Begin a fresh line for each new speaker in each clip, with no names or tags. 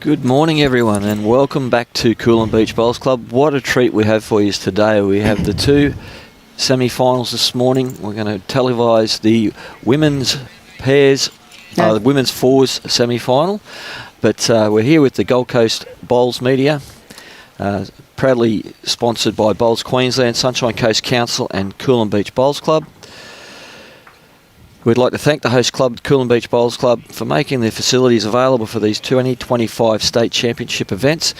Good morning, everyone, and welcome back to Coolum Beach Bowls Club. What a treat we have for you today. We have the two semi-finals this morning. We're going to televise the women's pairs, the women's fours semi-final. But we're here with the Gold Coast Bowls Media, proudly sponsored by Bowls Queensland, Sunshine Coast Council and Coolum Beach Bowls Club. We'd like to thank the host club, Coolum Beach Bowls Club, for making their facilities available for these 2025 state championship events.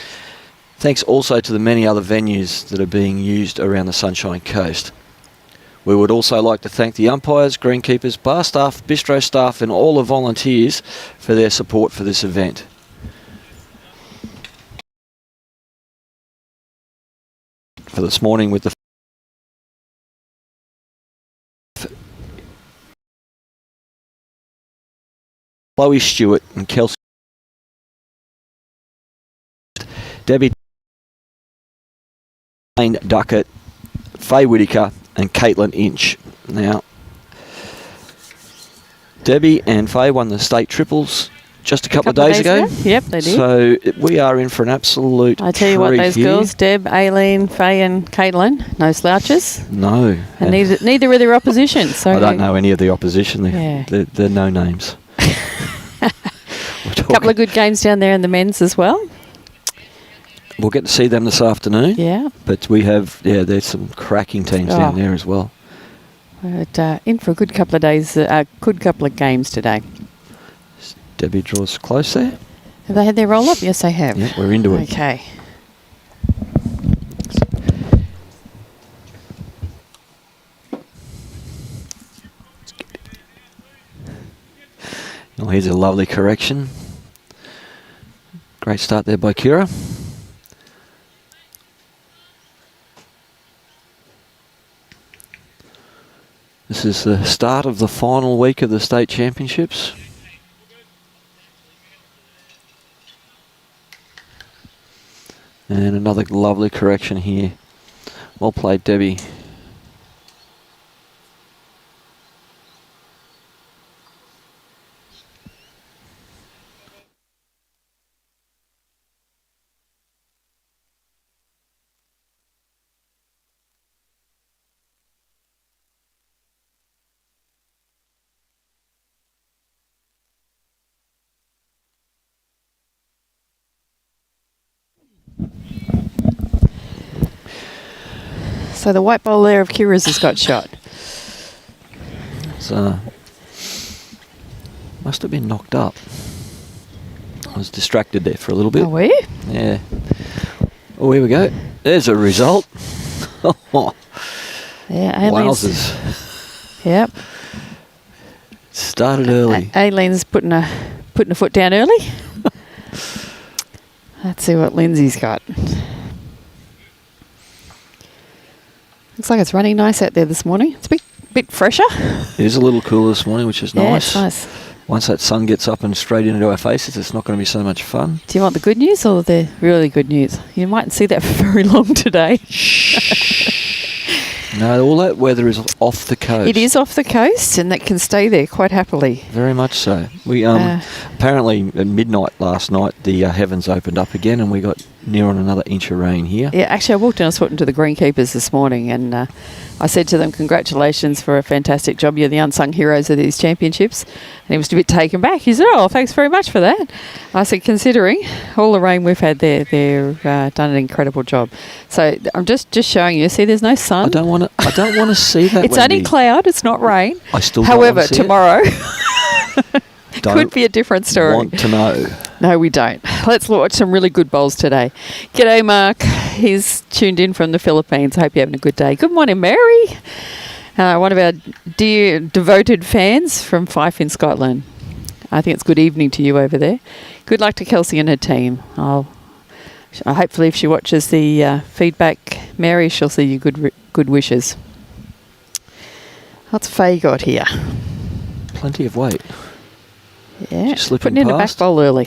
Thanks also to the many other venues that are being used around the Sunshine Coast. We would also like to thank the umpires, greenkeepers, bar staff, bistro staff and all the volunteers for their support for this event. For this morning with the Stewart and Kelsey, Debbie, Duckett, Whittaker and Katelyn Inch. Now, Debbie and Faye won the state triples just a couple of days ago.
Yep, they did.
So we are in for an absolute
I tell you what, those girls, Deb, Aileen, Faye and Katelyn, no slouches.
No.
And neither are their opposition. So
I don't know any of the opposition. They're no names.
A couple of good games down there in the men's as well.
We'll get to see them this afternoon. Yeah. But we have, there's some cracking teams down there as well.
But, in for a good couple of days, good couple of games today.
Debbie draws close there.
Have they had their roll-up? Yes, they have.
Yeah, we're into it.
Okay.
Oh, here's a lovely correction. Great start there by Kira. This is the start of the final week of the state championships. And another lovely correction here. Well played, Debbie.
So the white bowl there of Kira's has got shot.
So must have been knocked up. I was distracted there for a little bit.
Oh, were you?
Yeah. Oh, here we go. There's a result.
Yeah, Aileen's.
Wowzers.
Yep.
Started early.
Aileen's putting a foot down early. Let's see what Lynsey's got. Looks like it's running nice out there this morning. It's a bit fresher.
It is a little cooler this morning, which is nice.
Yeah, it's nice.
Once that sun gets up and straight into our faces, it's not going to be so much fun.
Do you want the good news or the really good news? You mightn't see that for very long today.
No, all that weather is off the coast.
It is off the coast, and that can stay there quite happily.
Very much so. We apparently at midnight last night, the heavens opened up again, and we got near on another inch of rain here.
Yeah, actually, I walked in, I was talking to the greenkeepers this morning, and I said to them, congratulations for a fantastic job. You're the unsung heroes of these championships. And he was a bit taken back. He said, oh, thanks very much for that. I said, considering all the rain we've had there, they've done an incredible job. So I'm just showing you. See, there's no sun.
I don't want to see that.
It's only cloud. It's not rain.
I still
However,
don't
tomorrow could be a different story.
Want to know.
No, we don't. Let's watch some really good bowls today. G'day, Mark. He's tuned in from the Philippines. I hope you're having a good day. Good morning, Mary. One of our dear, devoted fans from Fife in Scotland. I think it's good evening to you over there. Good luck to Kelsey and her team. Hopefully, if she watches the feedback, Mary, she'll see you good wishes. What's Faye got here?
Plenty of weight.
Yeah, putting in a back bowl early.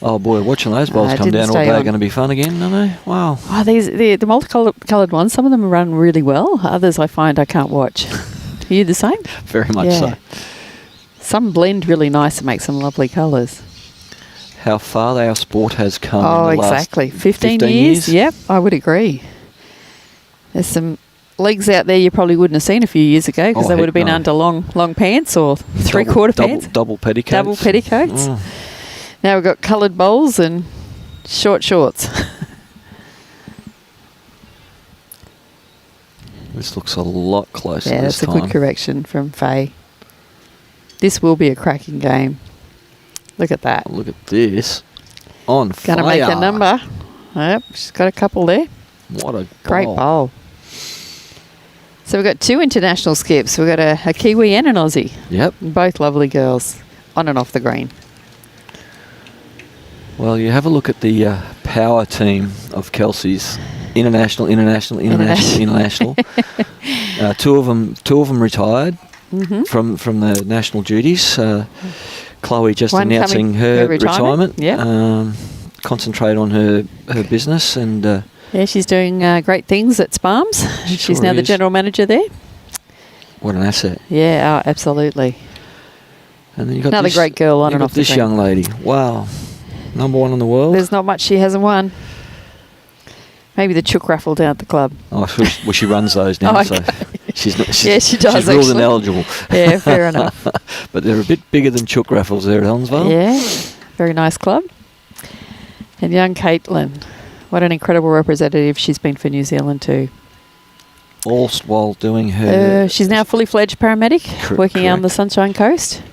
Oh boy, watching those bowls come down all day are going to be fun again, aren't they? Wow.
Oh, the multicoloured ones, some of them run really well. Others I find I can't watch. Are you the same?
Very much so.
Some blend really nice and make some lovely colours.
how far our sport has come.
Oh,
in the
exactly.
Last
15 years? Yep, I would agree. There's some legs out there you probably wouldn't have seen a few years ago because they would have been under long pants or three-quarter pants.
Double petticoats.
Double petticoats. Now we've got coloured bowls and short shorts.
This looks a lot closer
Yeah,
this
that's
time.
a good correction from Faye. This will be a cracking game. Look at that.
Look at this. On fire.
Going to make a number. Yep, she's got a couple there.
What a
Great
bowl.
bowl. So we've got 2 international skips. We've got a Kiwi and an Aussie.
Yep.
Both lovely girls on and off the green.
Well, you have a look at the power team of Kelsey's. International. Two of them retired from the national duties. Chloe just
One
announcing her retirement.
Yeah.
Concentrate on her business and.
Yeah, she's doing great things at Sparms. She's now the general manager there.
What an asset.
Yeah, oh, absolutely.
And then you got
another great girl on and off the
this
green.
young lady. Wow. Number 1 in the world.
There's not much she hasn't won. Maybe the chook raffle down at the club.
Oh, well, she runs those now,
Okay.
so she's not.
Yeah, she does,
She's ruled
actually.
ineligible.
Yeah, fair enough.
But they're a bit bigger than chook raffles there at Helensvale.
Yeah, very nice club. And young Katelyn, what an incredible representative she's been for New Zealand too.
All while doing her.
She's now a fully fledged paramedic, working on the Sunshine Coast.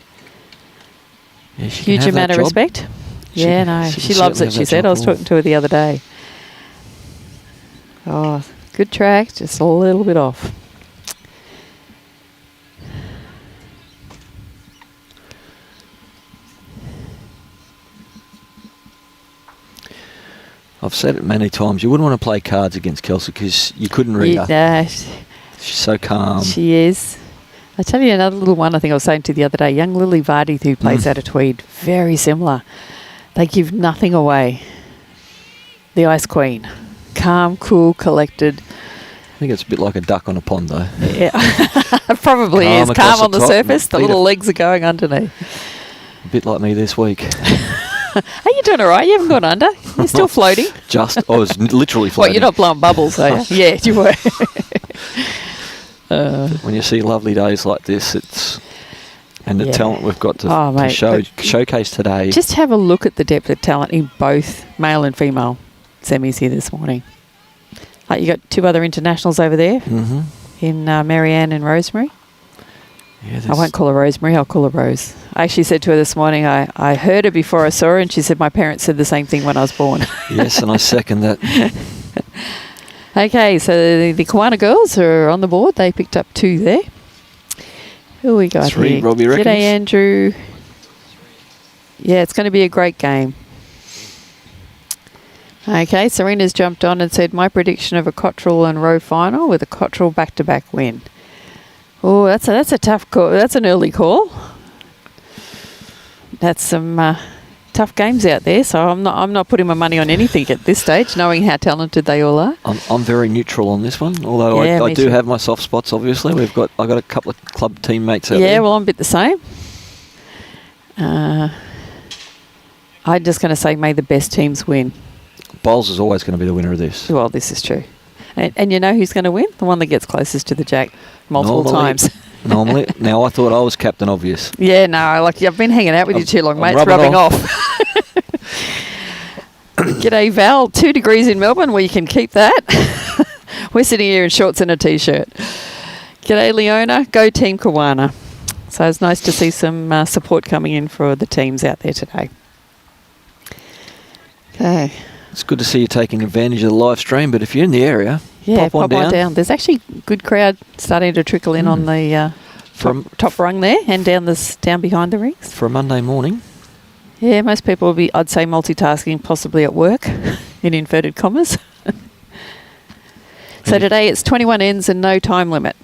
Yeah, she can
Huge
have that
amount of
job.
respect.
She
Yeah,
can-
no,
she
she
can
loves
certainly
it,
have
she
that
said.
job
I was
well.
talking to her the other day. Oh, good track, just a little bit off.
I've said it many times. You wouldn't want to play cards against Kelsey because you couldn't read her. She's so calm.
She is. I tell you another little one I think I was saying to the other day. Young Lily Vardy who plays out of Tweed. Very similar. They give nothing away. The Ice Queen. Calm, cool, collected.
I think it's a bit like a duck on a pond, though.
Yeah. Probably
Calm
is.
across
Calm
the
on the
top,
surface. The
feet
little
are-
legs are going underneath.
A bit like me this week.
Are you doing all right? You haven't gone under. You're still floating.
I was literally
What,
floating.
you're not blowing bubbles, are you? Yeah, you were.
When you see lovely days like this, it's and the
Yeah.
talent we've got to,
Oh,
to
mate,
showcase today.
Just have a look at the depth of talent in both male and female semis here this morning. Like you got 2 other internationals over there in Marianne and Rosemary.
Yeah,
I won't call her Rosemary, I'll call her Rose. I actually said to her this morning, I heard her before I saw her, and she said my parents said the same thing when I was born.
Yes, and I second that.
Okay, so the Kiwana girls are on the board. They picked up 2 there. Who we got
3,
here?
Robbie reckons?
G'day, Andrew. Yeah, it's going to be a great game. Okay, Serena's jumped on and said, my prediction of a Cottrell and Rowe final with a Cottrell back-to-back win. Oh, that's a tough call. That's an early call. That's some tough games out there, so I'm not putting my money on anything at this stage, knowing how talented they all are.
I'm very neutral on this one, although
Yeah,
I
me
do
too.
have my soft spots. Obviously, I've got a couple of club teammates out there.
Yeah, well, I'm a bit the same. I'm just going to say, may the best teams win.
Bowles is always going to be the winner of this.
Well, this is true. And you know who's going to win? The one that gets closest to the jack multiple times.
Normally. Now, I thought I was Captain Obvious.
Yeah, no, like I've been hanging out with you too long, mate.
I'm
It's rubbing
rubbing
off. G'day, Val. 2 degrees in Melbourne. Well, you can keep that. We're sitting here in shorts and a T-shirt. G'day, Leona. Go Team Kiwana. So it's nice to see some support coming in for the teams out there today. Okay.
It's good to see you taking advantage of the live stream, but if you're in the area,
Yeah,
pop on down.
There's actually a good crowd starting to trickle in on the top rung there and down behind the rings.
For a Monday morning.
Yeah, most people will be, I'd say, multitasking, possibly at work, in inverted commas. So today it's 21 ends and no time limit.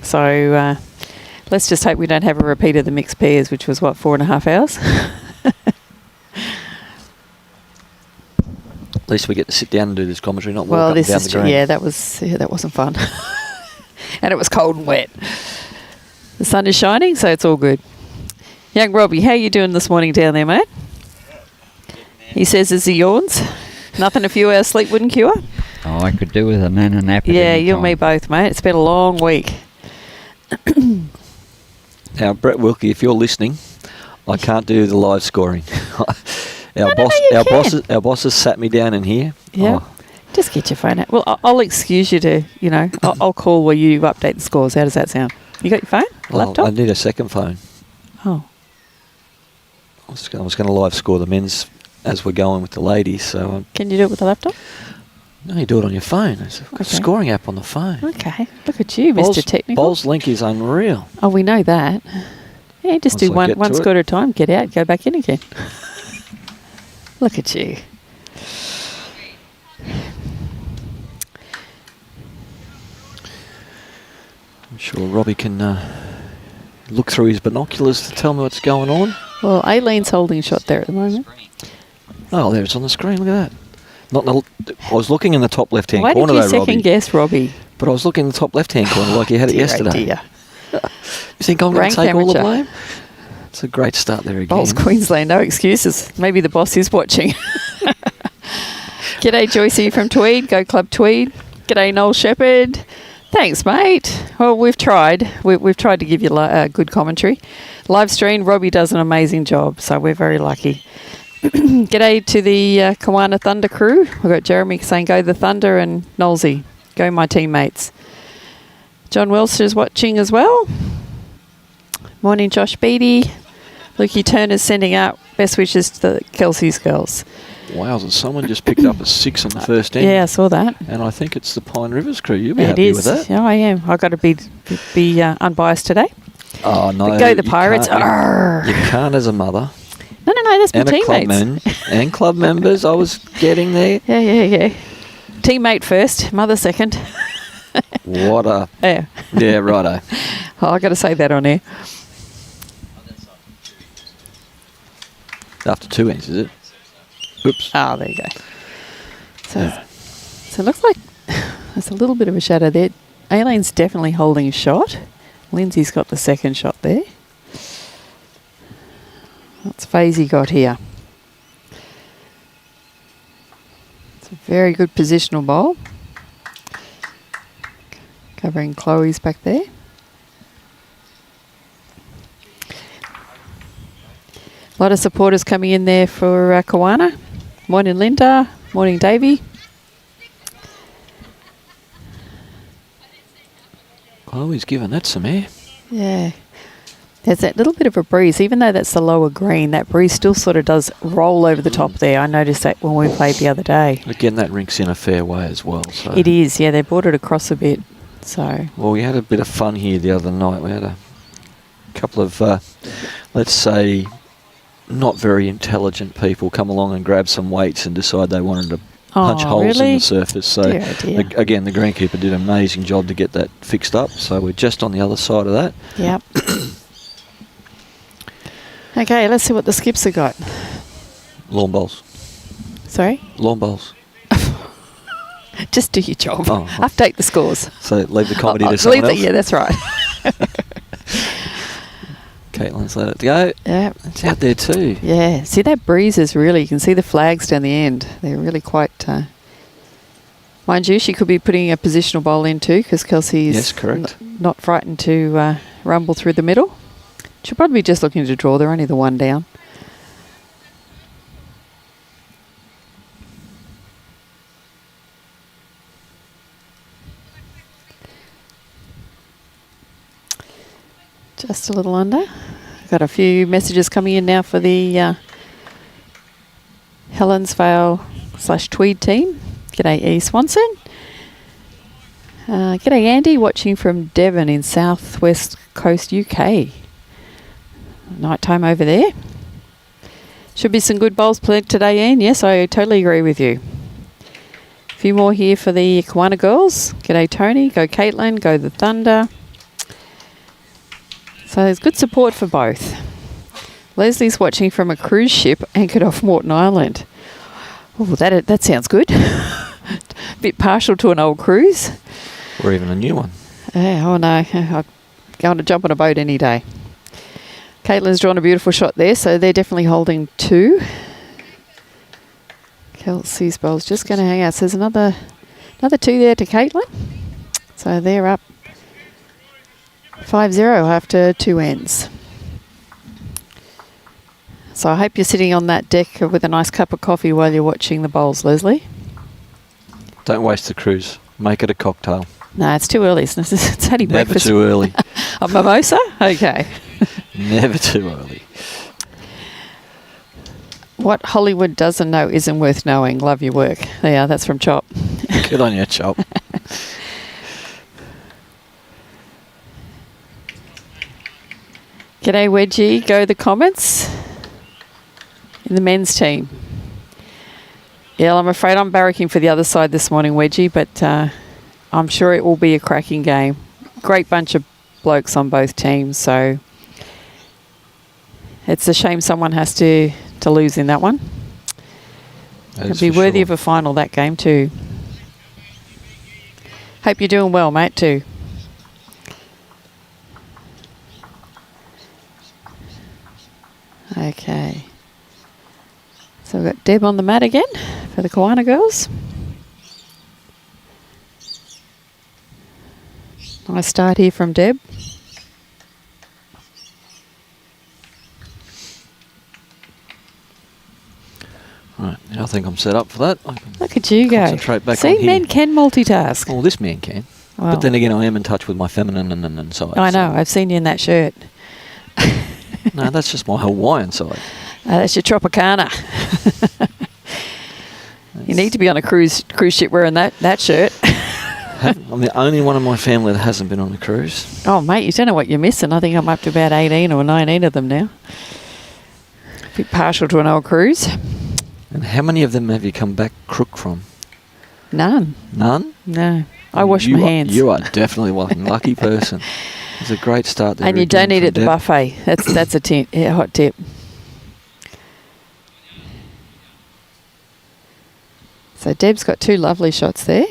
So let's just hope we don't have a repeat of the mixed pairs, which was, 4.5 hours?
At least we get to sit down and do this commentary, not walk up and down the green.
Yeah, that wasn't fun. And it was cold and wet. The sun is shining, so it's all good. Young Robbie, how you doing this morning down there, mate? he says as he yawns. Nothing a few hours sleep wouldn't cure.
Oh, I could do with a man and nap.
Yeah, you and me both, mate. It's been a long week.
Now, Brett Wilkie, if you're listening, I can't do the live scoring. Our boss has sat me down in here.
Yeah.
Oh,
Just get your phone out. Well, I'll excuse you to, I'll call while you update the scores. How does that sound? You got your phone?
well,
Laptop?
I need a second phone.
Oh.
I was going to live score the men's as we're going with the ladies. So
Can you do it with a laptop?
no, you do it on your phone. It's a
Okay.
scoring app on the phone.
Okay. Look at you, Mr. Technical.
Bowls Link is unreal.
Oh, we know that. Yeah, just do
Once I get
one
to
score at a time. Get out, go back in again. Look at you.
I'm sure Robbie can look through his binoculars to tell me what's going on.
Well, Aileen's holding shot there at the moment.
Oh, there it's on the screen. Look at that. Not in I was looking in the top left-hand
Why
corner,
did you
though,
second
Robbie.
guess, Robbie?
But I was looking in the top left-hand corner like you had it
Dear, oh
yesterday.
dear.
You think I'm going
Rank
to take all the
amateur.
blame? It's a great start there again.
Bowls Queensland, no excuses. Maybe the boss is watching. G'day, Joycey from Tweed. Go Club Tweed. G'day, Noel Shepherd. Thanks, mate. Well, we've tried. We've tried to give you good commentary. Live stream, Robbie does an amazing job, so we're very lucky. G'day to the Kawana Thunder crew. We've got Jeremy saying go the Thunder and Nolsey. Go my teammates. John Wilster's watching as well. Morning, Josh Beattie. Lukey Turner's sending out best wishes to the Kelsey's girls.
Wow, someone just picked up a 6 on the first end.
Yeah, I saw that.
And I think it's the Pine Rivers crew. You'll be
It
happy
is.
with that.
Yeah, I am. I've got to be unbiased today.
Oh, no.
But go the
you
Pirates.
can't-
Arrgh.
You can't as a mother.
No, that's my
And a club
teammates.
and club members. I was getting there.
Yeah. Teammate first, mother second.
What a...
Yeah.
Yeah, righto.
Oh, I got to say that on air.
After 2 ends, is it? Oops.
Oh, there you go. So it looks like there's a little bit of a shadow there. Aileen's definitely holding a shot. Lynsey's got the second shot there. What's Fazy got here? It's a very good positional bowl. Covering Chloe's back there. A lot of supporters coming in there for Kawana. Morning, Linda. Morning, Davey.
Chloe's given that some air.
Yeah. There's that little bit of a breeze. Even though that's the lower green, that breeze still sort of does roll over the top there. I noticed that when we played the other day.
Again, that rink's in a fair way as well. So.
It is, yeah. They brought it across a bit. So
Well, we had a bit of fun here the other night. We had a couple of, let's say, not very intelligent people come along and grab some weights and decide they wanted to punch holes in the surface. So,
Dear, dear.
again, the greenkeeper did an amazing job to get that fixed up. So we're just on the other side of that.
Yep. Okay, let's see what the skips have got.
Lawn bowls.
Sorry?
Lawn bowls.
Just do your job.
Oh.
Update the scores.
So leave the comedy
Oh,
to someone else.
yeah, that's right.
Katelyn's let it go.
Yeah.
It's out there too.
Yeah. See, that breeze is really, you can see the flags down the end. They're really quite, mind you, she could be putting a positional bowl in too because Kelsey's
Yes, correct.
not frightened to rumble through the middle. She'll probably be just looking to draw. They're only the one down. Just a little under. Got a few messages coming in now for the Helensvale/Tweed team. G'day E. Swanson. G'day Andy, watching from Devon in southwest coast UK. Night time over there. Should be some good bowls played today, Ian. Yes, I totally agree with you. A few more here for the Kawana girls. G'day Tony, go Katelyn, go the Thunder. So there's good support for both. Leslie's watching from a cruise ship anchored off Moreton Island. Oh, that sounds good. Bit partial to an old cruise.
Or even a new one.
Oh no, I'd go on to jump on a boat any day. Katelyn's drawn a beautiful shot there, so they're definitely holding two. Kelsey's bowl's just going to hang out. So there's another 2 there to Katelyn. So they're up 5-0 after 2 ends. So I hope you're sitting on that deck with a nice cup of coffee while you're watching the bowls, Leslie.
Don't waste the cruise. Make it a cocktail.
No, it's too early. It's only
Never
breakfast.
too early.
A mimosa? Okay.
Never too early.
What Hollywood doesn't know isn't worth knowing. Love your work. Yeah, that's from Chop.
Good on you, Chop.
G'day, Wedgie. Go the comments in the men's team. Yeah, I'm afraid I'm barracking for the other side this morning, Wedgie, but I'm sure it will be a cracking game. Great bunch of blokes on both teams, so it's a shame someone has to lose in that one. It'll be worthy of a final, that game too. Hope you're doing well, mate, too. Okay. So we've got Deb on the mat again for the Kiwana girls. Nice start here from Deb.
Right, now I think I'm set up for that. I can
Look at you go.
concentrate back on
See,
here.
men can multitask.
Well, this man can.
Well,
But then again, I am in touch with my feminine and side.
I know.
so-
I've seen you in that shirt.
No, that's just my Hawaiian side.
That's your Tropicana. You need to be on a cruise ship wearing that shirt.
I'm the only one in my family that hasn't been on a cruise.
Oh, mate, you don't know what you're missing. I think I'm up to about 18 or 19 of them now. A bit partial to an old cruise.
And how many of them have you come back crook from?
None.
None?
No. I wash my hands.
You are definitely one lucky person. It's a great start there.
And you don't
again
eat at
from
the
Deb.
buffet. That's a hot tip. So Deb's got 2 lovely shots there.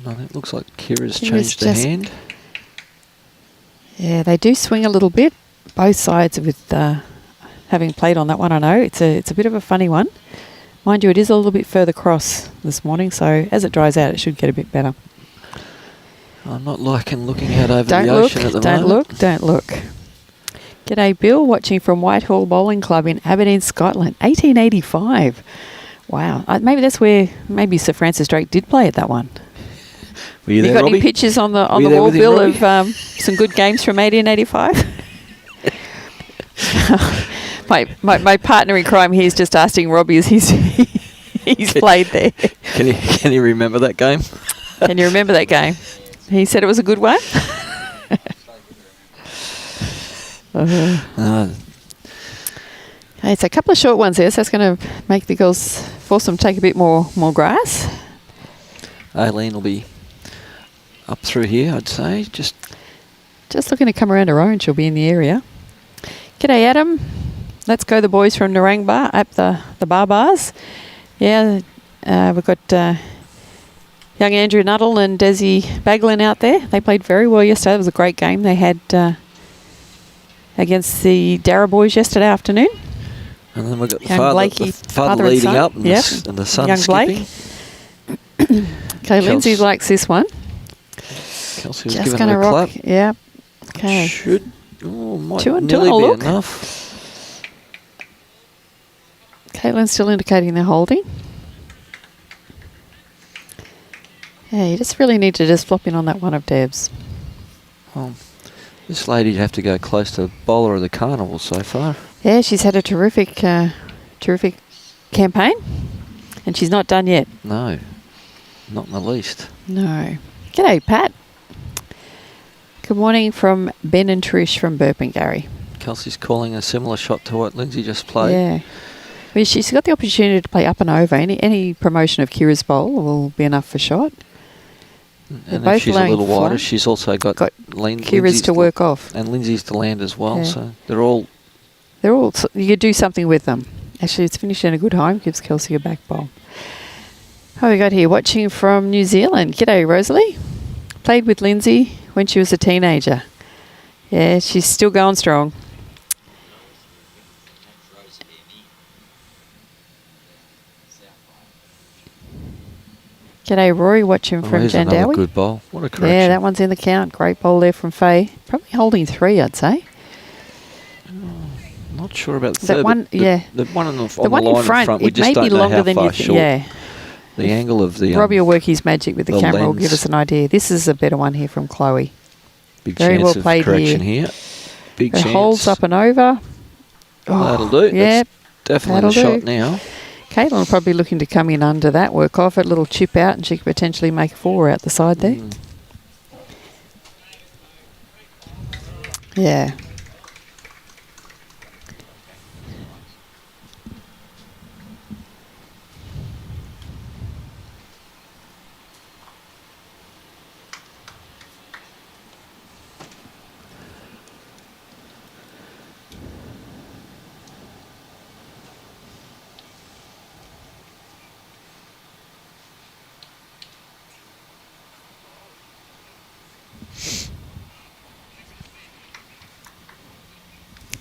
No, it looks like Kira's
Kira's
changed the
just-
hand.
Yeah, they do swing a little bit. Both sides with having played on that one, I know. It's a bit of a funny one. Mind you, it is a little bit further across this morning, so as it dries out, it should get a bit better.
I'm not liking looking out over
Don't
the
look,
ocean at the
don't
moment.
look, don't look. G'day, Bill, watching from Whitehall Bowling Club in Aberdeen, Scotland, 1885. Wow, maybe that's where Sir Francis Drake did play at that one.
Were you
You
there,
got
Robbie?
any pictures on the
you there
wall,
with him,
Bill,
Robbie?
of some good games from 1885? my partner in crime here is just asking Robbie as he's played there.
Can you remember that game?
Can you remember that game? He said it was a good one. Okay, it's a couple of short ones there, so that's going to make the girls force them to take a bit more grass.
Aileen will be up through here, I'd say. Just
Just looking to come around her own, she'll be in the area. G'day, Adam. Let's go the boys from Narangba up the bars. Yeah, we've got young Andrew Nuttall and Desi Baglin out there. They played very well yesterday. It was a great game they had against the Darra boys yesterday afternoon.
and then we've got the
Young
father,
Blakey,
father
father and
leading
son.
up and,
Yep.
and the son
Young
skipping.
Blake. Okay, Lynsey likes this one.
Kelsey was
Just
giving
going to
it a
rock.
clap.
Yeah. Okay.
Might
Two and
nearly
a
be
look.
enough.
Katelyn's still indicating they're holding. Yeah, you just really need to just flop in on that one of Deb's.
Well, this lady'd have to go close to bowler of the carnival so far.
Yeah, she's had a terrific campaign, and she's not done yet.
No, not in the least.
No. G'day, Pat. Good morning from Ben and Trish from Burpengary.
Kelsey's calling a similar shot to what Lynsey just played.
Yeah. Well, she's got the opportunity to play up and over. Any promotion of Kira's bowl will be enough for shot.
And
both
if she's a
laying
little wider,
flat.
she's also got
Kira's
Lynsey's
to work off.
And Lynsey's to land as well.
Yeah.
So they're all...
You could do something with them. Actually, it's finished in a good home. Gives Kelsey a back bowl. How we got here? Watching from New Zealand. G'day, Rosalie. Played with Lynsey when she was a teenager. Yeah, she's still going strong. G'day, Rory, watching from
Here's another
Jandowie.
good bowl. What a correction.
Yeah, that one's in the count. Great bowl there from Faye. Probably holding 3, I'd say.
Not sure about the
That
third,
one,
but
yeah.
The one on the
one
line
in front,
we
it
just
may
don't
be
know
longer
how
than
far
you think.
short.
Yeah.
The angle of the
Robbie will work his magic with the camera. Will give
lens.
us an idea. This is a better one here from Chloe.
big
very
chance
well
of
played
correction here. Big
It
chance.
holds up and over.
That'll do.
Yeah,
That's definitely the
that'll
shot
do.
now.
Caitlin will probably looking to come in under that, work off it, little chip out, and she could potentially make a 4 out the side there. Yeah.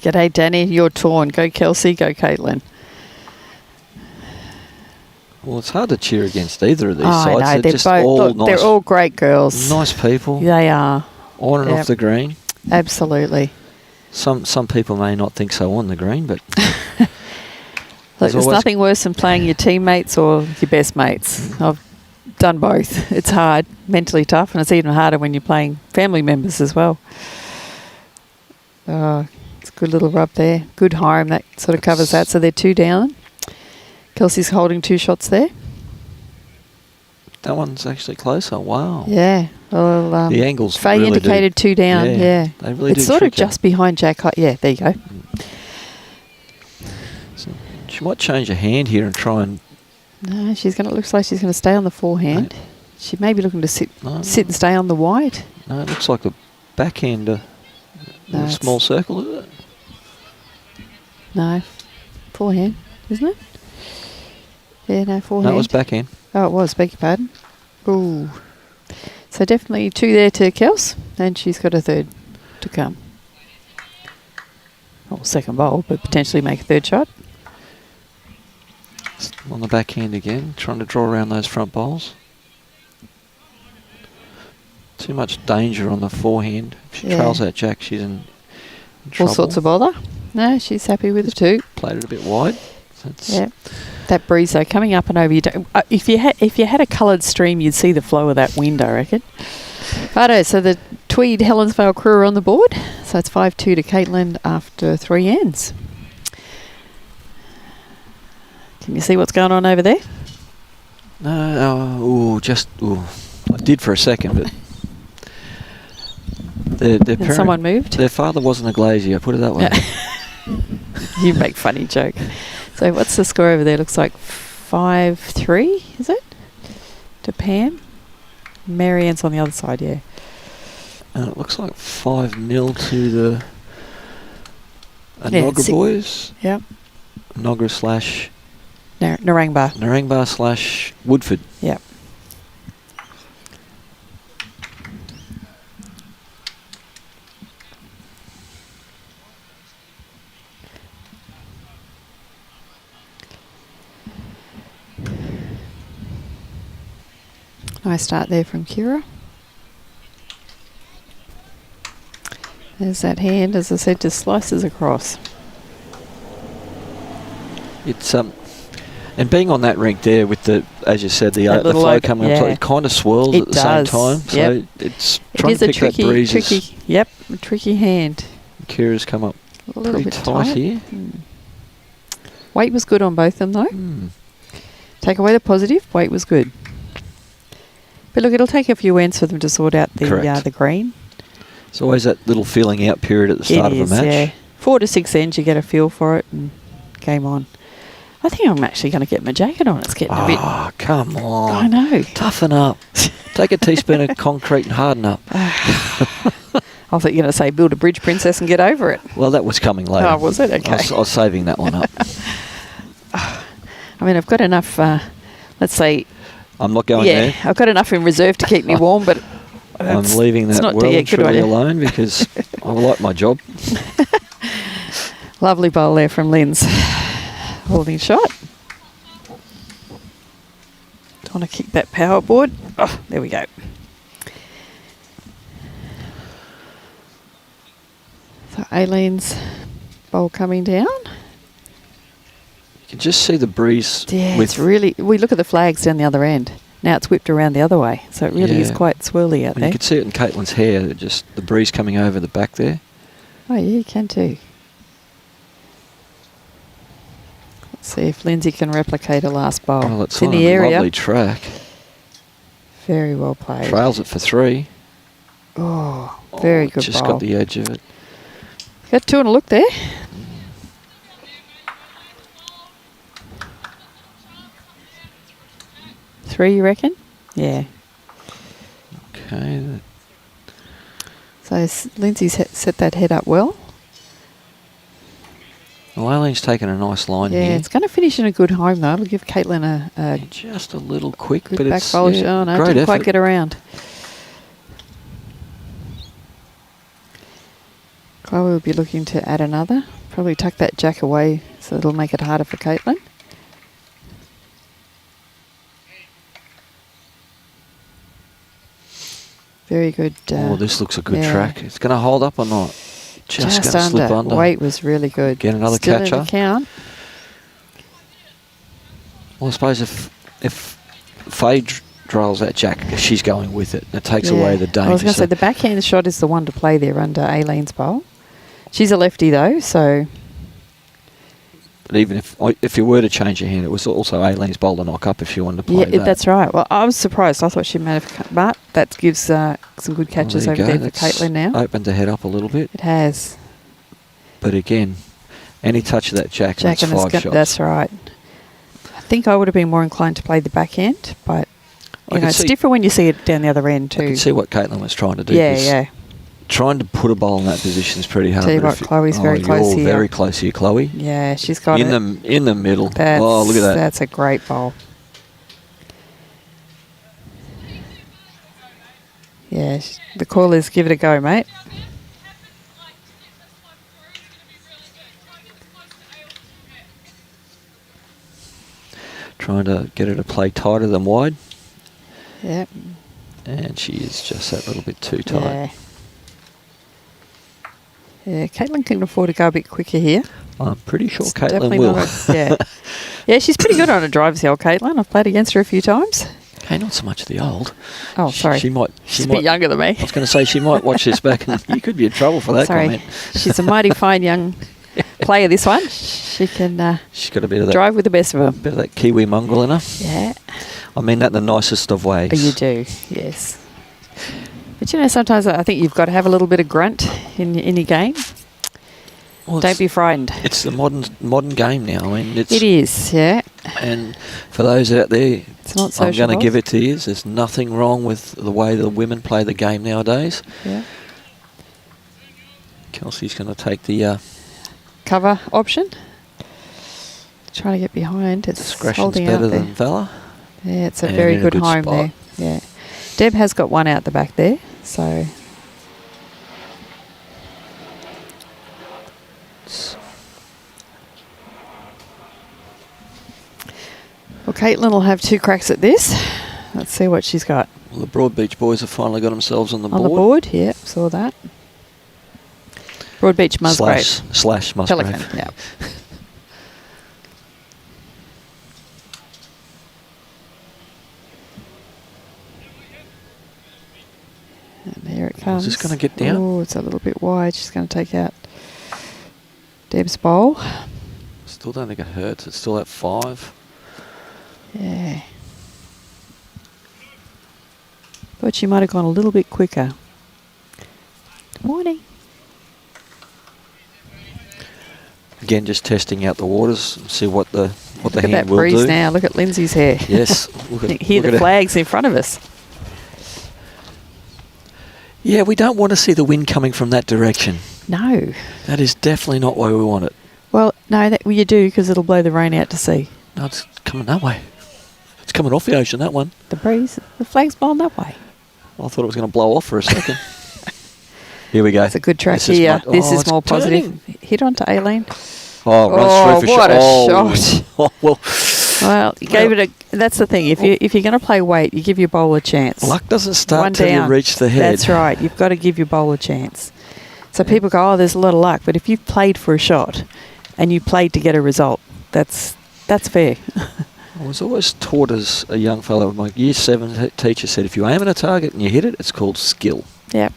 G'day, Danny. You're torn. Go Kelsey, go Katelyn.
Well, it's hard to cheer against either of these
I
sides.
know.
They're
They're
just
both.
all
Look,
nice,
they're all great girls.
nice people.
They are.
On and
Yep.
off the green.
Absolutely.
Some people may not think so on the green, but
Look, there's
always-
nothing worse than playing your teammates or your best mates. I've done both. It's hard, mentally tough, and it's even harder when you're playing family members as well. It's a good little rub there. Good harm, that sort of covers that. So they're 2 down. Kelsey's holding 2 shots there.
that one's actually closer. Wow.
Yeah. Well,
The angles
Faye
really
indicated 2 down. Yeah.
They really
It's
do
sort of
trick you.
just behind Jack. Yeah, there you go.
So she might change her hand here and try and...
No, looks like she's going to stay on the forehand. She may be looking to sit and stay on the white.
No, it looks like a backhand,
No,
a
it's-
small circle, is it?
No, forehand, isn't it? Yeah, no, forehand.
No, it was backhand.
Oh, it was, beg your pardon. Ooh. So definitely 2 there to Kels, and she's got a 3rd to come. Well, second bowl, but potentially make a 3rd shot.
On the backhand again, trying to draw around those front bowls. Too much danger on the forehand. If she
Yeah.
trails out Jack, she's in
All
trouble.
sorts of bother. No, she's happy with the 2.
Played it a bit wide. That's
Yeah. That breeze though coming up and over you. If you had a coloured stream, you'd see the flow of that wind, I reckon. Righto, so the Tweed Helensvale crew are on the board. So it's 5-2 to Katelyn after 3 ends. Can you see what's going on over there?
No, I did for a second, but their
Has
parent,
someone moved?
their father wasn't a glazier, put it that way.
You make funny joke. So what's the score over there? Looks like 5-3, is it? To Pam. Marianne's on the other side, yeah.
And it looks like 5-0 to the
Yeah,
Nogra boys.
Yep.
Nogra slash
Narangba.
Narangba slash Woodford.
Yep. Nice start there from Kira. There's that hand, as I said, just slices across.
It's and being on that rink there with the, as you said, the
That
flow
little
coming
yeah.
up, it kind of swirls
It
at the same
does,
time. So
yep.
it's
It
trying
is
to
a
pick that breeze.
a tricky hand.
Kira's come up
A little
pretty
bit
tight
tight.
here.
Weight was good on both of them, though. Take away the positive, weight was good. But look, it'll take a few ends for them to sort out the green.
It's always that little feeling out period at the start of a match.
Yeah. 4 to 6 ends, you get a feel for it, and game on. I think I'm actually going to get my jacket on. It's getting a bit...
Oh, come on.
I know.
Toughen up. Take a teaspoon of concrete and harden up.
I thought you were going to say build a bridge, princess, and get over it.
Well, that was coming later.
Oh, was it? Okay.
I was saving that one up.
I mean, I've got enough, let's say...
I'm not going
yeah,
there.
I've got enough in reserve to keep me warm, but...
I'm leaving that well and truly alone because I like my job.
Lovely bowl there from Lynn's. Holding shot. want to kick that power board. Oh, there we go. So Aileen's bowl coming down.
You can just see the breeze.
Yeah, it's really... We look at the flags down the other end. Now it's whipped around the other way. So it really is quite swirly out there.
You can see it in Katelyn's hair, just the breeze coming over the back there.
Oh, yeah, you can too. Let's see if Lynsey can replicate a last bowl.
Well, it's
in
on
the
a
area.
lovely track.
Very well played.
Trails it for 3.
Oh, very good
Just
bowl.
got the edge of it.
Got 2 and a look there. Three, you reckon? Yeah.
Okay.
So Lynsey's set that head up well.
Well, Aileen's taken a nice line
Yeah,
here.
it's going to finish in a good home though. It'll give Katelyn a
Just a little quick,
good
but
back
it's
bowl. Oh no,
great
didn't
effort.
quite get around. Chloe will be looking to add another. Probably tuck that jack away so it'll make it harder for Katelyn. Very good.
Oh, this looks a good
yeah.
track. It's going to hold up or not? Just going to
under.
slip under.
Weight was really good.
Get another
Still
catcher.
in the count.
Well, I suppose if Faye drills that jack, she's going with it. It takes away the danger.
I was going to
So
say the backhand shot is the one to play there under Aileen's bowl. She's a lefty though, so
but even if you were to change your hand, it was also Aileen's bowl to knock up if you wanted to play that.
that's right. Well, I was surprised. I thought she might have, but that gives some good catches
Well,
over there for
That's
Katelyn now.
opened the head up a little bit,
It has.
but again, any touch of that jack, and it's
and
5 shots.
that's right. I think I would have been more inclined to play the backhand, but
I could
it's
see-
different when you see it down the other end too.
I can see what Katelyn was trying to do.
Yeah,
'cause
yeah.
Trying to put a bowl in that position is pretty hard.
Tell you
but
what,
if
Chloe's very close
you're
here.
very close here, Chloe.
Yeah, she's got
in
it.
the in the middle.
That's,
Oh, look at that.
That's a great bowl. Yeah, the call is give it a go, mate.
Trying to get her to play tighter than wide,
Yeah.
and she is just that little bit too tight.
Yeah. Yeah, Katelyn can afford to go a bit quicker here.
I'm pretty sure
It's
Katelyn
definitely
will.
not yeah. Yeah, she's pretty good on a driver's hill, Katelyn. I've played against her a few times.
Hey, not so much the old.
Oh, sorry.
She might.
She's a bit younger than me.
I was going to say she might watch this back, and you could be in trouble for that
Sorry.
comment.
She's a mighty fine young player, this one. She can
She's got a bit of that,
drive with the best of them.
bit of that Kiwi mongrel in her.
Yeah.
I mean that in the nicest of ways.
Oh, you do, yes. But you know, sometimes I think you've got to have a little bit of grunt in your game.
Well,
Don't be frightened.
It's the modern game now. I mean,
It is, yeah.
And for those out there,
It's not
I'm
social.
going to give it to you. There's nothing wrong with the way the women play the game nowadays.
Yeah.
Kelsey's going to take the
Cover option. Trying to get behind. It's
discretion's
holding
better
out there.
than Vella.
Yeah, it's a
and
very
in a
good
good
home
spot.
there. Yeah. Deb has got one out the back there, so well, Katelyn will have 2 cracks at this. Let's see what she's got.
Well, the Broadbeach boys have finally got themselves on the
On
board.
the board, yeah, saw that. Broadbeach Musgrave.
Slash Musgrave.
Pelican, yeah. And here it comes.
Is this going to get down?
Oh, it's a little bit wide. She's going to take out Deb's bowl.
Still don't think it hurts. It's still at 5.
Yeah. Thought she might have gone a little bit quicker. Good morning.
Again, just testing out the waters, and see what the
Look at
hand
that
will
breeze
do.
now. Look at Lynsey's hair.
Yes. Look at,
Hear
look
the
at it.
flags in front of us.
Yeah, we don't want to see the wind coming from that direction.
No.
That is definitely not where we want it.
Well, no, that you do because it'll blow the rain out to sea.
No, it's coming that way. It's coming off the ocean, that one.
The breeze, the flag's blowing that way.
I thought it was going to blow off for a second. Here we go.
It's a good track
This is
here.
mu-
This
oh,
is
it's
more positive.
turning.
Hit onto Aileen.
Oh, runs
Oh,
through for
what a
oh,
shot.
Oh, well,
Well, you gave it a. That's the thing. If you're going to play weight, you give your bowler a chance.
Luck doesn't start
One
till you
down.
reach the head.
That's right. You've got to give your bowler a chance. So people go, oh, there's a lot of luck. But if you've played for a shot and you played to get a result, that's fair.
I was always taught as a young fellow, my year 7 teacher said, if you aim at a target and you hit it, it's called skill.
Yep.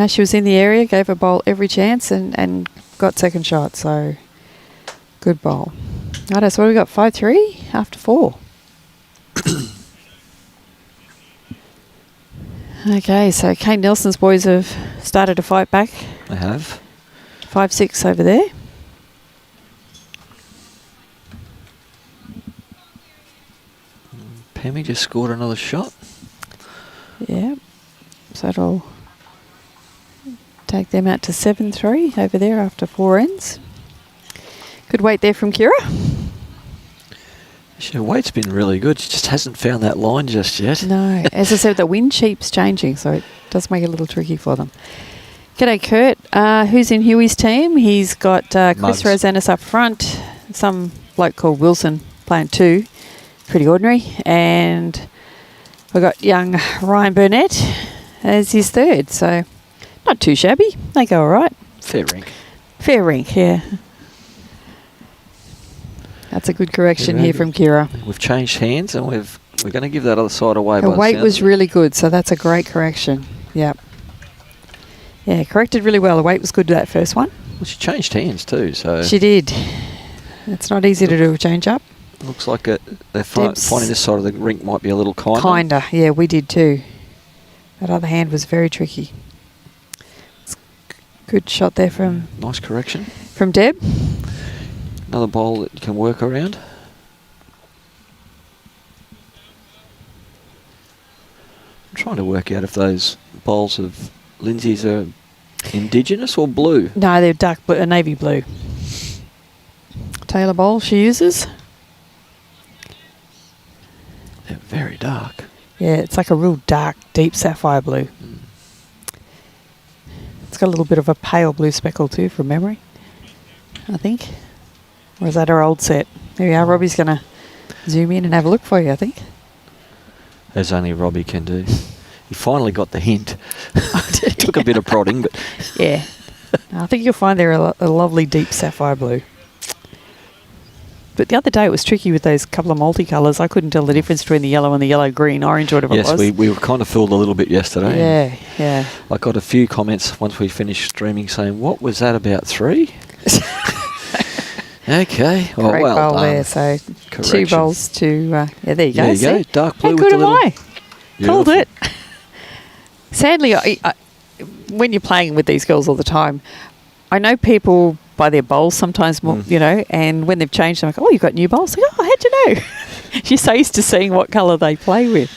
She was in the area, gave her bowl every chance and got second shot. So good bowl. Righto, so what have we got? 5-3 after 4. Okay, so Kane Nelson's boys have started to fight back.
They have.
5-6 over there.
Pemmy just scored another shot.
Yeah, so it'll take them out to 7-3 over there after 4 ends. Good weight there from Kira.
Her weight's been really good. She just hasn't found that line just yet.
No, as I said, the wind sheep's changing, so it does make it a little tricky for them. G'day, Kurt. Who's in Huey's team? He's got Chris
Mugs.
Rosanis up front, some bloke called Wilson playing 2. Pretty ordinary. And we've got young Ryan Burnett as his 3rd, so not too shabby. They go all right.
Fair rink.
Fair rink, yeah. That's a good correction here from Kira.
We've changed hands and we're going to give that other side away.
Her
by the
weight
sound
was
of it.
really good, so that's a great correction. Yep. Yeah, corrected really well. The weight was good to that first one.
Well, she changed hands too, so
She did. It's not easy to do a change up.
looks like they're
Deb's-
finding this side of the rink might be a little kinder.
Kinder, yeah, we did too. That other hand was very tricky. It's good shot there from
Nice correction.
Deb.
Another bowl that you can work around. I'm trying to work out if those bowls of Lynsey's are indigenous or blue.
No, they're dark blue, navy blue. Taylor bowl she uses.
They're very dark.
Yeah, it's like a real dark, deep sapphire blue. It's got a little bit of a pale blue speckle too, from memory, I think. Or is that our old set? There we are. Robbie's going to zoom in and have a look for you, I think.
As only Robbie can do. He finally got the hint. It took a bit of prodding, but
Yeah. I think you'll find they're a lovely deep sapphire blue. But the other day it was tricky with those couple of multicolours. I couldn't tell the difference between the yellow and the yellow-green, orange, whatever it
yes,
was.
we were kind of fooled a little bit yesterday.
Yeah, yeah.
I got a few comments once we finished streaming saying, what was that about 3? Okay. Oh,
Great
well
bowl
done.
there. So 2
Correction.
bowls to... yeah, there you go.
There you go.
See?
Dark blue
How
with
good
the
am
little...
I? Called
Beautiful.
it. Sadly, I, when you're playing with these girls all the time, I know people by their bowls sometimes, more, you know, and when they've changed, I'm like, oh, you've got new bowls. Like, oh, how'd you know? You're so used to seeing what colour they play with.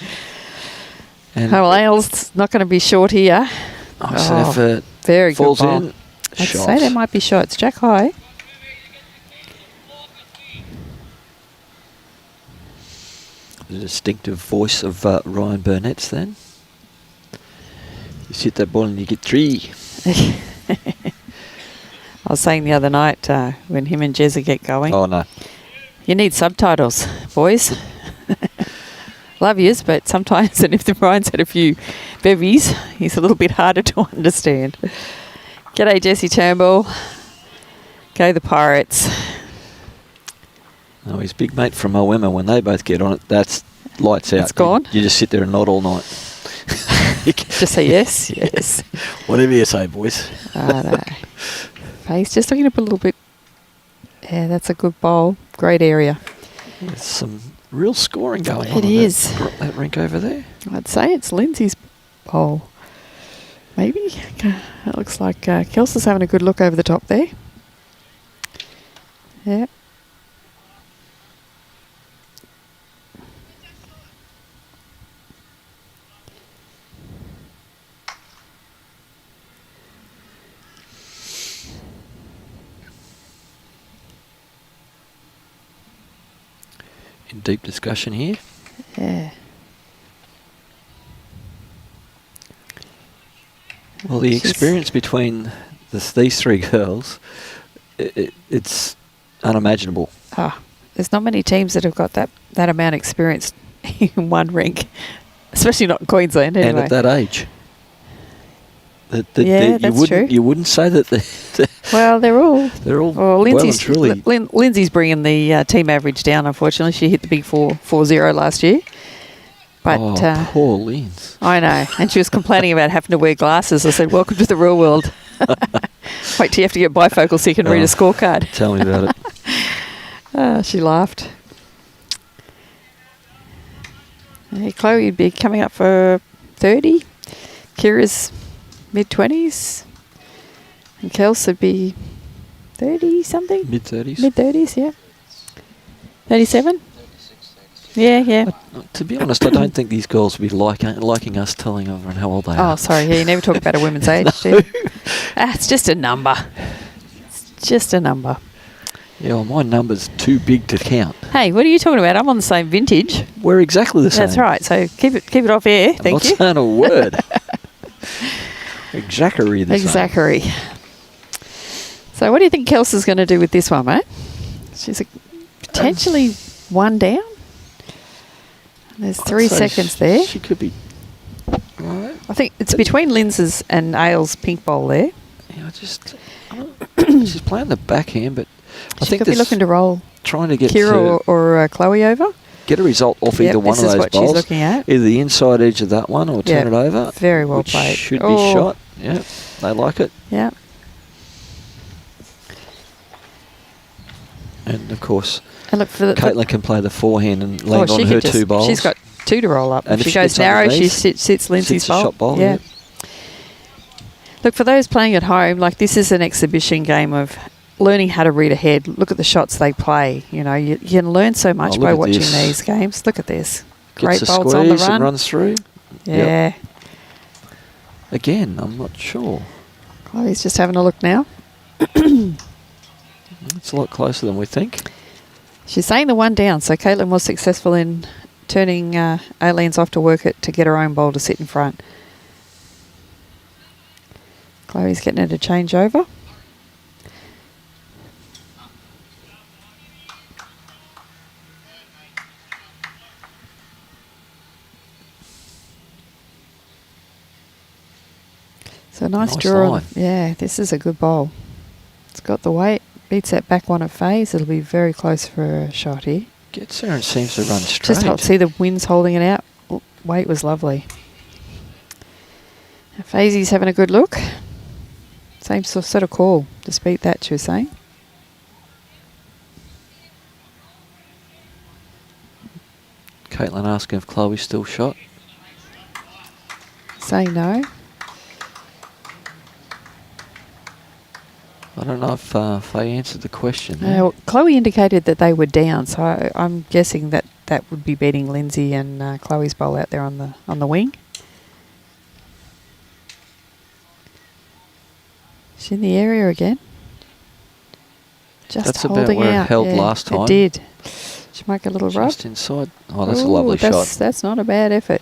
And
Oh, well, Aile's not going to be short here.
so if it
Very
falls
good bowl.
in,
I'd
shot.
say there might be shots. Jack high.
The distinctive voice of Ryan Burnett's then. You hit that ball and you get 3.
I was saying the other night when him and Jezza get going,
Oh, no.
you need subtitles, boys. Love yous, but sometimes, and if the Ryan's had a few bevies, he's a little bit harder to understand. G'day, Jesse Turnbull. Go the Pirates.
Oh, his big mate from OEMA, when they both get on it, that's lights out.
It's gone?
You just sit there and nod all night.
Just say yes, yes.
Whatever you say, boys.
Righto. Face just looking up a little bit. Yeah, that's a good bowl. Great area.
There's some real scoring going on.
It
in
is.
that rink over there.
I'd say it's Lynsey's bowl. Maybe. It looks like Kelsey's having a good look over the top there. Yeah.
In deep discussion here.
Yeah.
Well, the
She's-
experience between these 3 girls, it's unimaginable.
Ah, there's not many teams that have got that amount of experience in one rink, especially not in Queensland anyway.
And at that age.
That's true.
You wouldn't say that
well, they're all
well and truly.
Lynsey's bringing the team average down, unfortunately. She hit the big 4.0 last year. But,
poor Lyns.
I know. And she was complaining about having to wear glasses. I said, welcome to the real world. Wait till you have to get bifocal so you can read a scorecard.
Tell me about it.
She laughed. Hey, Chloe would be coming up for 30. Kira's mid-20s. And Kelsey would be 30-something.
Mid-30s.
Mid-30s, yeah. 37? Yeah.
To be honest, I don't think these girls would be liking us telling everyone how old they are.
Oh, sorry. Yeah, you never talk about a women's age, do you? It's just a number. It's just a number.
Yeah, well, my number's too big to count.
Hey, what are you talking about? I'm on the same vintage.
We're exactly the same.
That's right. So keep it off air. Thank you.
I'm not saying a word. Exactly the same.
Exactly. So what do you think Kelsey's going to do with this one, mate? She's potentially one down. There's 3 seconds there.
She could be. Right.
I think it's between Lynsey's and Aile's pink bowl there.
Yeah, she's playing the backhand, but I think
could be looking to roll
trying to get
Kira or Chloe over.
Get a result off either one of those
this is what
bowls.
she's looking at.
Either the inside edge of that one or turn it over.
Very well
which
played.
Should be shot. Yeah, they like it.
Yeah.
And of course,
Katelyn
can play the forehand and land on her 2 bowls.
She's got 2 to roll up.
And
if she goes narrow, she sits Lynsey's bowl.
Shot bowl.
Yeah. Look, for those playing at home, like this is an exhibition game of learning how to read ahead. Look at the shots they play. You know, you can learn so much by watching these games. Look at this. Great bolts on the run.
And runs through.
Yeah.
Yep. Again, I'm not sure.
Chloe's just having a look now.
It's a lot closer than we think.
She's saying the one down, so Katelyn was successful in turning Aileen's off to work it to get her own bowl to sit in front. Chloe's getting her to change over. So nice draw.
Line.
Yeah, this is a good bowl. It's got the weight. Beats that back one at phase. It'll be very close for a shot here.
Gets there and seems to run straight.
Just see the wind's holding it out. Weight was lovely. Fazy's having a good look. Same sort of call. Just beat that, she was saying.
Katelyn asking if Chloe's still shot.
Saying no.
I don't know if Faye answered the question.
Well, Chloe indicated that they were down, so I'm guessing that would be beating Lynsey and Chloe's bowl out there on the wing. She's in the area again. Just
that's
holding
about where
out.
it held last time.
It did. She make a little rub.
Just inside. Oh, that's a lovely shot.
That's not a bad effort.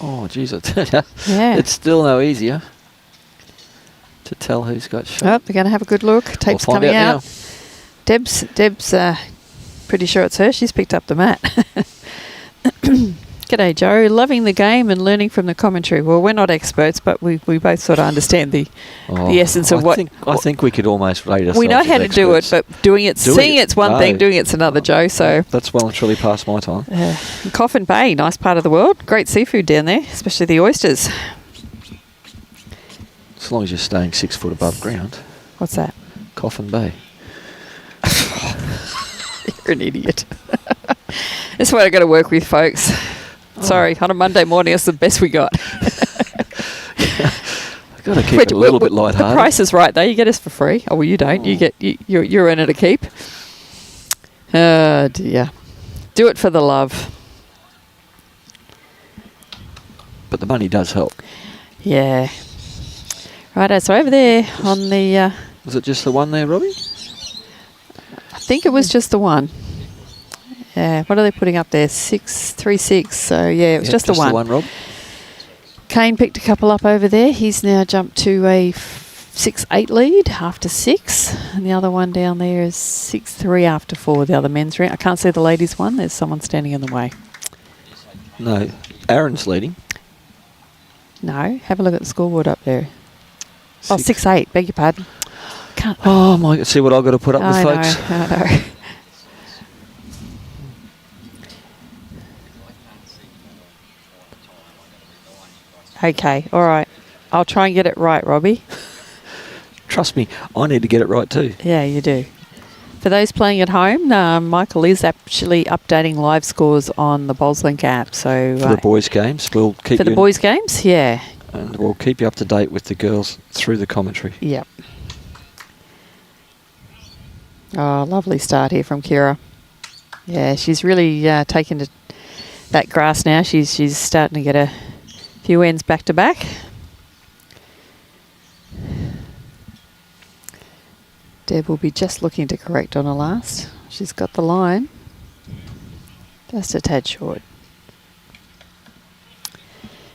Oh, geez.
Yeah.
It's still no easier to tell who's got shot.
Oh, they're going to have a good look. Tape's
We'll find
coming
out
out. Deb's pretty sure it's her. She's picked up the mat. G'day, Joe. Loving the game and learning from the commentary. Well, we're not experts, but we both sort of understand the essence of what...
I think we could almost rate ourselves.
We know how to do it, but seeing it's one thing, doing it's another, Joe. So
that's well and truly past my time.
Coffin Bay, nice part of the world. Great seafood down there, especially the oysters.
As long as you're staying 6 foot above ground.
What's that?
Coffin Bay.
You're an idiot. That's what I got to work with, folks. Sorry, on a Monday morning, it's the best we got.
I've got to keep it a little bit lighthearted.
The price is right, though. You get us for free. Oh, well, you don't. You're in it a keep. Oh, dear. Do it for the love.
But the money does help.
Yeah. Righto, so over there on the...
Was it just the one there, Robbie?
I think it was just the one. Yeah, what are they putting up there? 636. So, yeah, it was just the one.
The one, Rob.
Kane picked a couple up over there. He's now jumped to a 6-8 lead after 6, and the other one down there is 6-3 after 4. The other men's round. I can't see the ladies' one. There's someone standing in the way.
No, Aaron's leading.
No, have a look at the scoreboard up there. 6-8. Beg your pardon. Can't.
Oh my! See what I've got to put up with, folks.
I know. Okay, all right. I'll try and get it right, Robbie.
Trust me, I need to get it right too.
Yeah, you do. For those playing at home, Michael is actually updating live scores on the BowlsLink app. So
For the boys' games, we'll keep
for the boys' games, yeah.
And we'll keep you up to date with the girls through the commentary.
Yep. Oh, lovely start here from Kira. Yeah, she's really taken to that grass now. She's starting to get a few ends back to back. Deb will be just looking to correct on her last. She's got the line. Just a tad short.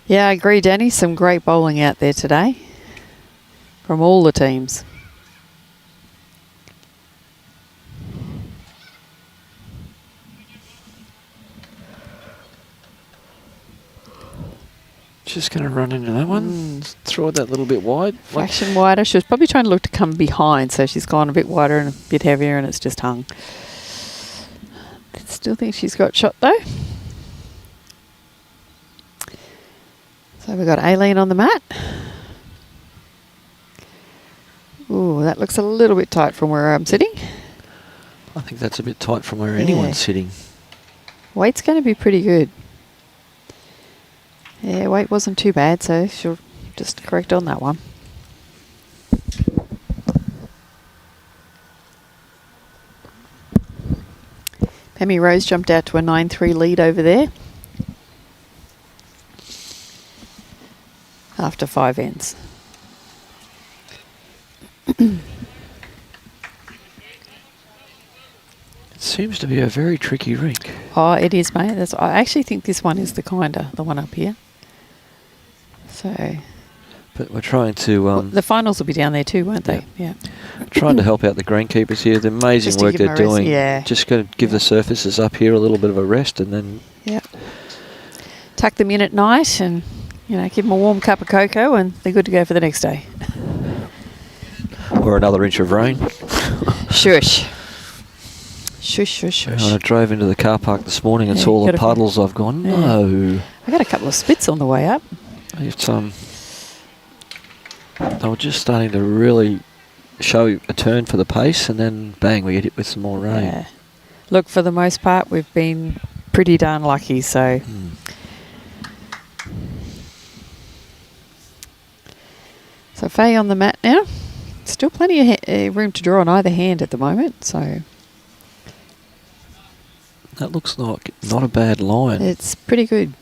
Yeah, I agree, Danny. Some great bowling out there today from all the teams.
Just going to run into that one. Throw it that little bit wide.
Fraction wider. She was probably trying to look to come behind, so she's gone a bit wider and a bit heavier, and it's just hung. Still think she's got shot though. So we've got Aileen on the mat. Ooh, that looks a little bit tight from where I'm sitting.
I think that's a bit tight from where anyone's sitting.
Weight's going to be pretty good. Yeah, weight wasn't too bad, so she'll just correct on that one. Pammy Rose jumped out to a 9-3 lead over there after 5 ends.
It seems to be a very tricky rink.
Oh, it is, mate. I actually think this one is the one up here. So,
but we're trying to...
well, the finals will be down there too, won't they? Yeah.
Trying to help out the greenkeepers here. The amazing
Just to
work
give 'em
they're
a rest,
doing.
yeah.
Just got to give the surfaces up here a little bit of a rest, and then...
Yeah. Tuck them in at night and, give them a warm cup of cocoa, and they're good to go for the next day.
Or another inch of rain.
Shush. Shush, shush, shush.
When I drove into the car park this morning and
Yeah,
saw all the
gotta
puddles. I've gone, no.
I got a couple of spits on the way up.
It's they were just starting to really show a turn for the pace, and then bang, we get hit with some more rain.
Yeah. Look, for the most part, we've been pretty darn lucky, so... So Faye on the mat now. Still plenty of room to draw on either hand at the moment, so...
That looks like not a bad line.
It's pretty good.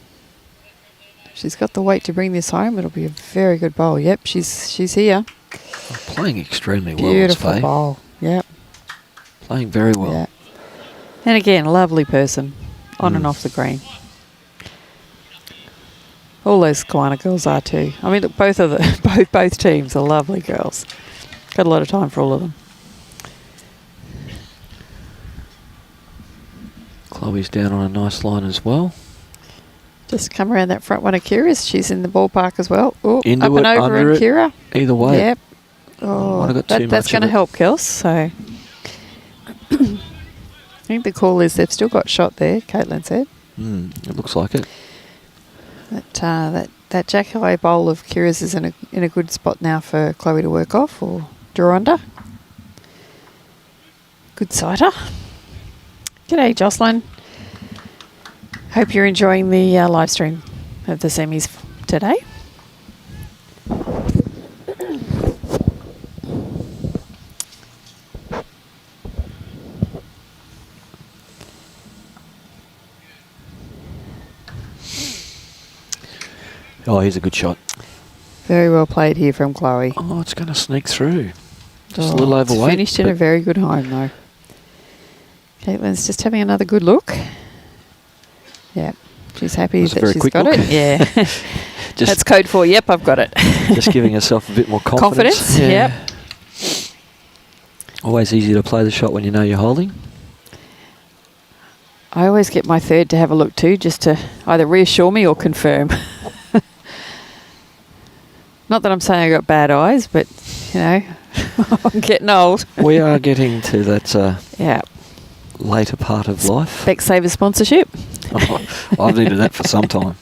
She's got the weight to bring this home. It'll be a very good bowl. Yep, she's here.
Playing extremely well.
Beautiful bowl. Yep.
Playing very well.
Yep. And again, a lovely person on and off the green. All those Kiwana girls are too. I mean, look, both teams are lovely girls. Got a lot of time for all of them.
Chloe's down on a nice line as well.
Just come around that front one of Kira's. She's in the ballpark as well. Ooh,
Into
up and
it,
over
under
in
it.
Kira.
Either way.
Yep. Oh, that's going to help, Kels. So I think the call is they've still got shot there, Katelyn said.
It looks like it.
That Jack Highway bowl of Kira's is in a good spot now for Chloe to work off or draw under. Good sighter. G'day, Jocelyn. Hope you're enjoying the live stream of the semis today.
Oh, here's a good shot.
Very well played here from Chloe.
Oh, it's going to sneak through. Just a little overweight.
Finished in a very good home, though. Caitlin's just having another good look. Yeah, she's happy that she's got it. Yeah, that's code for, yep, I've got it.
Just giving herself a bit more confidence.
Confidence, yep.
Always easy to play the shot when you know you're holding.
I always get my third to have a look too, just to either reassure me or confirm. Not that I'm saying I got bad eyes, but, you know, I'm getting old.
We are getting to that
Yeah.
later part of life.
Specsavers sponsorship.
I've needed that for some time.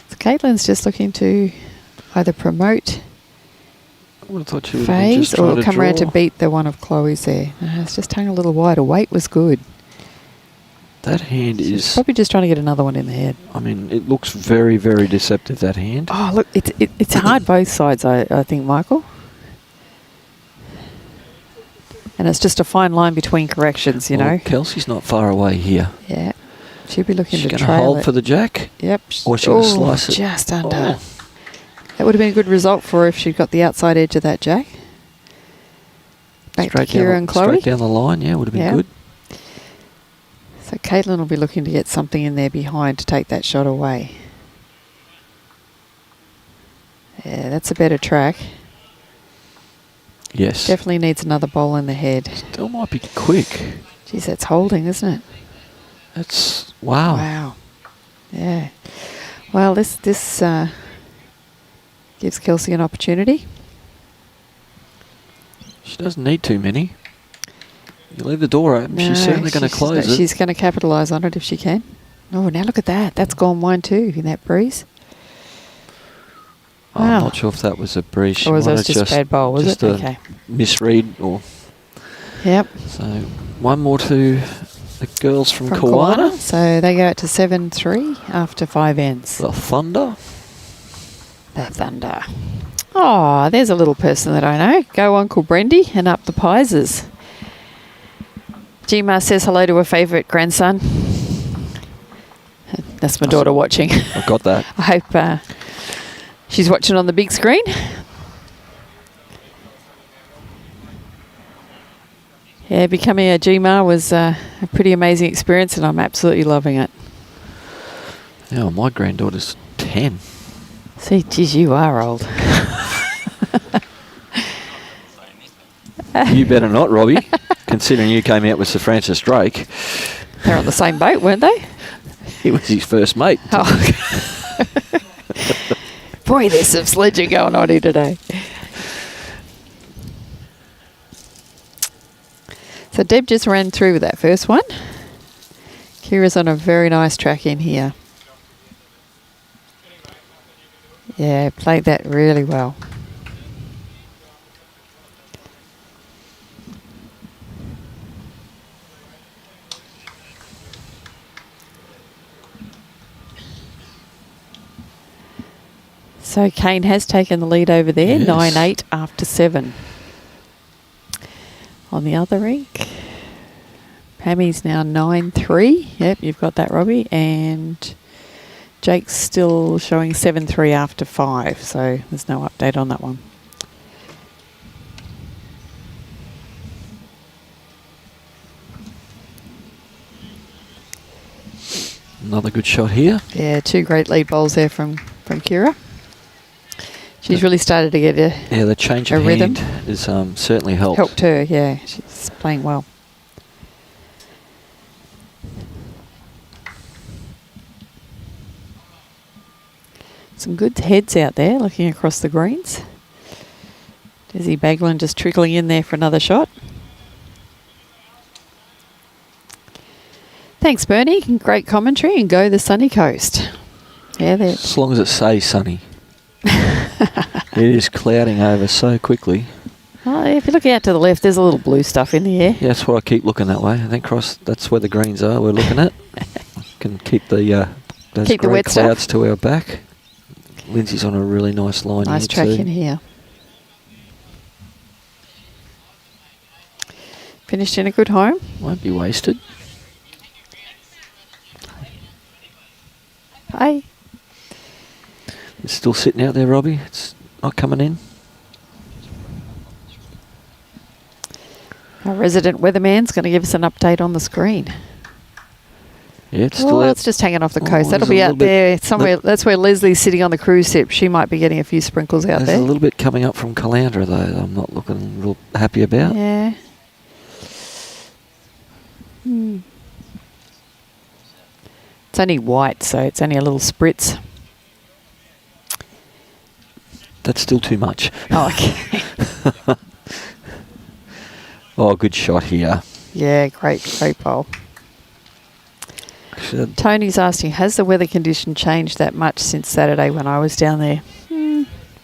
So Katelyn's just looking to either promote
I would have thought she would have been
phase
just trying
or
to
come around to
draw.
beat the one of Chloe's there. It's just hung a little wider. Weight was good.
That hand
She's
is...
probably just trying to get another one in the head.
I mean, it looks very, very deceptive, that hand.
Oh, look, it's hard both sides, I think, Michael. And it's just a fine line between corrections, you
Well,
know.
Kelsey's not far away here.
Yeah. She'll be looking
She's
to
going to
trail
hold
it.
for the jack?
Yep.
Or she's going to slice it?
Just under.
Oh.
That would have been a good result for her if she'd got the outside edge of that jack. Back to Kira and Chloe.
Straight down the line, yeah, would have been
Yeah.
good.
So Katelyn will be looking to get something in there behind to take that shot away. Yeah, that's a better track.
Yes.
Definitely needs another bowl in the head.
Still might be quick.
Geez, that's holding, isn't it?
That's... Wow.
Wow. Yeah. Well, this gives Kelsey an opportunity.
She doesn't need too many. You leave the door open,
No,
she's certainly going to close it.
She's going to capitalise on it if she can. Oh, now look at that. That's gone wide too in that breeze.
I'm
Wow.
not sure if that was a breeze. She
Or was
might
that
have
just a bad bowl, was
just
it?
a
Okay.
misread. Or
Yep.
so one more to the girls from
From
Kawana.
So they go out to 7-3 after 5 ends.
The Thunder.
The Thunder. Oh, there's a little person that I know. Go Uncle Brendy and up the Pises. Gma says hello to her favourite grandson. That's my daughter watching.
I got that.
I hope she's watching on the big screen. Yeah, becoming a GMA was a pretty amazing experience and I'm absolutely loving it.
Yeah, well, my granddaughter's 10.
See, geez, you are old.
You better not, Robbie, considering you came out with Sir Francis Drake.
They're on the same boat, weren't they?
He was his first mate.
Oh. Boy, there's some sledging going on here today. So Deb just ran through with that first one. Kira's on a very nice track in here. Yeah, played that really well. So Kane has taken the lead over there,
Yes.
9-8 after 7. On the other rink, Pammy's now 9-3. Yep, you've got that, Robbie. And Jake's still showing 7-3 after 5, so there's no update on that one.
Another good shot here.
Yeah, 2 great lead bowls there from Kira. She's really started to get
Yeah, the change
a
of
rhythm.
hand has certainly helped.
helped her, yeah. She's playing well. Some good heads out there looking across the greens. Desi Baglin just trickling in there for another shot. Thanks, Bernie. Great commentary and go the sunny coast. Yeah, there.
As long as it stays sunny. It is clouding over so quickly.
Oh, if you look out to the left, there's a little blue stuff in the air.
Yeah, that's why I keep looking that way. I think that's where the greens are we're looking at. Can keep the those
Keep the
grey
wet stuff.
clouds to our back. Lynsey's on a really nice line
Nice
here
track
too.
in here. Finished in a good home.
Won't be wasted.
Hey.
It's still sitting out there, Robbie. It's not coming in.
Our resident weatherman's going to give us an update on the screen.
Yeah, it's still out.
It's just hanging off the
Oh,
coast. That'll
there's
be
a
out
little
there
bit-
somewhere. That's where Leslie's sitting on the cruise ship. She might be getting a few sprinkles out
There's
there.
a little bit coming up from Caloundra, though, that I'm not looking real happy about.
Yeah. It's only white, so it's only a little spritz.
That's still too much.
Oh, okay.
Oh, good shot here.
Yeah, great bowl.
Should-
Tony's asking, has the weather condition changed that much since Saturday when I was down there?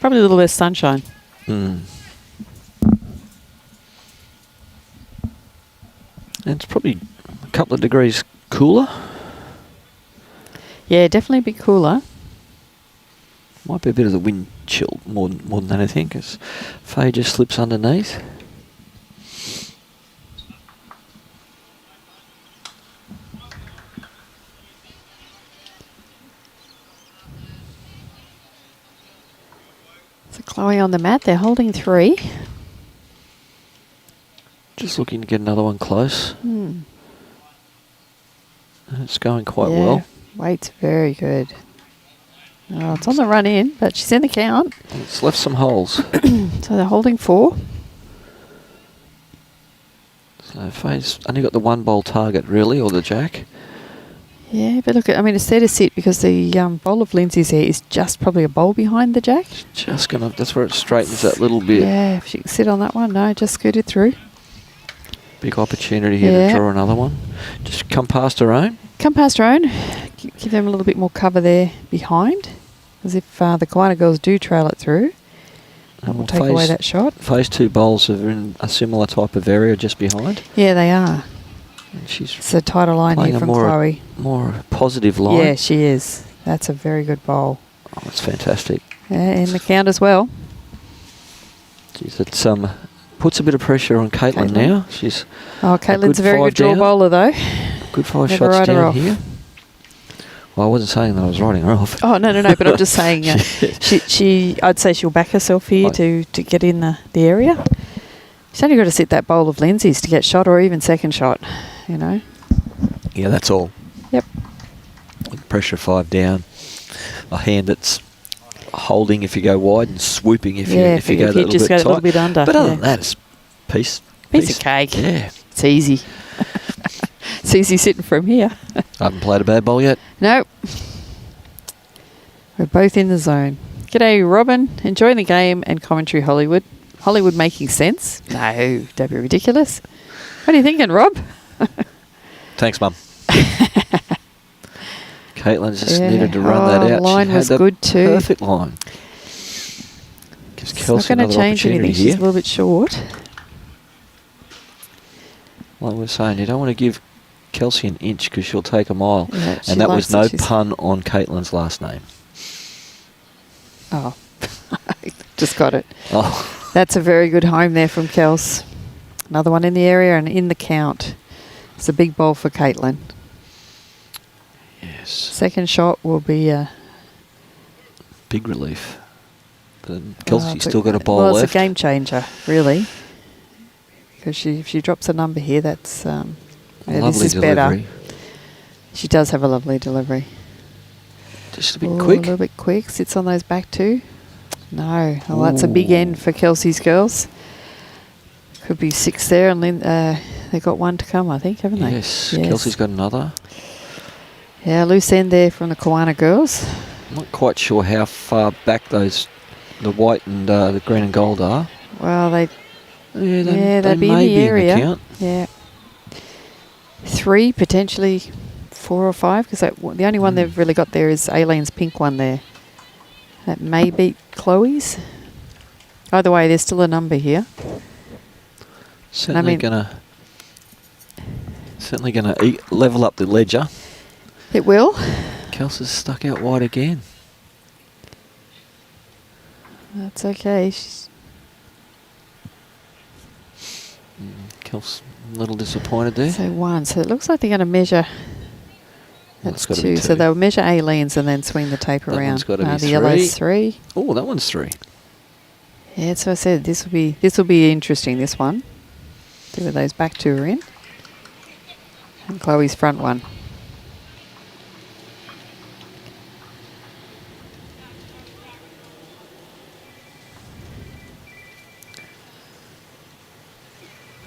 Probably a little less sunshine.
Mm. It's probably a couple of degrees cooler.
Yeah, definitely a bit cooler.
Might be a bit of the wind chill more than anything, because Faye just slips underneath.
So Chloe on the mat, they're holding 3.
Just looking to get another one close. And it's going quite
Yeah,
well.
Weight's very good. Oh, it's on the run in, but she's in the count.
It's left some holes.
So they're holding 4.
So Faye's only got the one bowl target, really, or the jack.
Yeah, but look, I mean, it's there to sit because the bowl of Lynsey's there is just probably a bowl behind the jack.
Just gonna, that's where it straightens that little bit.
Yeah, if she can sit on that one. No, just scooted through.
Big opportunity here
Yeah.
to draw another one. Just come past her own.
Come past her own. Give them a little bit more cover there behind. As if the Kiwana girls do trail it through. That will take away that shot.
Phase 2 bowls are in a similar type of area just behind.
Yeah, they are.
And she's
It's a tighter line
playing
here
a
from
more,
Chloe.
more positive line.
Yeah, she is. That's a very good bowl.
Oh, that's fantastic.
Yeah, in the count as well.
Jeez, it's puts a bit of pressure on Katelyn now. She's
Oh, Caitlin's
good
a very
5
good draw
down.
bowler though.
good 5
Never
shots
write her
down
off.
here. Well, I wasn't saying that I was writing her off.
Oh, no, but I'm just saying I'd say she'll back herself here to get in the area. She's only got to sit that bowl of Lynsey's to get shot or even second shot, you know.
Yeah, that's all.
Yep.
With pressure 5 down. A hand that's holding if you go wide and swooping if you go that little
just
bit
go a
tight.
little bit under.
But other than that, it's piece
of cake.
Yeah.
It's easy. It's easy sitting from here.
I haven't played a bad bowl yet.
No. We're both in the zone. G'day, Robin. Enjoying the game and commentary, Hollywood. Hollywood making sense? No, don't be ridiculous. What are you thinking, Rob?
Thanks, Mum. Katelyn just needed to run that out.
Line
she had
was
the
good too.
perfect line. Gives
It's
Kelsey
not going
another
to change
opportunity
anything. She's
here.
a little bit short.
Like we're saying, you don't want to give Kelsey an inch because she'll take a mile.
Yeah, she
and that was no
loves it.
pun on Katelyn's last name.
Oh, just got it.
Oh,
That's a very good home there from Kels. Another one in the area and in the count. It's a big bowl for Katelyn.
yes.
Second shot will be
Big relief. But Kelsey's
it's
still got a bowl
well,
left.
it's a game changer, really. Because if she drops a number here, that's this
Lovely
is
delivery.
better. She does have a lovely delivery.
Just a bit
Ooh,
quick.
A little bit quick. Sits on those back two. No. Well, that's a big end for Kelsey's girls. Could be 6 there, and they've got 1 to come, I think, haven't they?
Yes. Kelsey's got another.
Yeah, loose end there from the Kiwana girls.
I'm not quite sure how far back the white and the green and gold are.
Well,
they
they'd be in
may
the area.
In the count.
Yeah. 3, potentially 4 or 5, because the only one they've really got there is Aileen's pink one there. That may beat Chloe's. Either way, there's still a number here.
Certainly gonna level up the ledger.
It will.
Kelsey's stuck out wide again.
That's okay.
Kelsey's a little disappointed there.
So 1. So it looks like they're going to measure.
Well,
That's
it's gotta be
2. So
2.
they'll measure Aileen's and then swing the tape
That
around.
one's gotta be
The
3.
yellow's 3.
Oh, that one's 3.
Yeah, so I said this will be interesting. This one. See where those back two are in. And Chloe's front one.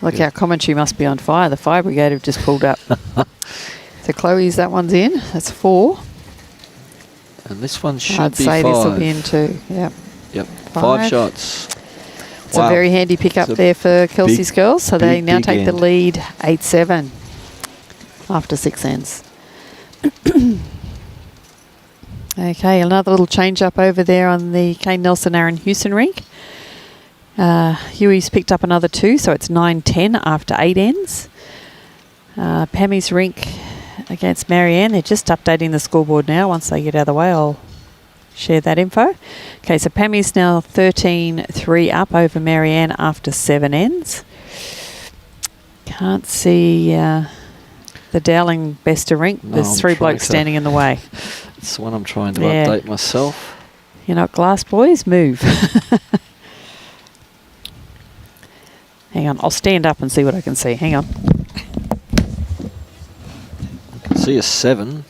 Look, our commentary must be on fire. The fire brigade have just pulled up. So Chloe's, that one's in. That's 4.
And this one should
I'd
be 5.
say this will be in 2. Yep.
Yep, 5 shots.
It's a very handy pickup there for Kelsey's girls. So they now take the lead 8-7 after 6 ends. Okay, another little change up over there on the Kane Nelson Aaron Houston rink. Huey's picked up another 2, so it's 9-10 after 8 ends. Pammy's rink against Marianne. They're just updating the scoreboard now. Once they get out of the way, I'll share that info. Okay, so Pammy's now 13-3 up over Marianne after 7 ends. Can't see the Dowling Bester rink.
No,
There's 3 blokes standing in the way.
It's the one I'm trying to update myself.
You're not glass boys? Move. Hang on, I'll stand up and see what I can see. Hang on.
I can see a 7.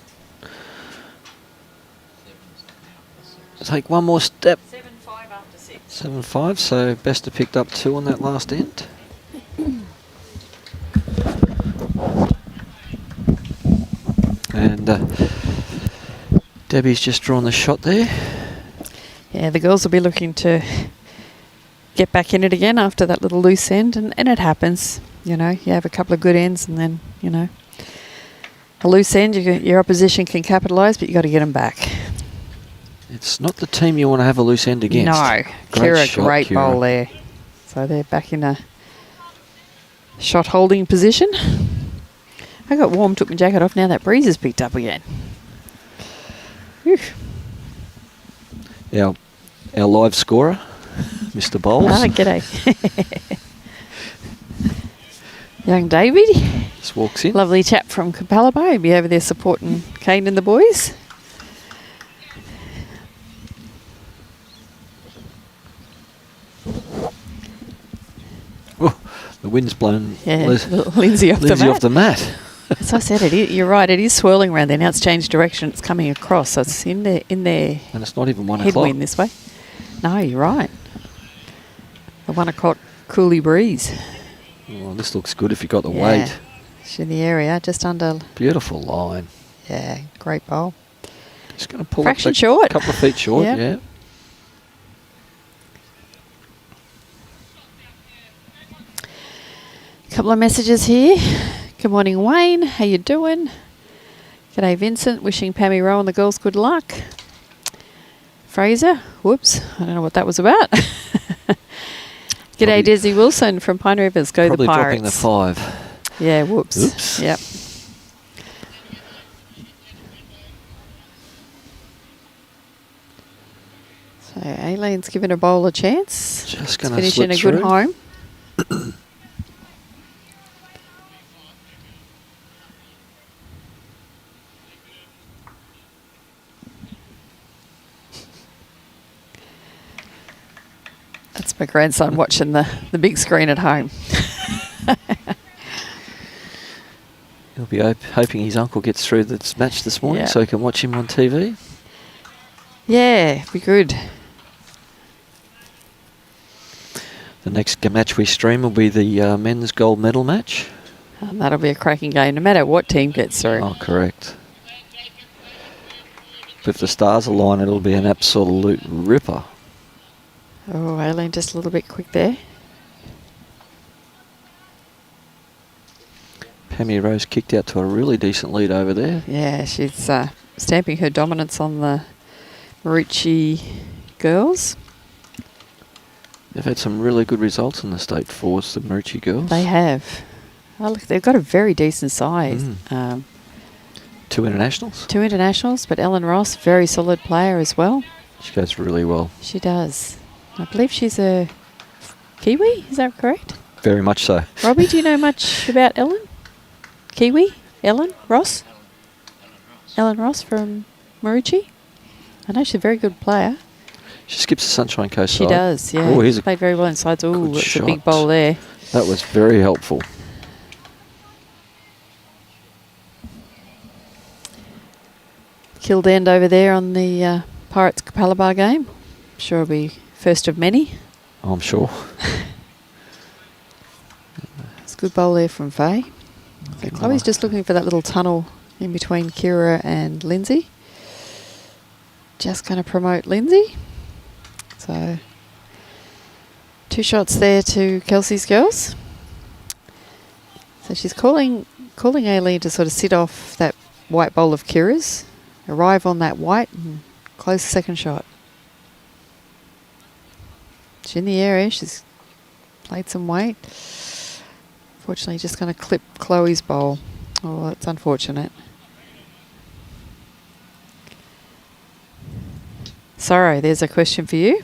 Take one more step.
7-5 after 6.
7-5, so Bester picked up 2 on that last end. And Debbie's just drawn the shot there.
Yeah, the girls will be looking to get back in it again after that little loose end, and it happens. You know, you have a couple of good ends and then, you know, a loose end, your opposition can capitalise, but you got to get them back.
It's not the team you want to have a loose end against.
No. Kira, great bowl there. So they're back in a shot holding position. I got warm, took my jacket off, now that breeze has picked up again. Whew.
Our live scorer, Mr. Bowles.
Ah, g'day. Young David.
Just walks in.
Lovely chap from Capella Bay. He'll be over there supporting Kane and the boys.
Oh, the wind's blown
Lynsey off the mat. As I said, you're right, it is swirling around there. Now it's changed direction, it's coming across, so it's in there. And
it's not even 1 o'clock.
Headwind this way. No, you're right. The 1 o'clock coolie breeze.
Well, this looks good if you got the weight.
It's in the area, just under.
Beautiful line.
Yeah, great bowl.
Just going to pull
fraction
up
short.
A couple of feet short, yeah.
Couple of messages here. Good morning, Wayne. How you doing? G'day, Vincent. Wishing Pammy Rowe and the girls good luck. Fraser. Whoops. I don't know what that was about. G'day, Desi Wilson from Pine Rivers. Go the Pirates.
Probably dropping the 5.
Yeah, whoops.
Oops.
Yep. So Aileen's given a bowl a chance.
Just going to
finish
slip
in a
through.
good home. That's my grandson watching the big screen at home.
He'll be hoping his uncle gets through this match this morning so he can watch him on TV.
Yeah, be good.
The next match we stream will be the men's gold medal match.
And that'll be a cracking game, no matter what team gets through.
Oh, correct. But if the stars align, it'll be an absolute ripper.
Oh, Aileen just a little bit quick there.
Pammy Rose kicked out to a really decent lead over there.
Yeah, she's stamping her dominance on the Marucci girls.
They've had some really good results in the state forwards, the Marucci girls.
They have. Oh, look, they've got a very decent size.
2 internationals.
2 internationals, but Ellen Ross, very solid player as well.
She goes really well.
She does. I believe she's a Kiwi, is that correct?
Very much so.
Robbie, do you know much about Ellen? Kiwi? Ellen Ross? Ellen Ross from Marucci? I know she's a very good player.
She skips the Sunshine Coast
She
side.
does, yeah.
Oh, here's
played very well inside. Oh,
good
it's
shot.
a big bowl there.
That was very helpful.
Killed end over there on the Pirates Capalaba game. Sure it'll be first of many.
I'm sure.
It's a good bowl there from Faye. So Chloe's just looking for that little tunnel in between Kira and Lynsey. Just going to promote Lynsey. So 2 shots there to Kelsey's girls. So she's calling Aileen to sort of sit off that white bowl of Kira's, arrive on that white and close the second shot. She's in the area. She's played some weight. Fortunately, just going to clip Chloe's bowl. Oh, that's unfortunate. Sorrow, there's a question for you.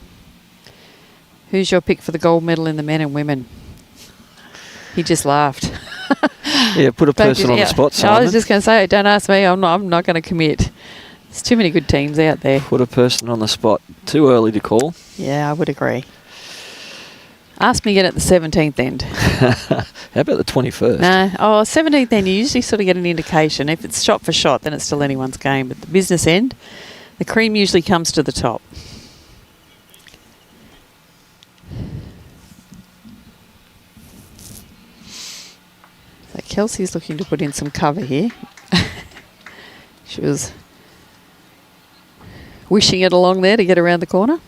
Who's your pick for the gold medal in the men and women? He just laughed.
Yeah, put a person on the spot, Simon.
I was just going to say, don't ask me. I'm not going to commit. There's too many good teams out there.
Put a person on the spot. Too early to call.
Yeah, I would agree. Ask me again at the 17th end.
How about the 21st?
No. Oh, 17th end, you usually sort of get an indication. If it's shot for shot, then it's still anyone's game. But the business end, the cream usually comes to the top. So Kelsey's looking to put in some cover here. She was wishing it along there to get around the corner.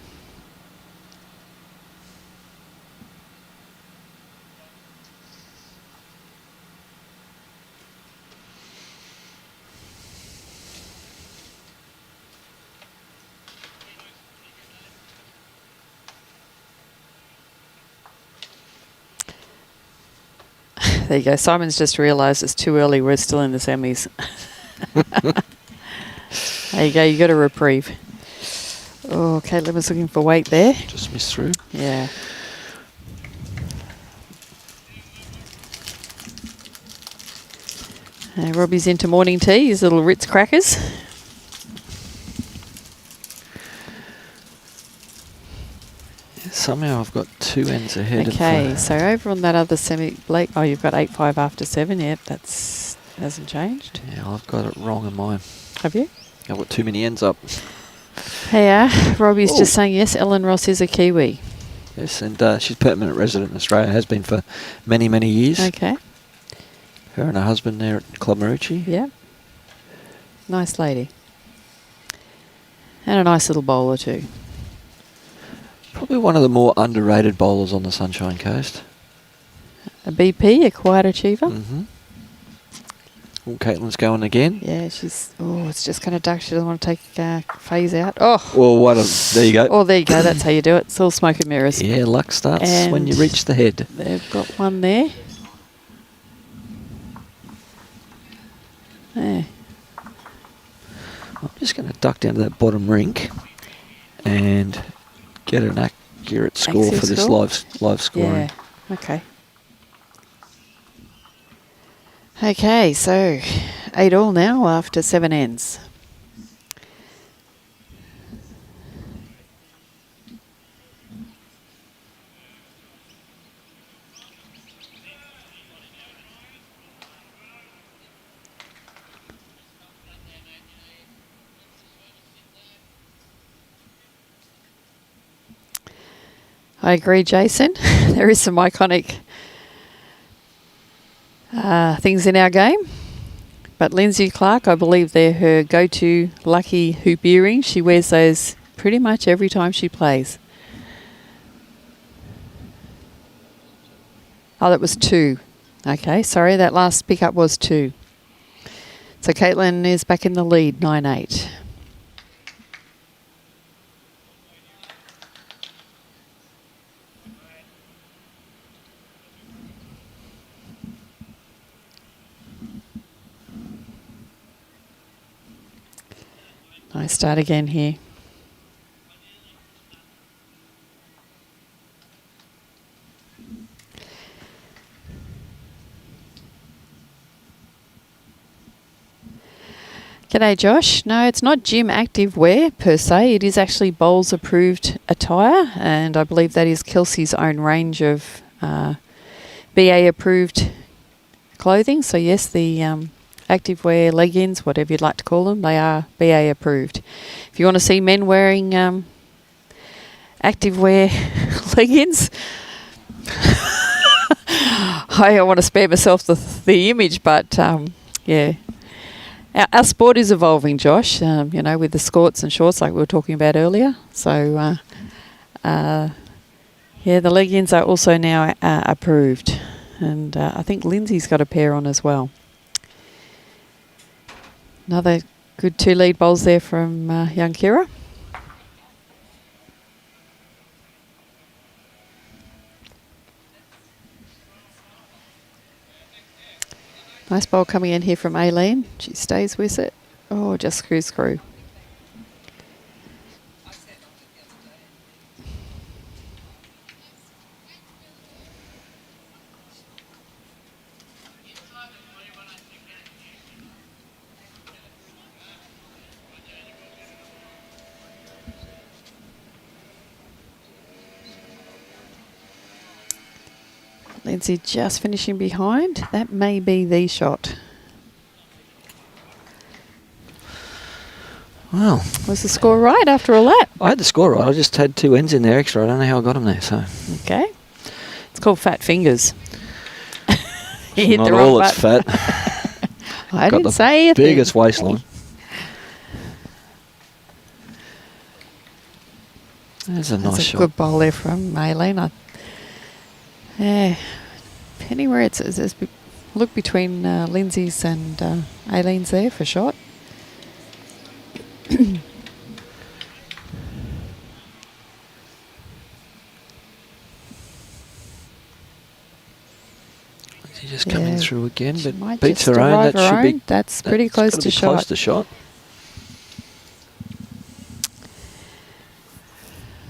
There you go. Simon's just realised it's too early. We're still in the semis. There you go. You got a reprieve. Oh, Katelyn was looking for weight there.
Just missed through.
Yeah. Robbie's into morning tea. His little Ritz crackers.
Somehow I've got 2 ends ahead.
Okay, so over on that other semi, Blake. Oh, you've got 8-5 after 7. Yep, that's hasn't changed.
Yeah, I've got it wrong in mine.
Have you?
I've got too many ends up.
Hey, Robbie's just saying yes. Ellen Ross is a Kiwi.
Yes, and she's permanent resident in Australia. Has been for many, many years.
Okay.
Her and her husband there at Club Marucci.
Yep. Nice lady. And a nice little bowler too.
Probably one of the more underrated bowlers on the Sunshine Coast.
A BP, a quiet achiever.
Mm-hmm. Well, Katelyn's going again.
Yeah, she's... Oh, it's just going to duck. She doesn't want to take phase out. Oh.
Well, there you go.
Oh, there you go. That's how you do it. It's all smoke and mirrors.
Yeah, luck starts
and
when you reach the head.
They've got one there. There.
I'm just going to duck down to that bottom rink and get an accurate score
Accurate
for this
score?
live scoring.
Yeah. Okay. Okay, so 8 all now after 7 ends. I agree, Jason. There is some iconic things in our game. But Lynsey Clarke, I believe they're her go-to lucky hoop earrings. She wears those pretty much every time she plays. Oh, that was 2. Okay, sorry, that last pickup was 2. So Katelyn is back in the lead, 9-8. Nice start again here. G'day Josh. No, it's not gym active wear per se. It is actually Bowls approved attire, and I believe that is Kelsey's own range of BA approved clothing. So yes, the activewear leggings, whatever you'd like to call them, they are BA approved. If you want to see men wearing activewear leggings, I want to spare myself the image, but yeah. Our sport is evolving, Josh, with the skirts and shorts like we were talking about earlier. So, the leggings are also now approved. And I think Lynsey's got a pair on as well. Another good 2 lead bowls there from young Kira. Nice bowl coming in here from Aileen. She stays with it. Oh, just screw. Lynsey just finishing behind. That may be the shot.
Well,
was the score right after all that?
I had the score right. I just had 2 ends in there extra. I don't know how I got them there. So
okay, it's called fat fingers. You hit
not
the wrong
all it's
button.
fat.
I didn't say it.
Biggest waistline. There's a nice shot.
Good bowl there from Aileen. Yeah, anywhere it's look between Lynsey's and Aileen's there for shot.
She's just coming through again,
she
but beats her own. That should be.
That's pretty close to shot.
Close to shot.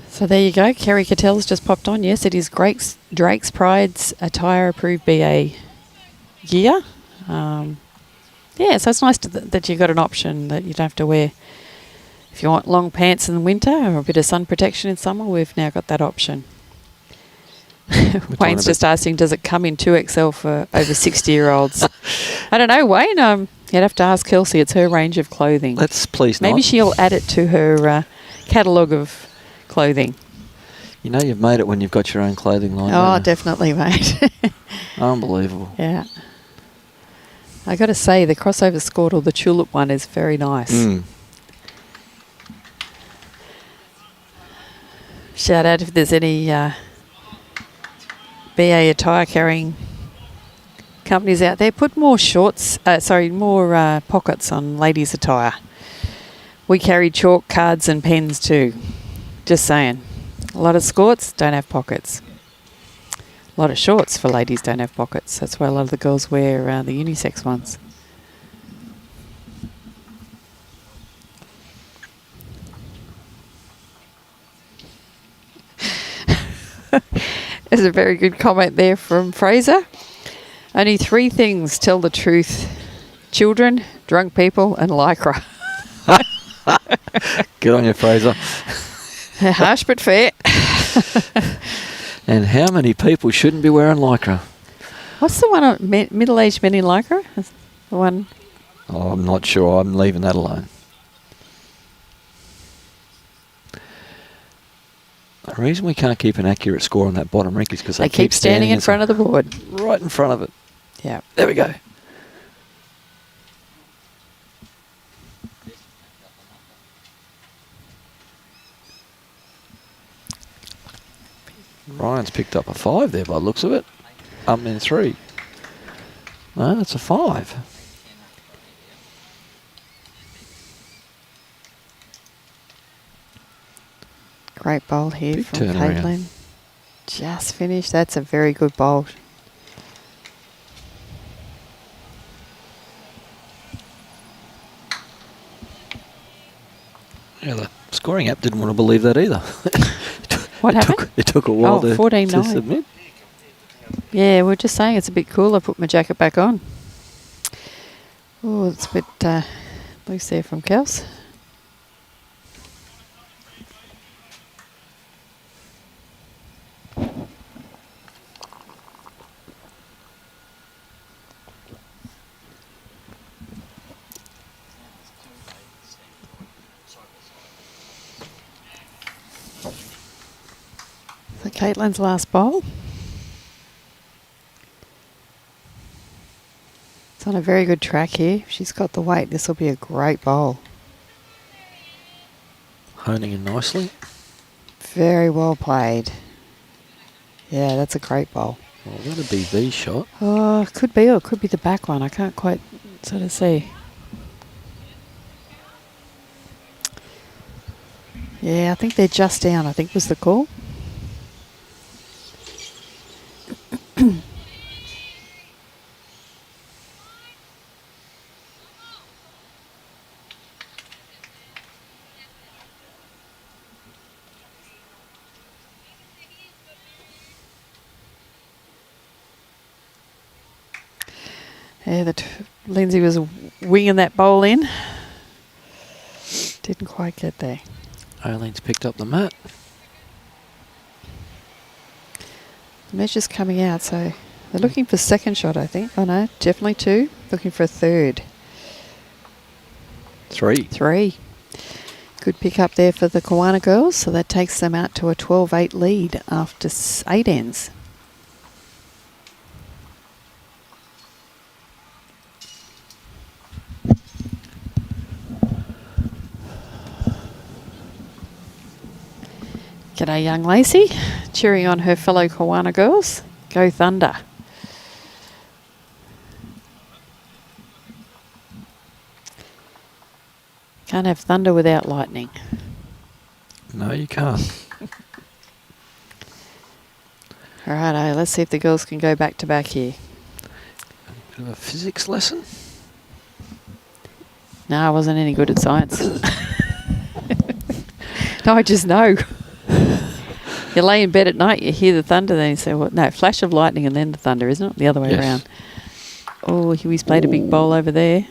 So there you go. Kerry Cottrell's just popped on. Yes, it is Drake's Pride's attire approved BA gear. So it's nice that you've got an option that you don't have to wear. If you want long pants in winter or a bit of sun protection in summer, we've now got that option. Wayne's just asking, does it come in 2XL for over 60-year-olds? I don't know, Wayne. You'd have to ask Kelsey. It's her range of clothing.
Let's please not.
Maybe she'll add it to her catalogue of clothing.
You know you've made it when you've got your own clothing line.
Oh, definitely, mate.
Unbelievable.
Yeah. I got to say, the crossover skirt or the tulip one is very nice. Shout out if there's any BA attire carrying companies out there. Put more more pockets on ladies' attire. We carry chalk, cards and pens too. Just saying. A lot of skirts don't have pockets. A lot of shorts for ladies don't have pockets. That's why a lot of the girls wear the unisex ones. There's a very good comment there from Fraser. Only 3 things tell the truth: children, drunk people and lycra.
Good on you, Fraser.
Harsh but fair.
And how many people shouldn't be wearing lycra?
What's the one on middle-aged men in lycra? The one?
Oh, I'm not sure. I'm leaving that alone. The reason we can't keep an accurate score on that bottom rink is because they keep standing
in front of the board.
Right in front of it.
Yeah.
There we go. Ryan's picked up a 5 there by the looks of it. Up in 3. No, that's a 5.
Great bowl here
Big
from
turnaround.
Katelyn. Just finished. That's a very good bowl.
Yeah, the scoring app didn't want to believe that either.
What happened?
It took a while to
14-9.
submit.
Yeah, we're just saying it's a bit cool. I put my jacket back on. Oh, it's a bit loose there from Kels. So Katelyn's last bowl. It's on a very good track here. If she's got the weight, this will be a great bowl.
Honing in nicely.
Very well played. Yeah, that's a great bowl.
Well, that'll be the shot.
Oh, could be, or it could be the back one. I can't quite sort of see. Yeah, I think they're just down, I think was the call. Yeah, Lynsey was winging that bowl in. Didn't quite get there.
Aileen's picked up the mat.
The measure's coming out, so they're looking for second shot, I think. Oh no, definitely 2. Looking for a third.
3.
3. Good pick up there for the Kawana girls, so that takes them out to a 12-8 lead after 8 ends. G'day, young Lacey, cheering on her fellow Kawana girls. Go Thunder. Can't have thunder without lightning.
No, you can't.
Alrighto, let's see if the girls can go back to back here.
Bit of a physics lesson.
No, I wasn't any good at science. No, I just know. You lay in bed at night, you hear the thunder, then you say, "What? No, flash of lightning and then the thunder, isn't it? The other way around." Oh, Huey's played a big bowl over there.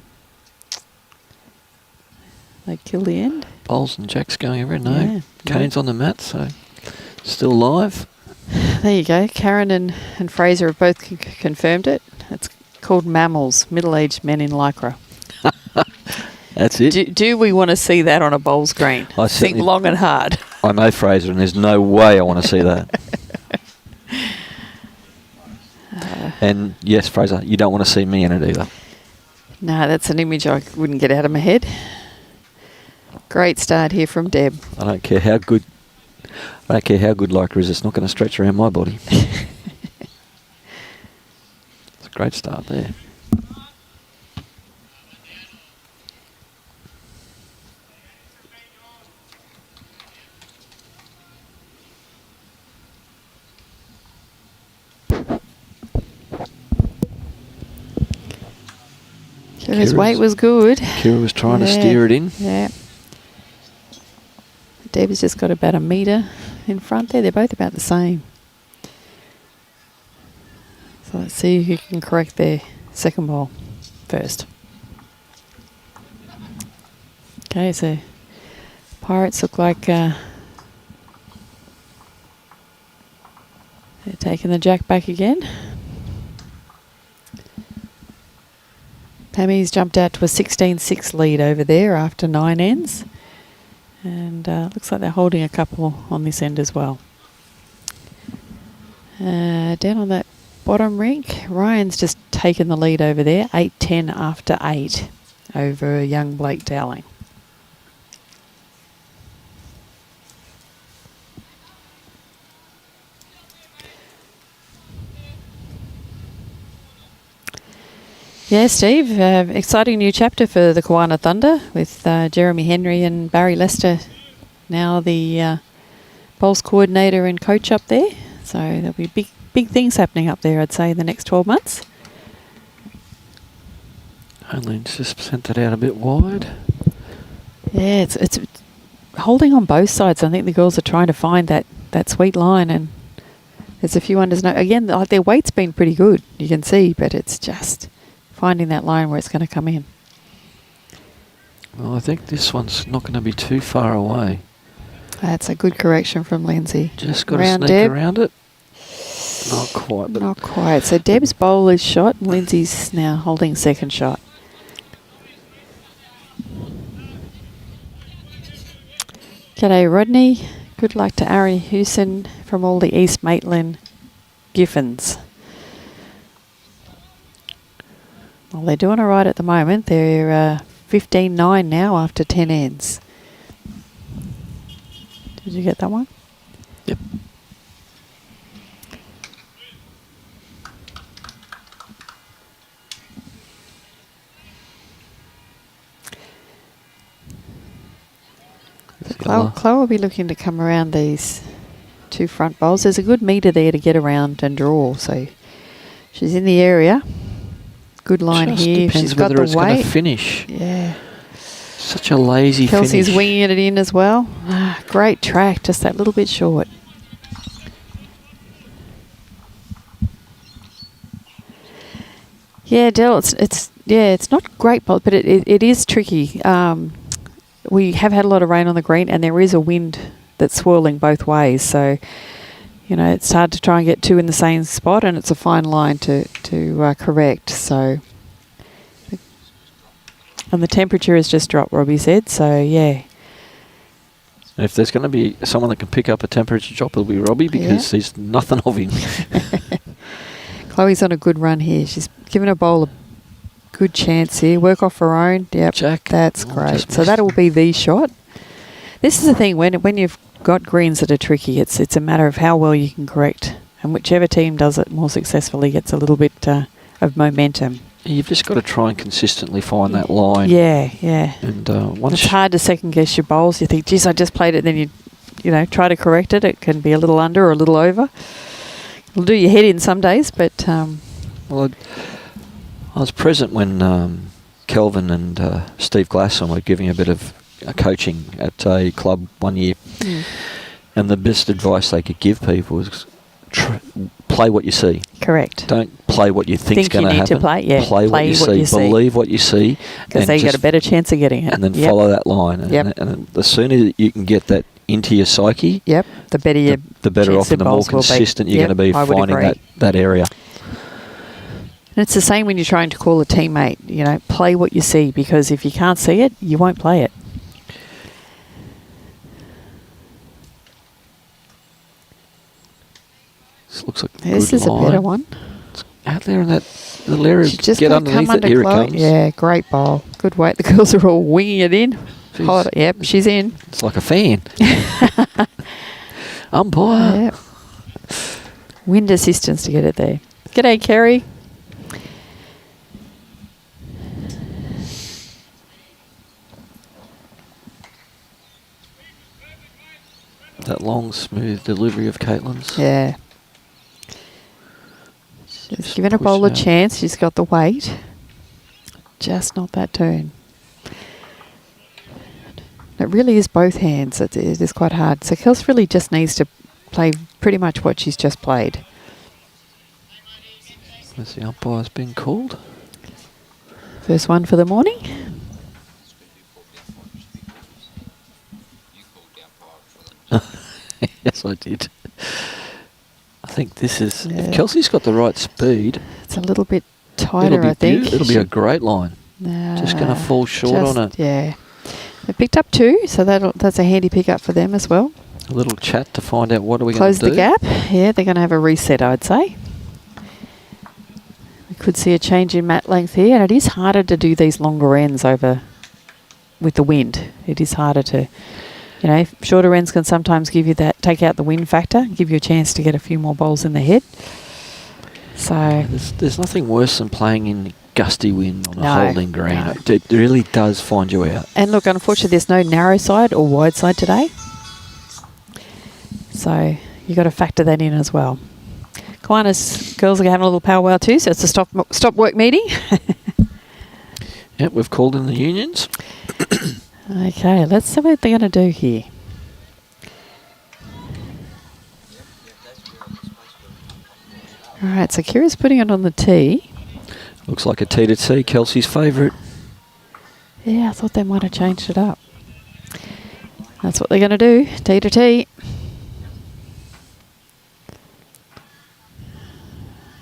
They kill the end.
Bowls and jacks going everywhere. No.
Yeah,
Kane's on the mat, so still live.
There you go. Karen and Fraser have both confirmed it. It's called Mammals, middle-aged men in lycra.
That's it.
Do we want to see that on a bowl screen?
I
Think long and hard.
I know Fraser, and there's no way I want to see that. And yes, Fraser, you don't want to see me in it either.
No, that's an image I wouldn't get out of my head. Great start here from Deb.
I don't care how good lycra is. It's not going to stretch around my body. It's a great start there.
His weight was good.
Kira was trying to steer it in.
Yeah. Deb's just got about a metre in front there. They're both about the same. So let's see who can correct their second ball first. Okay, so Pirates look like they're taking the jack back again. Pammy's jumped out to a 16-6 lead over there after 9 ends. And looks like they're holding a couple on this end as well. Down on that bottom rink, Ryan's just taken the lead over there, 8-10 after 8 over young Blake Dowling. Yeah, Steve, exciting new chapter for the Kawana Thunder with Jeremy Henry and Barry Lester now the bowls coordinator and coach up there. So there'll be big things happening up there, I'd say, in the next 12 months.
Aileen's just sent that out a bit wide.
Yeah, it's holding on both sides. I think the girls are trying to find that sweet line, and there's a few unders. Again, their weight's been pretty good, you can see, but it's just finding that line where it's going to come in.
Well, I think this one's not going to be too far away.
That's a good correction from Lynsey.
Just got to sneak
Deb.
around it. Not quite. But
Not quite. So Deb's bowl is shot, and Lynsey's now holding second shot. G'day, Rodney. Good luck to Aaron Hewson from all the East Maitland Giffins. Well, they're doing all right at the moment. They're 15-9 now after 10 ends. Did you get that one?
Yep.
Chloe will be looking to come around these two front bowls. There's a good meter there to get around and draw, so she's in the area. Good line
Just
here.
depends
She's got
whether
the
it's going
weight.
to finish.
Yeah.
Such a lazy
Kelsey's
finish.
winging it in as well. Great track, just that little bit short. Yeah, Del, it's not great, but it is tricky. We have had a lot of rain on the green, and there is a wind that's swirling both ways. So, it's hard to try and get two in the same spot, and it's a fine line to correct. So, and the temperature has just dropped, Robbie said. So, yeah.
And if there's going to be someone that can pick up a temperature drop, it'll be Robbie, because there's nothing of him.
Chloe's on a good run here. She's given a bowl a good chance here. Work off her own. Yep,
Jack.
that's great. So that'll be the shot. This is the thing, when you've got greens that are tricky, it's a matter of how well you can correct. And whichever team does it more successfully gets a little bit of momentum.
You've just got to try and consistently find that line.
Yeah, yeah.
And once
it's hard to second guess your bowls. You think, geez, I just played it, then you try to correct it. It can be a little under or a little over. It'll do your head in some days, but...
Well, I was present when Kelvin and Steve Glasson were giving a bit of coaching at a club one year. And the best advice they could give people was play what you see.
Correct.
Don't play what you think's going to happen.
To play, yeah.
Play what you see. Believe what you see.
Because then you got a better chance of getting it.
And then follow that line. And the sooner you can get that into your psyche,
the better
the better off and the more consistent you're going to be finding that area.
And it's the same when you're trying to call a teammate. Play what you see, because if you can't see it, you won't play it.
This looks like
this is line. A better one.
It's out there in that little area.
Just
get underneath it. Here it comes.
Yeah, great bowl. Good weight. The girls are all winging it in. Yep, she's in.
It's like a fan. Umpire.
Yep. Wind assistance to get it there. G'day, Kerry.
That long, smooth delivery of Katelyn's.
Yeah. She's given a bowl a chance. She's got the weight. Just not that turn. It really is both hands. It is quite hard. So Kelsey really just needs to play pretty much what she's just played.
Has the umpire's been called?
First one for the morning.
Yes, I did. I think this is... If Kelsey's got the right speed...
It's a little bit tighter, I think.
It'll be a great line. Just going to fall short on it.
Yeah. They picked up two, so that's a handy pickup for them as well.
A little chat to find out what are we going to do.
Close the gap. Yeah, they're going to have a reset, I'd say. We could see a change in mat length here, and it is harder to do these longer ends over with the wind. It is harder to... shorter ends can sometimes give you that, take out the wind factor, give you a chance to get a few more bowls in the head. So
there's nothing worse than playing in gusty wind on a holding green. No. It really does find you out.
And look, unfortunately, there's no narrow side or wide side today. So you got to factor that in as well. Kiwanis girls are having a little powwow too, so it's a stop work meeting.
Yep, we've called in the unions.
Okay, let's see what they're going to do here. All right, so Kira's putting it on the tee.
Looks like a tee to tee, Kelsey's favourite.
Yeah, I thought they might have changed it up. That's what they're going to do, tee to tee.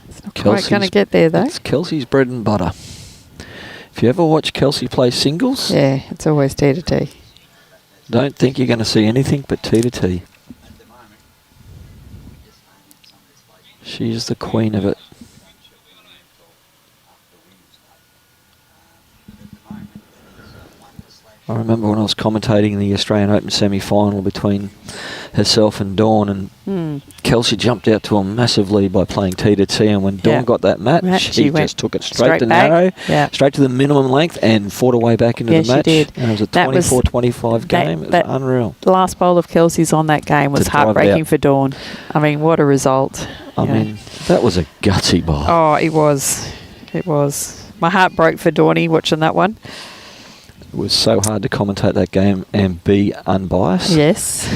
It's not quite going to get there, though.
It's Kelsey's bread and butter. If you ever watch Kelsey play singles...
Yeah, it's always tee to tee.
Don't think you're going to see anything but tee to tee. She's the queen of it. I remember when I was commentating the Australian Open semi-final between herself and Dawn, and Kelsey jumped out to a massive lead by playing T to T, and when Dawn got that match, she just took it straight to narrow, straight to the minimum length, and fought her way back into the match.
She did.
And it was a 24-25 game. It was unreal.
The last bowl of Kelsey's on that game was heartbreaking for Dawn. I mean, what a result.
I mean, that was a gutsy bowl.
Oh, it was. It was. My heart broke for Dawny watching that one.
It was so hard to commentate that game and be unbiased.
Yes.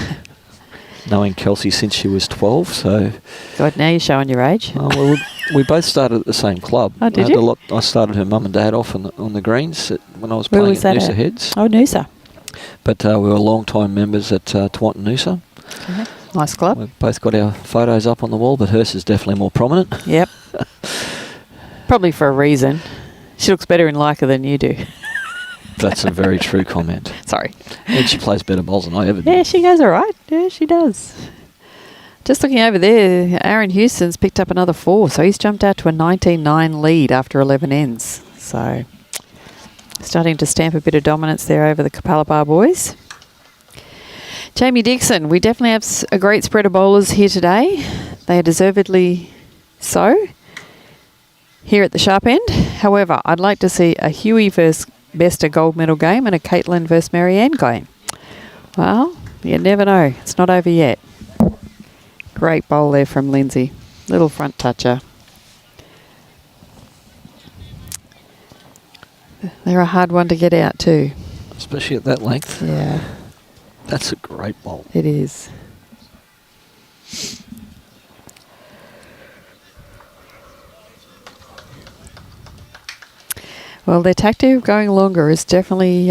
Knowing Kelsey since she was 12, so...
God, now you're showing your age.
Well, we both started at the same club.
Oh, did you?
I started her mum and dad off on the greens when I was playing at Noosa Heads.
Oh, Noosa.
But we were long-time members at Tawantin Noosa.
Okay. Nice club.
We've both got our photos up on the wall, but hers is definitely more prominent.
Yep. Probably for a reason. She looks better in Leica than you do.
That's a very true comment.
Sorry.
And she plays better bowls than I ever did.
Yeah, she goes all right. Yeah, she does. Just looking over there, Aaron Houston's picked up another 4, so he's jumped out to a 19-9 lead after 11 ends. So, starting to stamp a bit of dominance there over the Kapalapar boys. Jamie Dixon, we definitely have a great spread of bowlers here today. They are deservedly so here at the sharp end. However, I'd like to see a Huey versus Bester gold medal game and a Katelyn versus Marianne game. Well, you never know. It's not over yet. Great bowl there from Lynsey. Little front toucher. They're a hard one to get out too.
Especially at that length.
Yeah.
That's a great bowl.
It is. Well, their tactic of going longer has definitely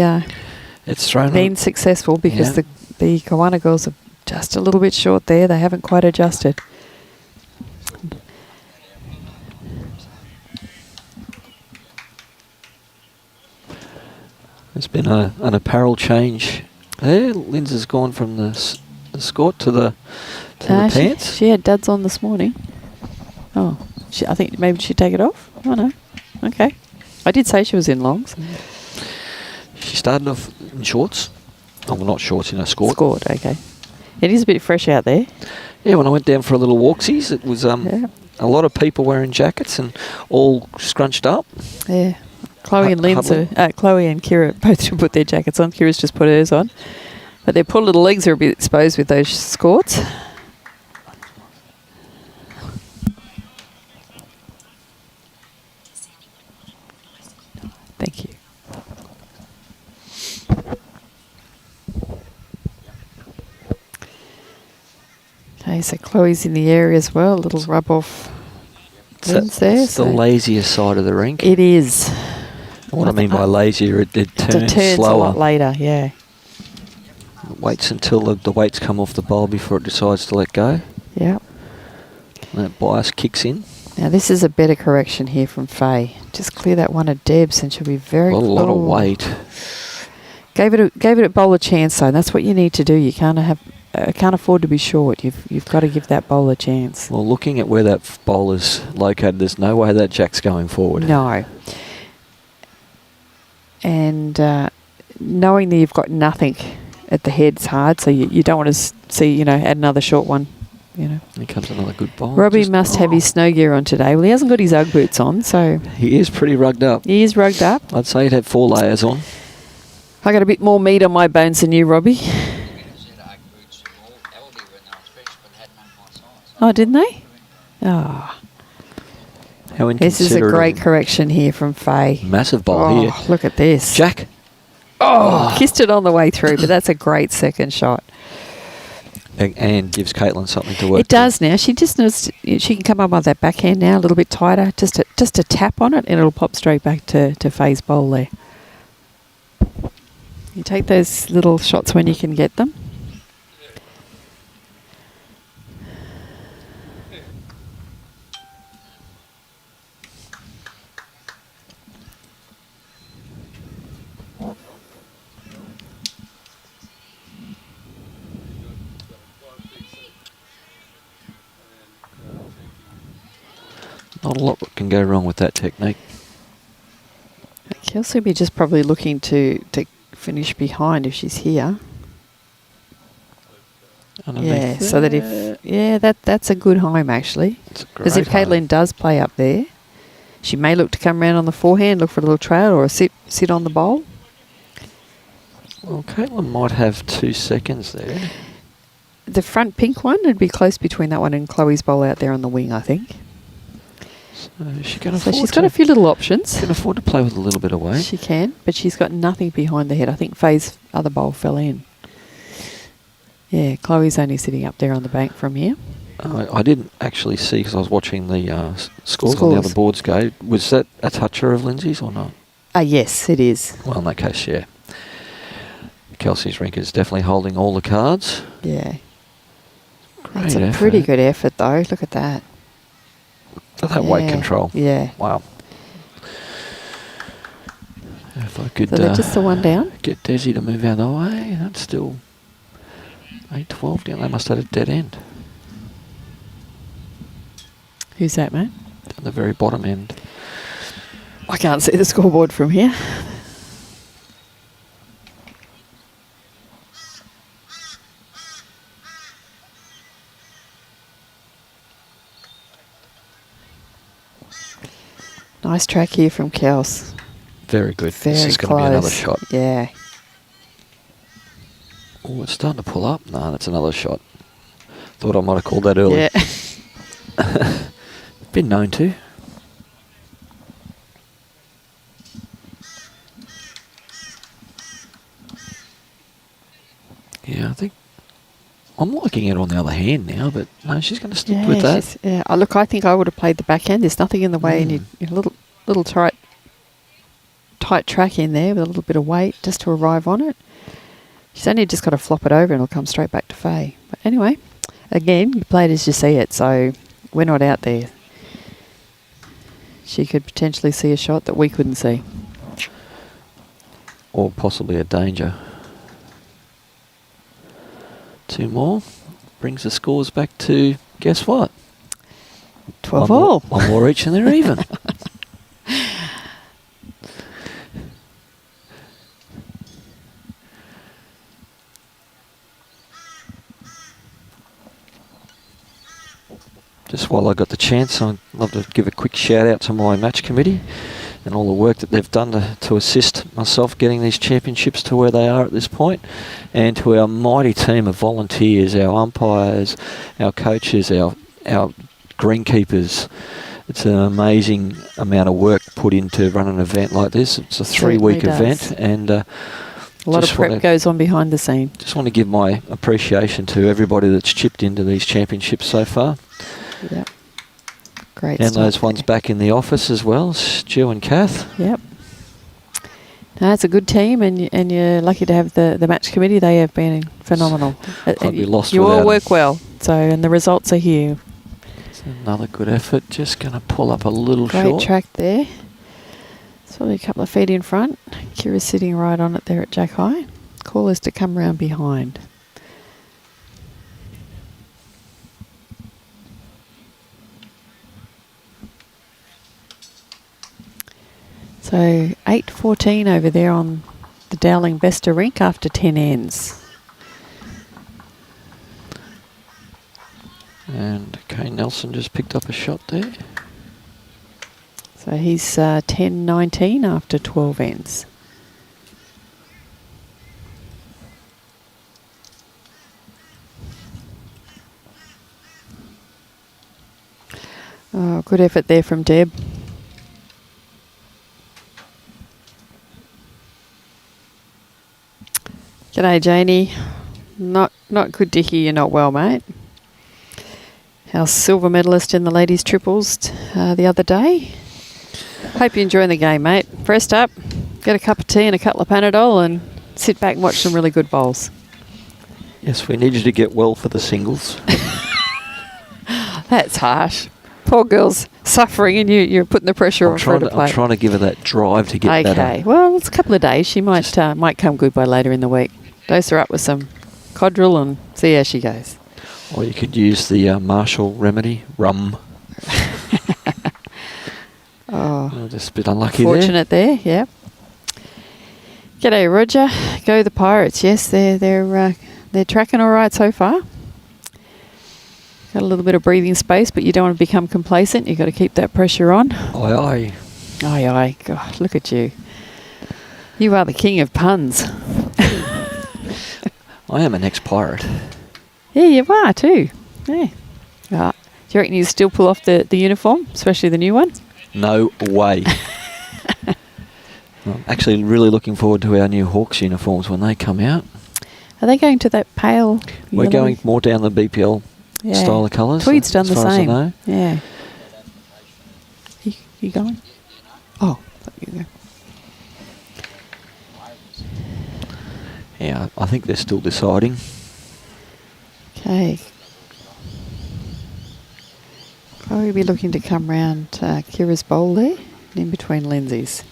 it's thrown
been successful because the Kawana girls are just a little bit short there. They haven't quite adjusted.
There's been an apparel change there. Lynsey's gone from the skirt to the pants.
She had duds on this morning. Oh, I think maybe she'd take it off. Oh, no. Okay. I did say she was in longs.
She started off in shorts. Oh, well, not shorts, in a skirt.
Skirt, okay. It is a bit fresh out there.
Yeah, when I went down for a little walksies, it was a lot of people wearing jackets and all scrunched up.
Yeah. Chloe and Chloe and Kira both put their jackets on. Kira's just put hers on. But their poor little legs are a bit exposed with those skirts. Thank you. Okay, so Chloe's in the area as well. A little rub off there.
It's the lazier side of the rink.
It is.
What I mean by lazier, it turns
slower.
A
lot later, yeah.
It waits until the weights come off the bowl before it decides to let go.
Yeah.
And that bias kicks in.
Now this is a better correction here from Faye. Just clear that one of Deb's and she'll be very
a lot of weight.
Gave it a bowl a chance though. That's what you need to do. You can't afford to be short. You've got to give that bowl a chance.
Well, looking at where that bowl is located, there's no way that jack's going forward.
No. And knowing that you've got nothing at the head's hard, so you don't want to see, add another short one. Here
comes another good bowl.
Robbie must have his snow gear on today. Well, he hasn't got his Ugg boots on, so...
He is pretty rugged up.
He is rugged up.
I'd say he'd have 4 layers on.
I got a bit more meat on my bones than you, Robbie. Oh, didn't they? Oh.
How inconsiderate.
This is a great correction here from Faye.
Massive bowl here.
Look at this.
Jack.
Oh, kissed it on the way through, but that's a great second shot.
And gives Katelyn something to work.
It does now. She just knows she can come up with that backhand now a little bit tighter. Just a tap on it, and it'll pop straight back to Faye's bowl there. You take those little shots when you can get them.
Not a lot that can go wrong with that technique.
Kelsey will be just probably looking to finish behind if she's here.
Underneath
So that that's a good home actually. Because if Katelyn does play up there, she may look to come around on the forehand, look for a little trail or sit on the bowl.
Well, Katelyn might have 2 seconds there.
The front pink one would be close between that one and Chloe's bowl out there on the wing, I think.
So she can
So she's got a few little options.
She can afford to play with a little bit of weight.
She can, but she's got nothing behind the head. I think Faye's other bowl fell in. Yeah, Chloe's only sitting up there on the bank from here.
I didn't actually see because I was watching the scores on the other boards go. Was that a toucher of Lynsey's or not?
Yes, it is.
Well, in that case, yeah. Kelsey's rink is definitely holding all the cards.
Yeah.
Great
That's a
effort.
pretty good effort, though. Look at that.
Look at that weight control.
Yeah.
Wow. If I could
So they're just the one down?
get Desi to move out of the way, that's still 8-12 down. They must have had a dead end.
Who's that, mate?
Down the very bottom end.
I can't see the scoreboard from here. Nice track here from Kels.
Very good.
Very
this is
close.
going to be another shot.
Yeah.
Oh, it's starting to pull up. No, that's another shot. Thought I might have called that early.
Yeah.
Been known to. Yeah, I think I'm liking it on the other hand now, but no, she's going to stick with that.
Yeah. Oh, look, I think I would have played the backhand. There's nothing in the way, and you little tight track in there with a little bit of weight just to arrive on it. She's only just got to flop it over and it'll come straight back to Faye. But anyway, again, you play it as you see it, so we're not out there. She could potentially see a shot that we couldn't see.
Or possibly a danger. 2 more. Brings the scores back to, guess what?
12 all.
One more each and they're even. Just while I got the chance, I'd love to give a quick shout out to my match committee and all the work that they've done to assist myself getting these championships to where they are at this point, and to our mighty team of volunteers, our umpires, our coaches, our greenkeepers. It's an amazing amount of work put into running an event like this. It's a 3-week event, and
a lot of prep goes on behind the scene.
Just want to give my appreciation to everybody that's chipped into these championships so far.
Yeah. Great.
And those ones back in the office as well, Stu and Kath.
Yep. No, it's a good team, and you're lucky to have the match committee. They have been phenomenal.
I'd be lost
you
without
all work
them.
well, so and the results are here.
It's another good effort. Just going to pull up a little
Great
short.
track there. It's probably a couple of feet in front. Kira's sitting right on it there at Jack High. Call is to come round behind. So 8:14 over there on the Dowling Bester rink after 10 ends.
And Kane Nelson just picked up a shot there.
So he's 10-19 after 12 ends. Oh, good effort there from Deb. G'day, Janie. Not good to hear you're not well, mate. Our silver medalist in the ladies' triples the other day. Hope you're enjoying the game, mate. Rest up, get a cup of tea and a couple of Panadol and sit back and watch some really good bowls.
Yes, we need you to get well for the singles.
That's harsh. Poor girl's suffering and you're putting the pressure on her to play.
I'm trying to give her that drive to get better.
Okay, well, it's a couple of days. She might come good by later in the week. Dose her up with some Cottrell and see how she goes.
Or you could use the Marshall remedy, rum. just a bit unlucky there.
Fortunate there, yeah. G'day, Roger. Go the Pirates. Yes, they're tracking all right so far. Got a little bit of breathing space, but you don't want to become complacent. You've got to keep that pressure on.
Aye, aye.
Aye, aye. God, look at you. You are the king of puns.
I am an ex-pirate.
Yeah, you are too. Yeah. Do you reckon you still pull off the uniform, especially the new one?
No way. I'm actually really looking forward to our new Hawks uniforms when they come out.
Are they going to that pale
We're
yellow?
going more down the BPL style of colours.
Tweed's done the
as far
same.
As I know.
Yeah. You going? Oh, there you go.
Yeah, I think they're still deciding.
Okay. Probably be looking to come round Kira's bowl there, in between Lynsey's.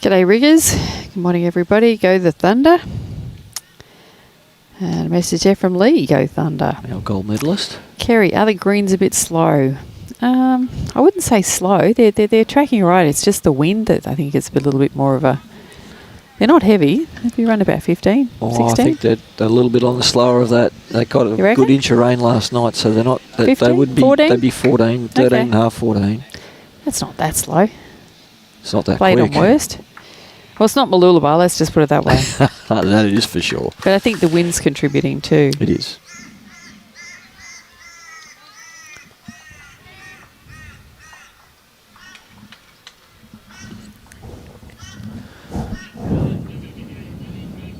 G'day, Riggers. Good morning, everybody. Go the Thunder. And a message there from Lee. Go Thunder.
Our gold medalist.
Kerry, are the greens a bit slow? I wouldn't say slow. They're tracking right. It's just the wind that I think it's a little bit more of a... They're not heavy. They run about 15, 16.
I think they're a little bit on the slower of that. They got a good inch of rain last night, so they're not...
15,
they would be
14?
They'd be 14, 13
Okay.
and a half, 14.
That's not that slow.
It's not that
Played
quick.
on worst. Well, it's not Mooloolaba, let's just put it that way.
That is for sure.
But I think the wind's contributing too.
It is.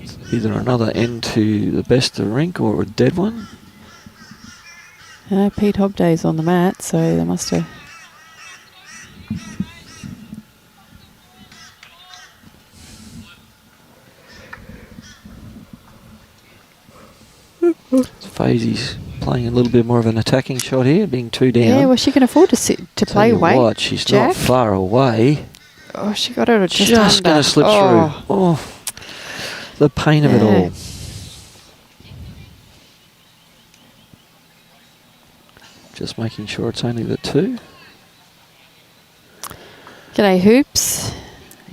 It's either another end to the best of the rink or a dead one.
Pete Hobday's on the mat, so they must have...
Fazy's playing a little bit more of an attacking shot here, being 2 down.
Yeah, well, she can afford to play
Tell you
weight.
what, she's
Jack.
not far away.
Oh, she got her just
Going to slip through. Oh, the pain of it
Yeah.
all. Just making sure it's only the 2.
G'day, Hoops.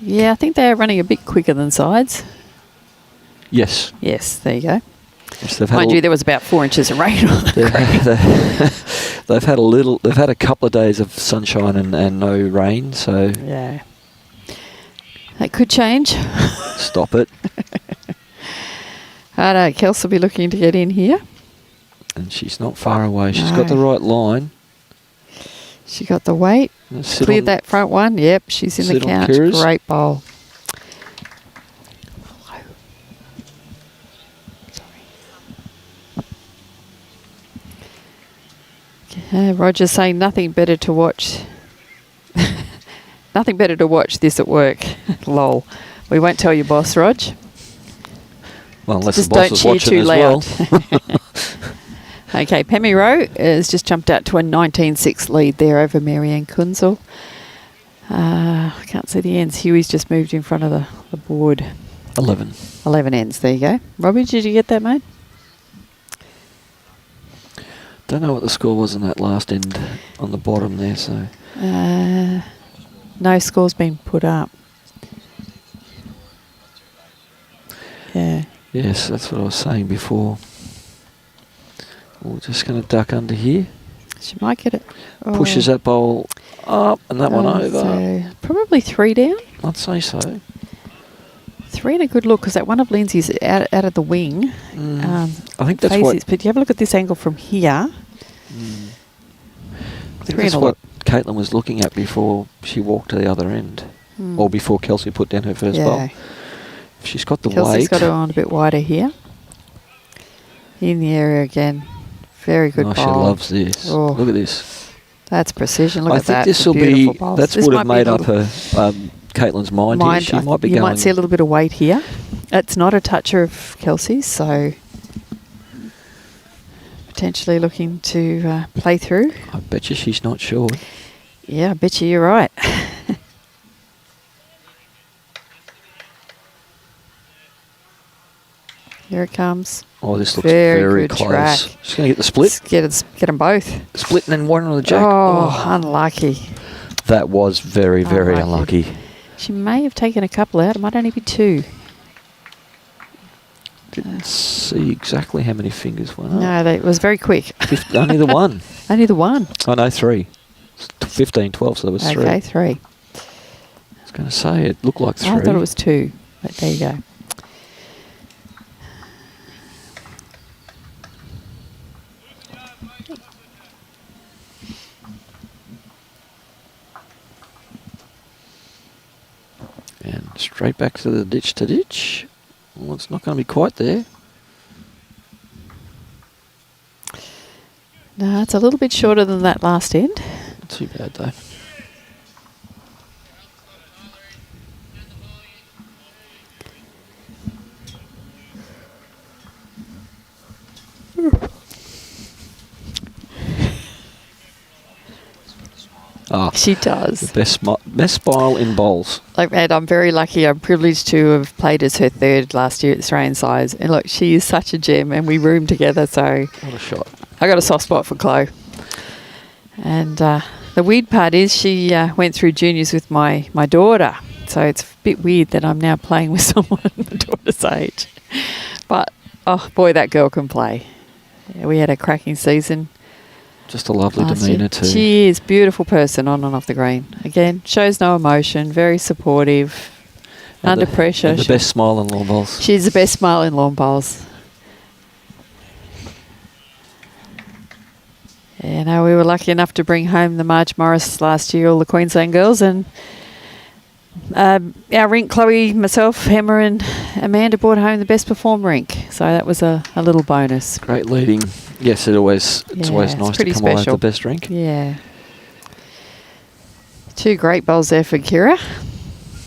Yeah, I think they're running a bit quicker than sides.
Yes.
Yes, there you go.
Yes, they've had
Mind you, there was about 4 inches of rain on the green.
they've had a couple of days of sunshine and no rain, so
Yeah. That could change.
stop it.
I know, Kelsey will be looking to get in here.
And she's not far away. She's
No.
got the right line.
She got the weight.
Sit
Cleared
on-
that front one. Yep, she's in the
sit on
couch.
Kira's.
Great bowl. Roger's saying nothing better to watch. Nothing better to watch this at work. Lol. We won't tell your boss, Rog.
Well, unless
Just
the boss
don't
is
cheer
watching
too
as
loud.
well.
Okay, Pemmy Rowe has just jumped out to a 19-6 lead there over Marianne Kunzel. I can't see the ends. Huey's just moved in front of the board.
11.
11 ends, there you go. Robbie, did you get that, mate?
Don't know what the score was in that last end on the bottom there, so...
No score's been put up. Yeah.
Yes, that's what I was saying before. We're just going to duck under here.
She might get it.
Pushes that bowl up and that one over.
So probably 3 down.
I'd say so.
3 and a good look, because that one of Lynsey's out of the wing.
I think that's
Faces,
what...
but you have a look at this angle from here.
I think that's what Katelyn was looking at before she walked to the other end. Or before Kelsey put down her first bowl. If she's got the
Kelsey's
weight...
got her on a bit wider here. In the area again. Very good
Oh,
bowl.
she loves this.
Oh.
Look at this.
That's precision. Look
I
at
think
that.
this will be...
Beautiful bowls.
That's
This
would
might
have
be
made
a
up
little-
her... Caitlin's mind here. She might be
you
going...
might see a little bit of weight here. It's not a toucher of Kelsey's, so potentially looking to play through.
I bet you she's not sure.
Yeah, I bet you're right. Here it comes.
Oh, this looks
Very
very
good
close.
track.
She's going to get the split.
Let's get them both.
Split and then one on the jack.
Oh, unlucky.
That was very, very
Unlucky.
unlucky.
She may have taken a couple out. It might only be 2.
Didn't see exactly how many fingers went up.
No, it was very quick.
Only the one.
Only the one.
Oh, no, 3. 15, 12, so there was 3.
Okay, 3.
I was going to say, it looked like 3.
I thought it was 2, but there you go.
And straight back to the ditch to ditch. Well, it's not going to be quite there.
No, it's a little bit shorter than that last end.
Not too bad, though. Oh,
She does.
the best smile in bowls.
And I'm very lucky. I'm privileged to have played as her 3rd last year at Australian size. And look, she is such a gem, and we roomed together. So
What a shot.
I got a soft spot for Chloe. And the weird part is she went through juniors with my daughter. So it's a bit weird that I'm now playing with someone my daughter's age. But, oh, boy, that girl can play. Yeah, we had a cracking season.
Just a lovely
last
demeanour
year.
too.
She is beautiful person on and off the green. Again, shows no emotion, very supportive,
And
under
the-
pressure.
and the best smile in lawn bowls.
She's the best smile in lawn bowls. Yeah, no, we were lucky enough to bring home the Marge Morris last year, all the Queensland girls, and our rink, Chloe, myself, Emma and Amanda brought home the best perform rink. So that was a little bonus.
Great leading. Yes, it's always
Yeah,
nice
it's
to
pretty
come away with
special.
the best drink.
Yeah. 2 great bowls there for Kira.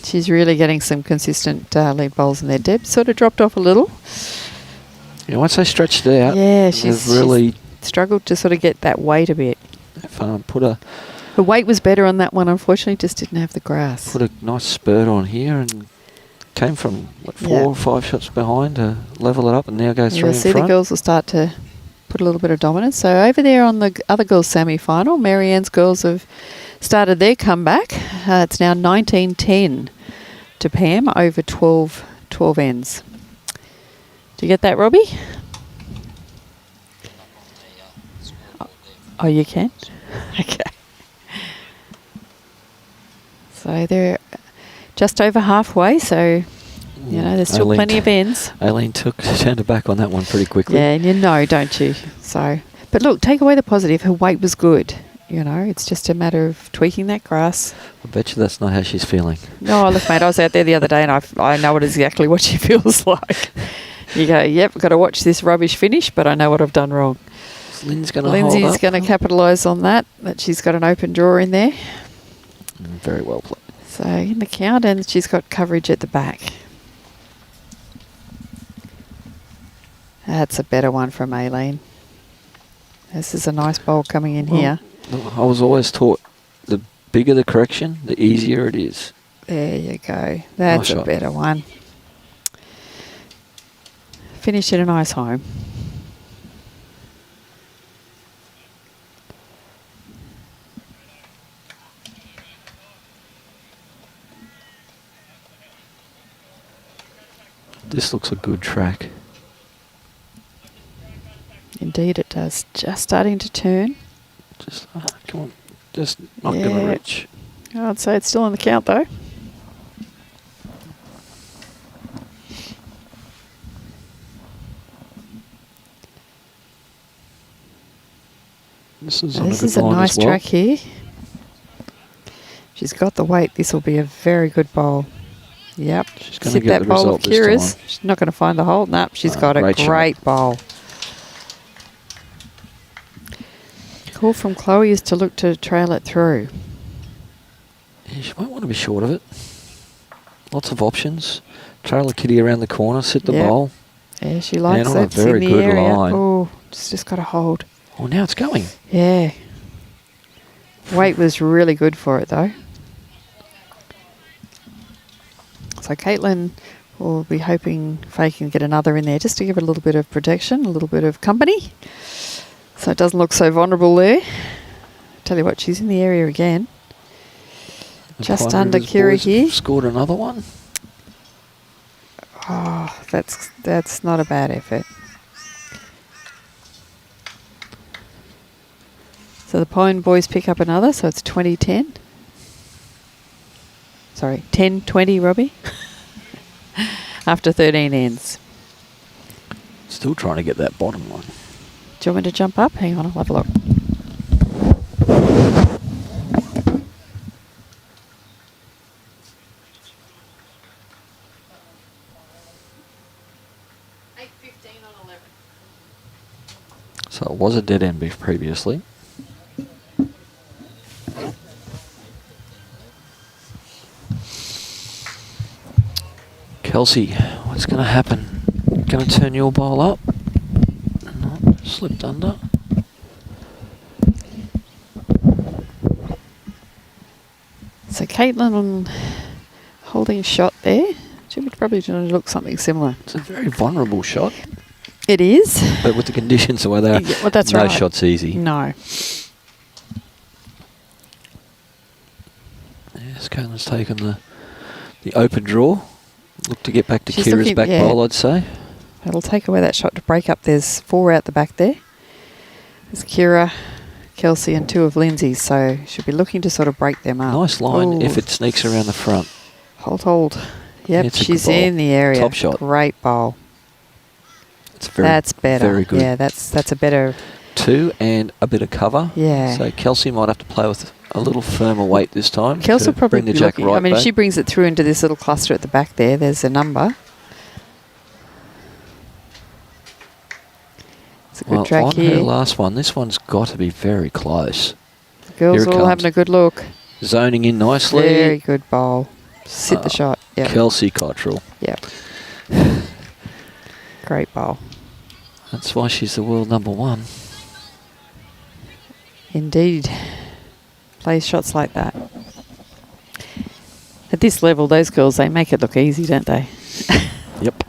She's really getting some consistent lead bowls in there. Deb sort of dropped off a little.
Yeah, once they stretched it out,
Yeah,
they've really
struggled to sort of get that weight a bit.
put a
The weight was better on that one, unfortunately, just didn't have the grass.
put a nice spurt on here and came from 4
Yeah.
or 5 shots behind to level it up and now go 3
You'll
in
see
front.
the girls will start to put a little bit of dominance. So over there on the other girls' semi-final, Marianne's girls have started their comeback. It's now 19-10 to Pam over 12 ends. Do you get that, Robbie? Oh, you can? Okay. So they're just over halfway, so, you know, there's still
Aileen
plenty of ends.
Aileen turned her back on that one pretty quickly.
Yeah, and you know, don't you? So, but look, take away the positive. Her weight was good. You know, it's just a matter of tweaking that grass.
I bet you that's not how she's feeling.
No, look, mate, I was out there the other day and I know exactly what she feels like. You go, yep, I've got to watch this rubbish finish, but I know what I've done wrong.
Lynn's going to hold
Lynsey's
up.
going to capitalise on that she's got an open draw in there.
Very well played.
So in the count, and she's got coverage at the back. That's a better one from Aileen. This is a nice bowl coming in here.
I was always taught the bigger the correction, the easier it is.
There you go. That's
Nice
a
shot.
better one. Finish at a nice home.
This looks a good track.
Indeed it does. Just starting to turn.
Just, come on. Just not going to
Yeah.
reach.
I'd say it's still on the count though.
This is on a
This
good
is a
line
nice
as well.
track here. She's got the weight. This will be a very good bowl. Yep.
She's going to
Sit
get
that
the
bowl
result
of
this
Kira's.
time.
She's not going to find the hole. Nope. She's got a
great shot.
great bowl. Call from Chloe is to look to trail it through.
Yeah, she might want to be short of it. Lots of options. Trail a kitty around the corner, sit the
Yep.
bowl.
Yeah, she likes
on a
it. It's in
very
the
good
area.
line.
Oh, just got to hold.
Oh, now it's going.
Yeah. Weight was really good for it though. So Katelyn will be hoping Faye can get another in there just to give it a little bit of protection, a little bit of company. So it doesn't look so vulnerable there. Tell you what, she's in the area again. Just
Pine
under
Rivers
Kira
boys
here.
scored another one.
Oh, that's not a bad effort. So the Pine boys pick up another, so it's 20-10. Sorry, 10-20, Robbie. After 13 ends.
Still trying to get that bottom one.
Do you want me to jump up? Hang on, I'll have a look.
So it was a dead end previously. Kelsey, what's going to happen? Going to turn your bowl up? No, slipped under.
So Katelyn holding a shot there. She would probably look something similar.
It's a very vulnerable shot.
It is.
But with the conditions the way they are,
Yeah, well, that's
no
right.
shot's easy.
No.
Yes, Katelyn's taken the open draw. Look to get back to
She's
Kira's
looking-
back
yeah.
bowl, I'd say.
It'll take away that shot to break up. There's 4 out the back there. There's Kira, Kelsey and 2 of Lynsey's, so should be looking to sort of break them up.
Nice line
Ooh.
if it sneaks around the front.
Hold. Yep,
It's a good
she's
bowl.
in the area.
Top shot.
Great bowl.
It's very,
That's better.
very good.
Yeah, that's a better.
2 and a bit of cover.
Yeah.
So Kelsey might have to play with a little firmer weight this time.
Kelsey
to
will probably
bring the
be
jack
looking.
right
I mean, if
back.
she brings it through into this little cluster at the back there, there's a number. It's a good
Well,
track
on
here.
her last one, this one's got to be very close.
The girls
Here it
all
comes.
having a good look.
Zoning in nicely.
Very good bowl. Sit the shot. Yep.
Kelsey Cottrell.
Yep. Great bowl.
That's why she's the world number 1.
Indeed. Plays shots like that. At this level, those girls, they make it look easy, don't they?
Yep.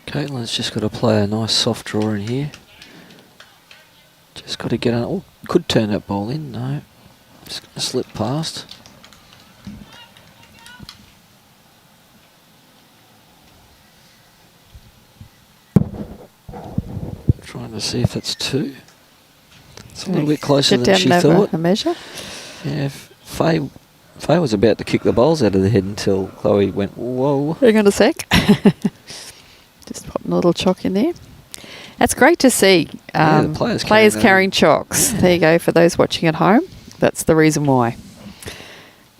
Katelyn's just got to play a nice soft draw in here. Just got to get on. Oh, could turn that ball in. No. Just going to slip past. Trying to see if it's 2. It's a little bit closer
Get
than
down
she
and have
thought.
a measure.
Yeah, Faye was about to kick the bowls out of the head until Chloe went, whoa.
Hang on a sec. Just popping a little chalk in there. That's great to see.
Yeah, the players
players
carrying
carrying chalks. There you go for those watching at home. That's the reason why.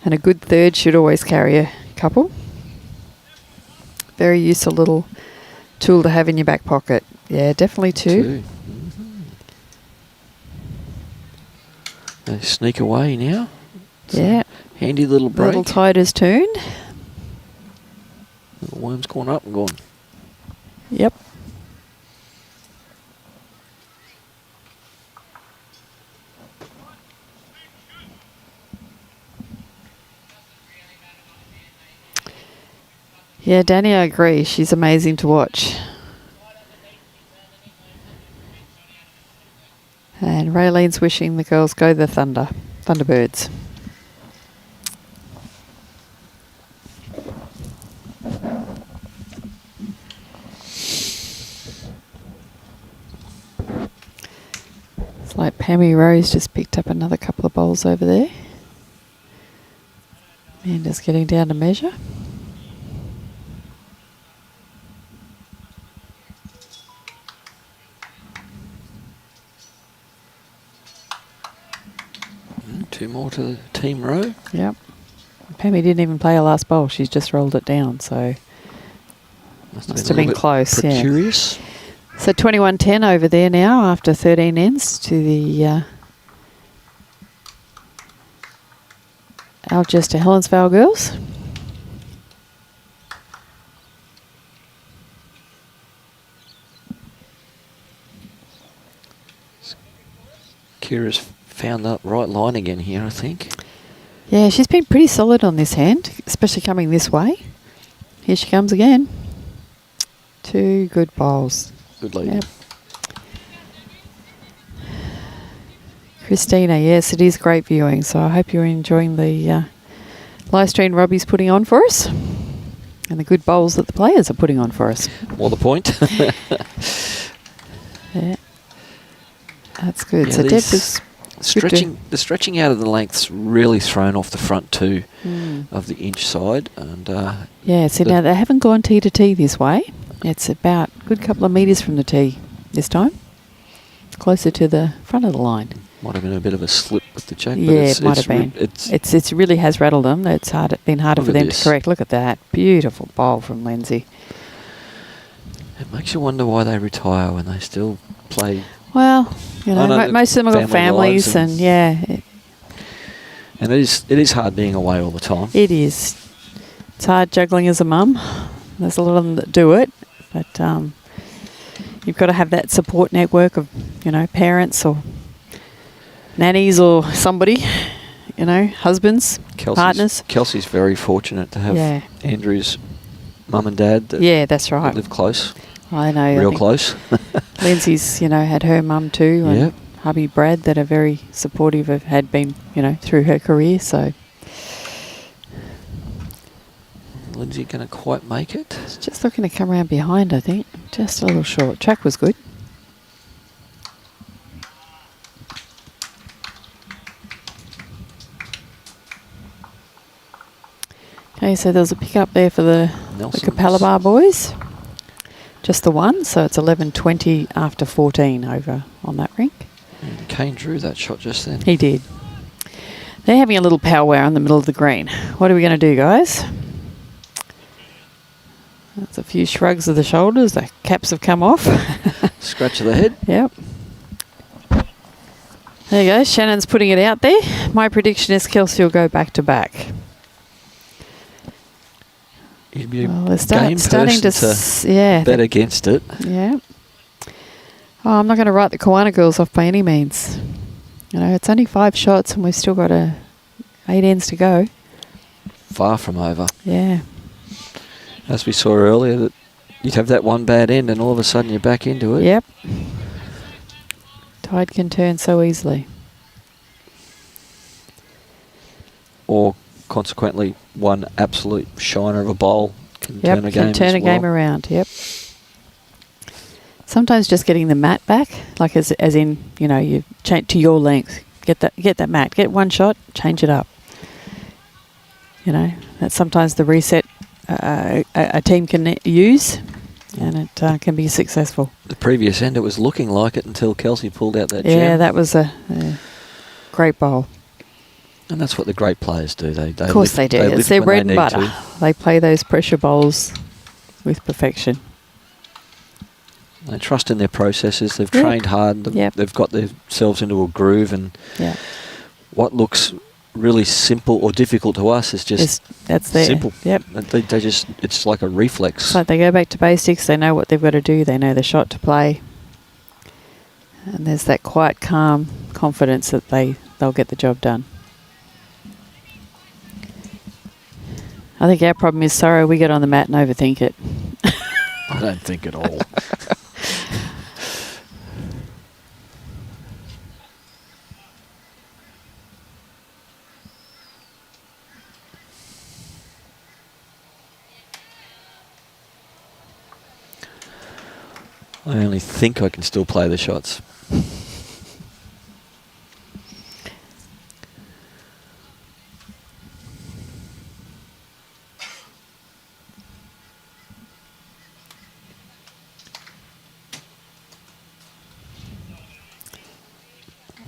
And a good third should always carry a couple. Very useful little tool to have in your back pocket. Yeah, definitely 2.
They sneak away now. It's
Yeah.
a handy little break.
Little tider's tune.
Little worm's gone up and gone.
Yep. Yeah, Danny, I agree. She's amazing to watch. And Raylene's wishing the girls go the Thunderbirds. It's like Pammy Rose just picked up another couple of bowls over there. And just getting down to measure.
Two more to the team row.
Yep. Pammy didn't even play her last bowl. She's just rolled it down. So must have
a
been
little
close.
bit
Yeah.
Curious.
So 21-10 over there now after 13 ends to the Alcester Helensvale girls.
Kira's found that right line again here, I think.
Yeah, she's been pretty solid on this hand, especially coming this way. here she comes again. 2 good bowls.
Good lead.
Yep. Christina, yes, it is great viewing, so I hope you're enjoying the live stream Robbie's putting on for us and the good bowls that the players are putting on for us.
More the point.
Yeah, that's good.
Yeah,
So Deb was
the stretching out of the length's really thrown off the front two of the inch side, and
yeah. So now they haven't gone tee to tee this way. It's about a good couple of metres from the tee this time, closer to the front of the line.
might have been a bit of a slip with the jack.
Yeah,
but
it might have been. It's really has rattled them. It's been harder
Look
for
at
them
this.
to correct. Look at that beautiful bowl from Lynsey.
It makes you wonder why they retire when they still play.
Well, you know,
I know
most of them have got
family lives
families, and yeah,
And it is hard being away all the time.
it is. It's hard juggling as a mum. There's a lot of them that do it, but you've got to have that support network of, you know, parents or nannies or somebody, you know, husbands, partners.
Kelsey's very fortunate to have
Yeah.
Andrew's mum and dad that,
Yeah, that's
that
right.
live close,
I know. I
real
think
close.
Lynsey's, you know, had her mum too, and
Yep.
hubby Brad that are very supportive of, had been, you know, through her career. So
Lynsey going to quite make it?
it's just looking to come around behind, I think. Just a little short. Track was good. Okay, so there was a pick up there for the
Nelson's.
Capella Bar boys. Just the one, so it's 11:20 after 14 over on that rink.
And Kane drew that shot just then.
He did. They're having a little powwow in the middle of the green. What are we going to do, guys? That's a few shrugs of the shoulders. The caps have come off.
Scratch of the head.
Yep. There you go. Shannon's putting it out there. My prediction is Kelsey will go back to back.
You'd be a
Well, they're
game
starting
person
to yeah.
bet against it.
Yeah. Oh, I'm not going to write the Kiwana girls off by any means. You know, it's only 5 shots and we've still got 8 ends to go.
Far from over.
Yeah.
As we saw earlier, that you'd have that one bad end and all of a sudden you're back into it.
Yep. Tide can turn so easily.
Or consequently, one absolute shiner of a bowl can
Yep,
turn a
can
game
turn
as
a game
well.
around. Yep. Sometimes just getting the mat back, like as in, you know, you change to your length. Get that mat. Get one shot, change it up. You know, that's sometimes the reset a team can use, and it can be successful.
The previous end, it was looking like it until Kelsey pulled out that
Yeah,
gem.
that was a great bowl.
And that's what the great players do. They
Of course they do. It's
lift
their
when
bread
they
and
need
butter.
to.
They play those pressure bowls with perfection.
They trust in their processes. They've
Yep.
trained hard.
Yep.
They've got themselves into a groove, and
Yeah.
what looks really simple or difficult to us is just
That's there.
simple.
Yep.
They just, it's like a reflex.
It's like they go back to basics. They know what they've got to do. They know the shot to play. And there's that quiet, calm confidence that they'll get the job done. I think our problem is, sorry, we get on the mat and overthink it.
I don't think at all. I only think I can still play the shots.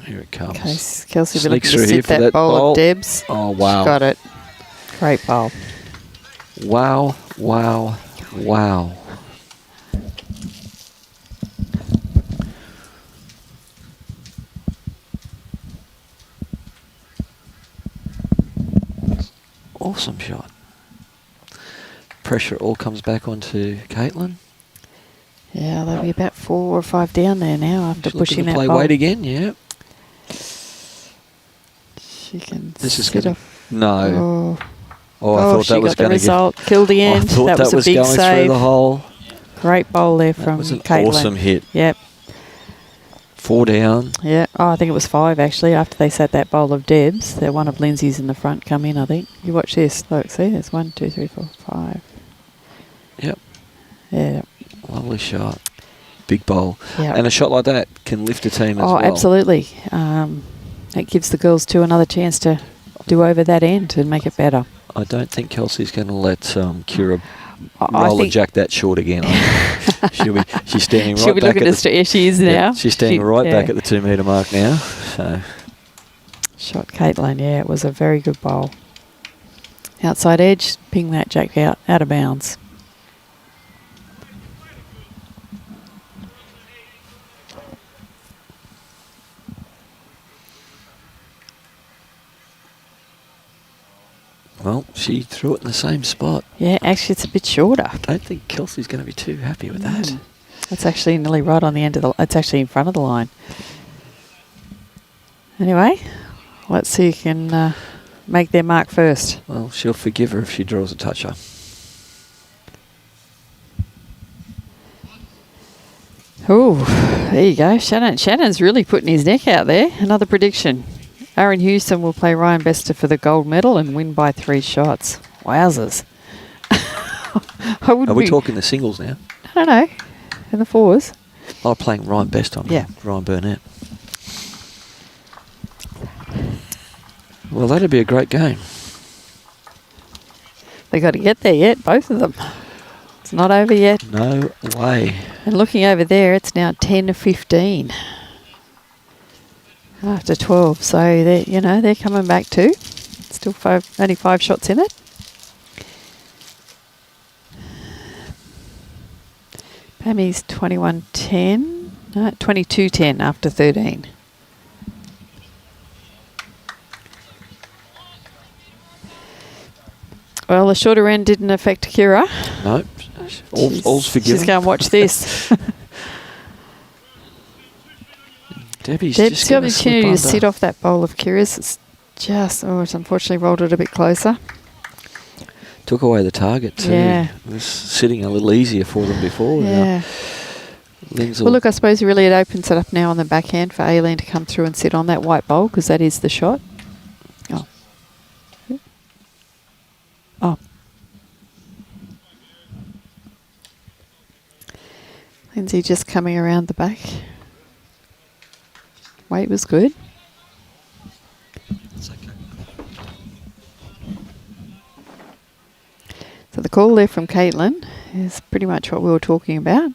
Here it comes.
Okay, Kelsey will
Sneaks
to
through here
sit
for
that
that
bowl
bowl.
of Debs.
Oh, wow.
Got it. Great bowl.
Wow, wow, wow. Awesome shot. Pressure all comes back onto Katelyn.
Yeah, they'll be about 4 or 5 down there now after
She's looking
pushing
to
that
play
bowl.
weight again, yeah.
She can
This is
sit
gonna-
off.
No.
Oh,
Oh, I thought
she
that was
got the
going to
result. Killed the
I
end.
thought
That was a big
going
save.
through the hole.
Great bowl there
That
from
was an
Katelyn.
awesome hit.
Yep.
4 down.
Yeah. Oh, I think it was 5 actually. After they sat that bowl of Debs, there one of Lynsey's in the front come in. I think. You watch this. Look, see, there's 1, 2, 3, 4, 5.
Yep.
Yeah.
Lovely shot. Big bowl.
Yeah.
And a shot like that can lift a team as well.
Oh, absolutely. It gives the girls too another chance to do over that end and make it better.
I don't think Kelsey's going to let Kira
I
roller
think
jack that short again. She's standing right
she'll be
back
looking
at
to yeah, she is now.
Yeah, she's standing back at the 2 metre mark now. So
Shot Katelyn, yeah, it was a very good bowl. Outside edge, ping that jack out of bounds.
well, she threw it in the same spot.
Yeah, actually it's a bit shorter.
I don't think Kelsey's going to be too happy with that.
It's actually nearly right on the end of the... It's actually in front of the line. Anyway, let's see who can make their mark first.
Well, she'll forgive her if she draws a toucher.
Oh, there you go. Shannon's really putting his neck out there. Another prediction. Aaron Houston will play Ryan Bester for the gold medal and win by 3 shots. Wowzers.
Are we talking the singles now?
I don't know. In the 4s.
Oh, playing Ryan Best on
Yeah.
Ryan Burnett. Well, that'd be a great game.
They got to get there yet, both of them. It's not over yet.
No way.
And looking over there, it's now 10-15 after 12. So they're coming back too. Still only 5 shots in it. Pammy's 21-10. No, 22-10 after 13. Well, the shorter end didn't affect Kira.
No, all's forgiven.
She's going to watch this.
Debbie's
Deb's
just
got
going
the opportunity to sit off that bowl of Kira's. It's unfortunately rolled it a bit closer.
Took away the target too.
Yeah.
It was sitting a little easier for them before.
Yeah. Well, look, I suppose really it opens it up now on the backhand for Aileen to come through and sit on that white bowl because that is the shot. Oh. Lynsey just coming around the back. Weight was good.
It's okay.
So the call there from Katelyn is pretty much what we were talking about.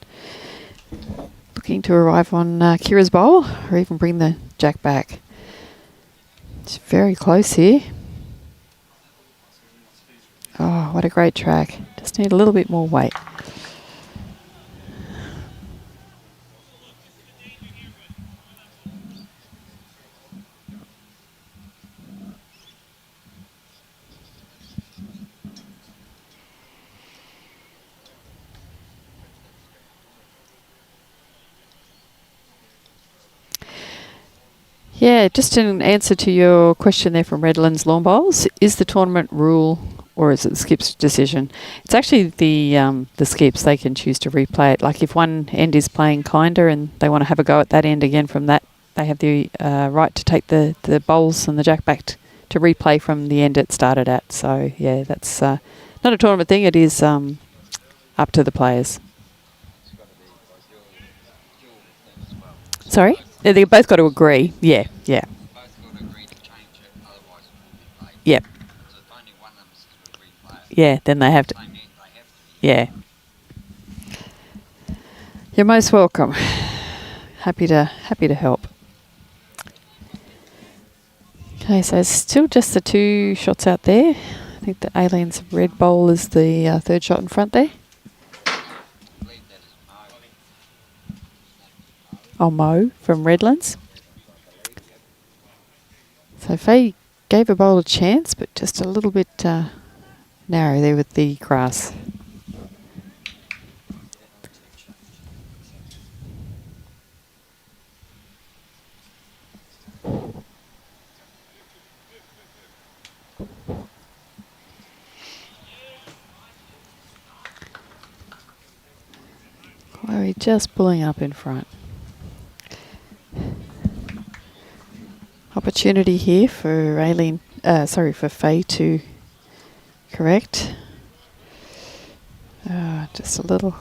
Looking to arrive on Kira's bowl or even bring the jack back. It's very close here. Oh, what a great track. Just need a little bit more weight. Yeah, just in answer to your question there from Redlands Lawn Bowls, is the tournament rule or is it the skip's decision? It's actually the skips. They can choose to replay it. Like if one end is playing kinder and they want to have a go at that end again from that, they have the right to take the bowls and the jack back to replay from the end it started at. So, yeah, that's not a tournament thing. It is up to the players. Sorry? They both got to agree. Yeah, yeah. Yep. Yeah, then they have to. Yeah. You're most welcome. Happy to help. Okay, so it's still just the 2 shots out there. I think that Aileen's red bowl is the 3rd shot in front there. Oh, Mo from Redlands. So Faye gave a bowl a chance, but just a little bit narrow there with the grass. Chloe just pulling up in front. Opportunity here for Aileen, for Faye to correct. Just a little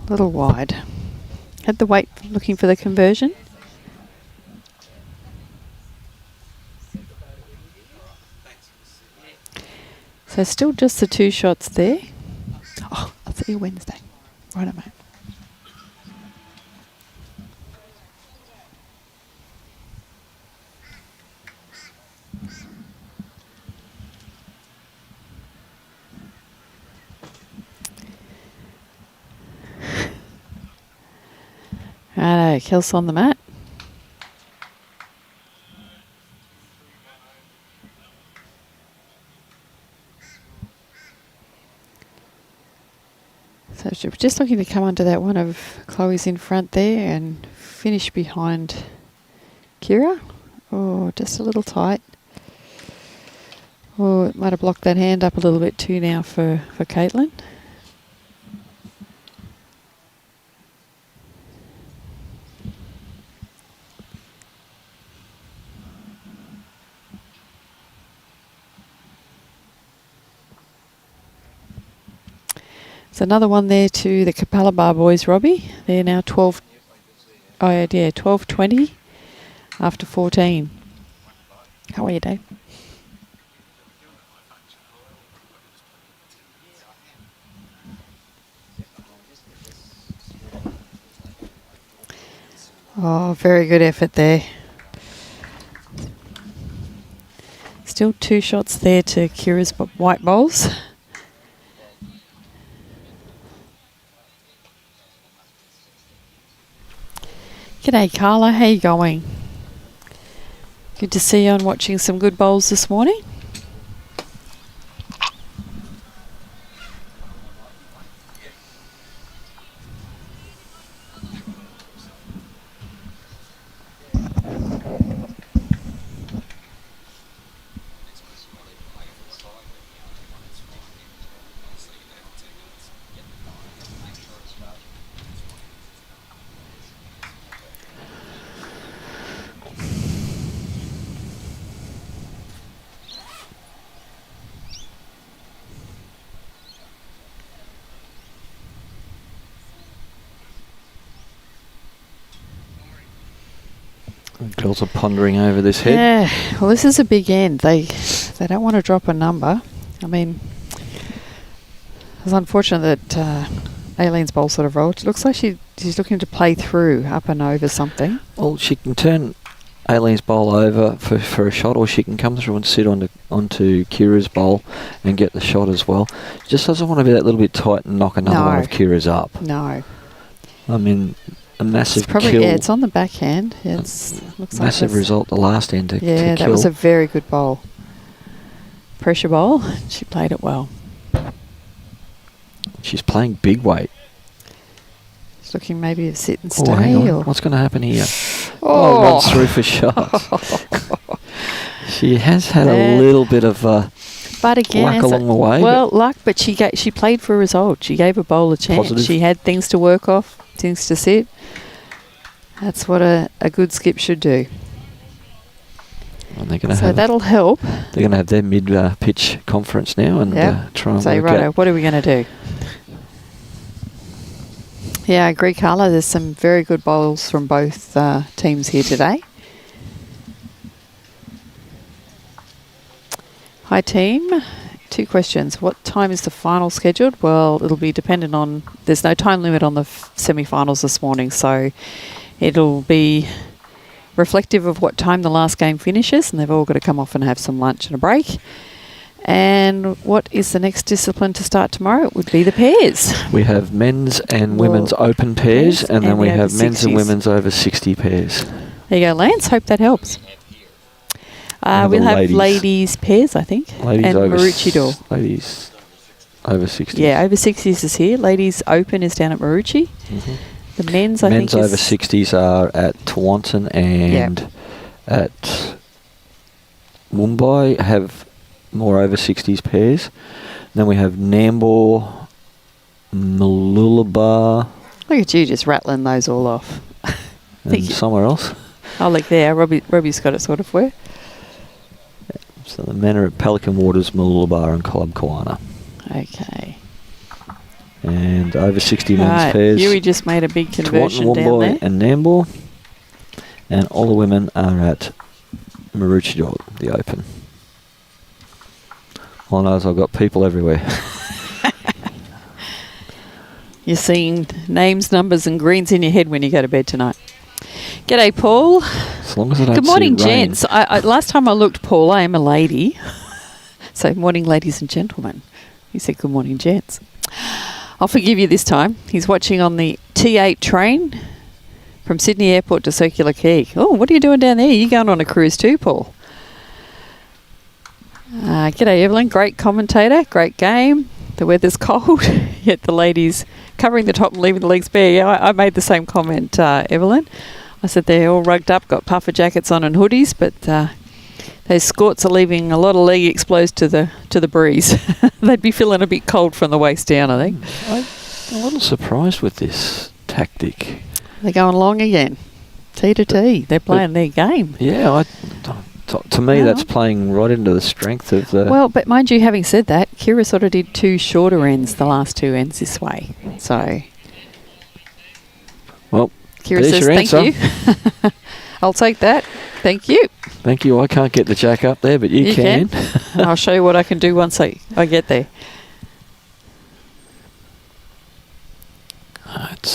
wide. Had the weight looking for the conversion. So still just the 2 shots there. Oh, I'll see you Wednesday. Right, mate. Righto, Kelsey on the mat. So we're just looking to come onto that one of Chloe's in front there and finish behind Kira. Oh, just a little tight. Oh, it might have blocked that hand up a little bit too now for Katelyn. So another one there to the Capella Bar boys, Robbie. They're now 12. Oh yeah, 12:20 after 14. How are you, Dave? Oh, very good effort there. Still 2 shots there to Kira's white bowls. G'day Carla, how you going? Good to see you on watching some good bowls this morning.
Girls are pondering over this head.
Yeah, well, this is a big end. They don't want to drop a number. I mean, it's unfortunate that Aileen's bowl sort of rolled. It looks like she's looking to play through up and over something.
Well, she can turn Aileen's bowl over for a shot, or she can come through and sit onto Kira's bowl and get the shot as well. She just doesn't want to be that little bit tight and knock another one of Kira's up.
No.
I mean, a massive
it's probably,
kill.
Yeah, it's on the backhand. Yeah, looks
massive
like
result the last end to
yeah,
kill.
that was a very good bowl. Pressure bowl. She played it well.
She's playing big weight.
She's looking maybe to sit and stay.
Oh, hang on. What's going to happen here? Oh, runs through for shot. She has had a little bit of
but again,
luck along the way.
Well, luck, but she played for a result. She gave a bowl a chance.
Positive.
She had things to work off, things to sit. That's what a good skip should do.
And they're gonna
so that'll help.
They're going to have their mid-pitch conference now and try and
say,
work
righto,
out.
what are we going to do? Yeah, I agree, Carla. There's some very good bowls from both teams here today. Hi, team. 2 questions. What time is the final scheduled? Well, it'll be dependent on... There's no time limit on the semi-finals this morning, so it'll be reflective of what time the last game finishes, and they've all got to come off and have some lunch and a break. And what is the next discipline to start tomorrow? It would be the pairs.
We have men's and women's open pairs, and then we have men's and women's over 60 pairs.
There you go, Lance. Hope that helps. We'll have ladies pairs, I think,
ladies
and Maroochydore.
Ladies over 60.
Yeah, over 60s is here. Ladies open is down at Maroochydore.
Mm-hmm.
The men's, I think,
men's over 60s are at Tewantin and at Mumbai have more over 60s pairs. Then we have Nambour, Mooloolaba,
Look at you just rattling those all off.
And somewhere else.
Oh, look there. Robbie's got it sort of where.
So the men are at Pelican Waters, Mooloolaba and Club Kawana.
Okay.
And over 60 men's
Right.
pairs.
Huey just made a big conversion down
Womboy
there.
and Nambour. And all the women are at Maroochydore, the Open. All I know is I've got people everywhere.
You're seeing names, numbers and greens in your head when you go to bed tonight. G'day, Paul.
As long as I don't
Good morning,
see rain.
gents. Last time I looked, Paul, I am a lady. So, morning, ladies and gentlemen. He said, good morning, gents. I'll forgive you this time. He's watching on the T8 train from Sydney Airport to Circular Quay. Oh, what are you doing down there? You going on a cruise too, Paul? G'day, Evelyn. Great commentator. Great game. The weather's cold, yet the ladies covering the top and leaving the legs bare. Yeah, I made the same comment, Evelyn. I said they're all rugged up, got puffer jackets on and hoodies, but those skirts are leaving a lot of leg exposed to the breeze. They'd be feeling a bit cold from the waist down, I think.
I'm a little surprised with this tactic.
They're going long again. T to T. They're playing their game.
Yeah, to me,
Yeah.
that's playing right into the strength of the...
Well, but mind you, having said that, Kira sort of did two shorter ends, the last two ends this way. So,
Well,
Kira
there's
says,
your
thank
answer.
you. I'll take that. Thank you.
Thank you. I can't get the jack up there, but you can.
I'll show you what I can do once I get there.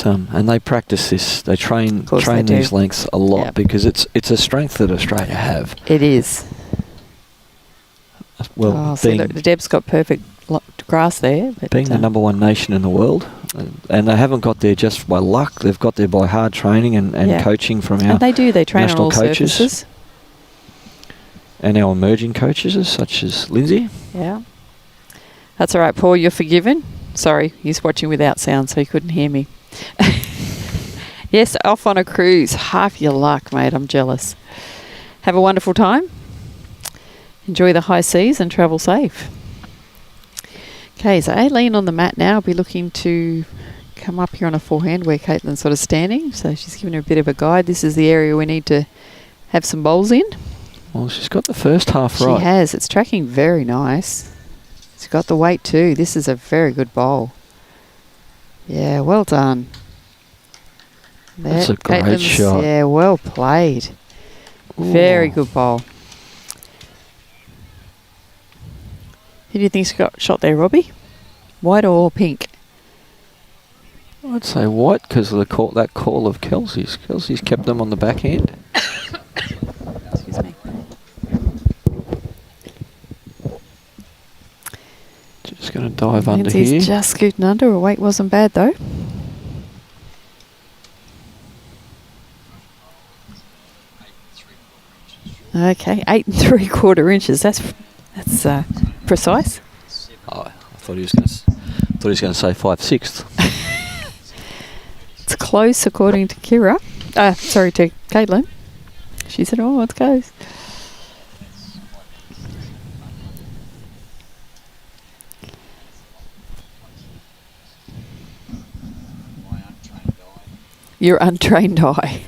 And they practice this. They train
they do.
these lengths a lot
Yep.
because it's a strength that Australia have.
It is.
Well,
See,
being,
look, Deb's got perfect grass there. But
being the number one nation in the world, and they haven't got there just by luck. They've got there by hard training and
Yeah.
coaching from our
and they do. They train on
national
all
coaches.
surfaces.
and our emerging coaches such as Lynsey.
Yeah. That's all right, Paul. You're forgiven. Sorry, he's watching without sound, so he couldn't hear me. Yes, off on a cruise. Half your luck, mate. I'm jealous. Have a wonderful time. Enjoy the high seas and travel safe. Okay, so Aileen on the mat now will be looking to come up here on a forehand where Katelyn's sort of standing. So she's giving her a bit of a guide. This is the area we need to have some bowls in.
Well, she's got the first half right.
She has. It's tracking very nice. She's got the weight too. This is a very good bowl. Yeah, well done.
That's a great shot.
Yeah, well played.
Ooh.
Very good bowl. Who do you think's got shot there, Robbie? White or pink?
I'd say white because of that call of Kelsey's. Kelsey's kept them on the backhand.
Excuse me.
Just going to dive under
Lynsey's
here.
just scooting under. Her weight wasn't bad though. Okay, 8 3/4 inches. That's precise.
Oh, I thought he was going to say 5/6.
It's close according to Kira. To Katelyn. She said, "Oh, it's close." Your untrained eye.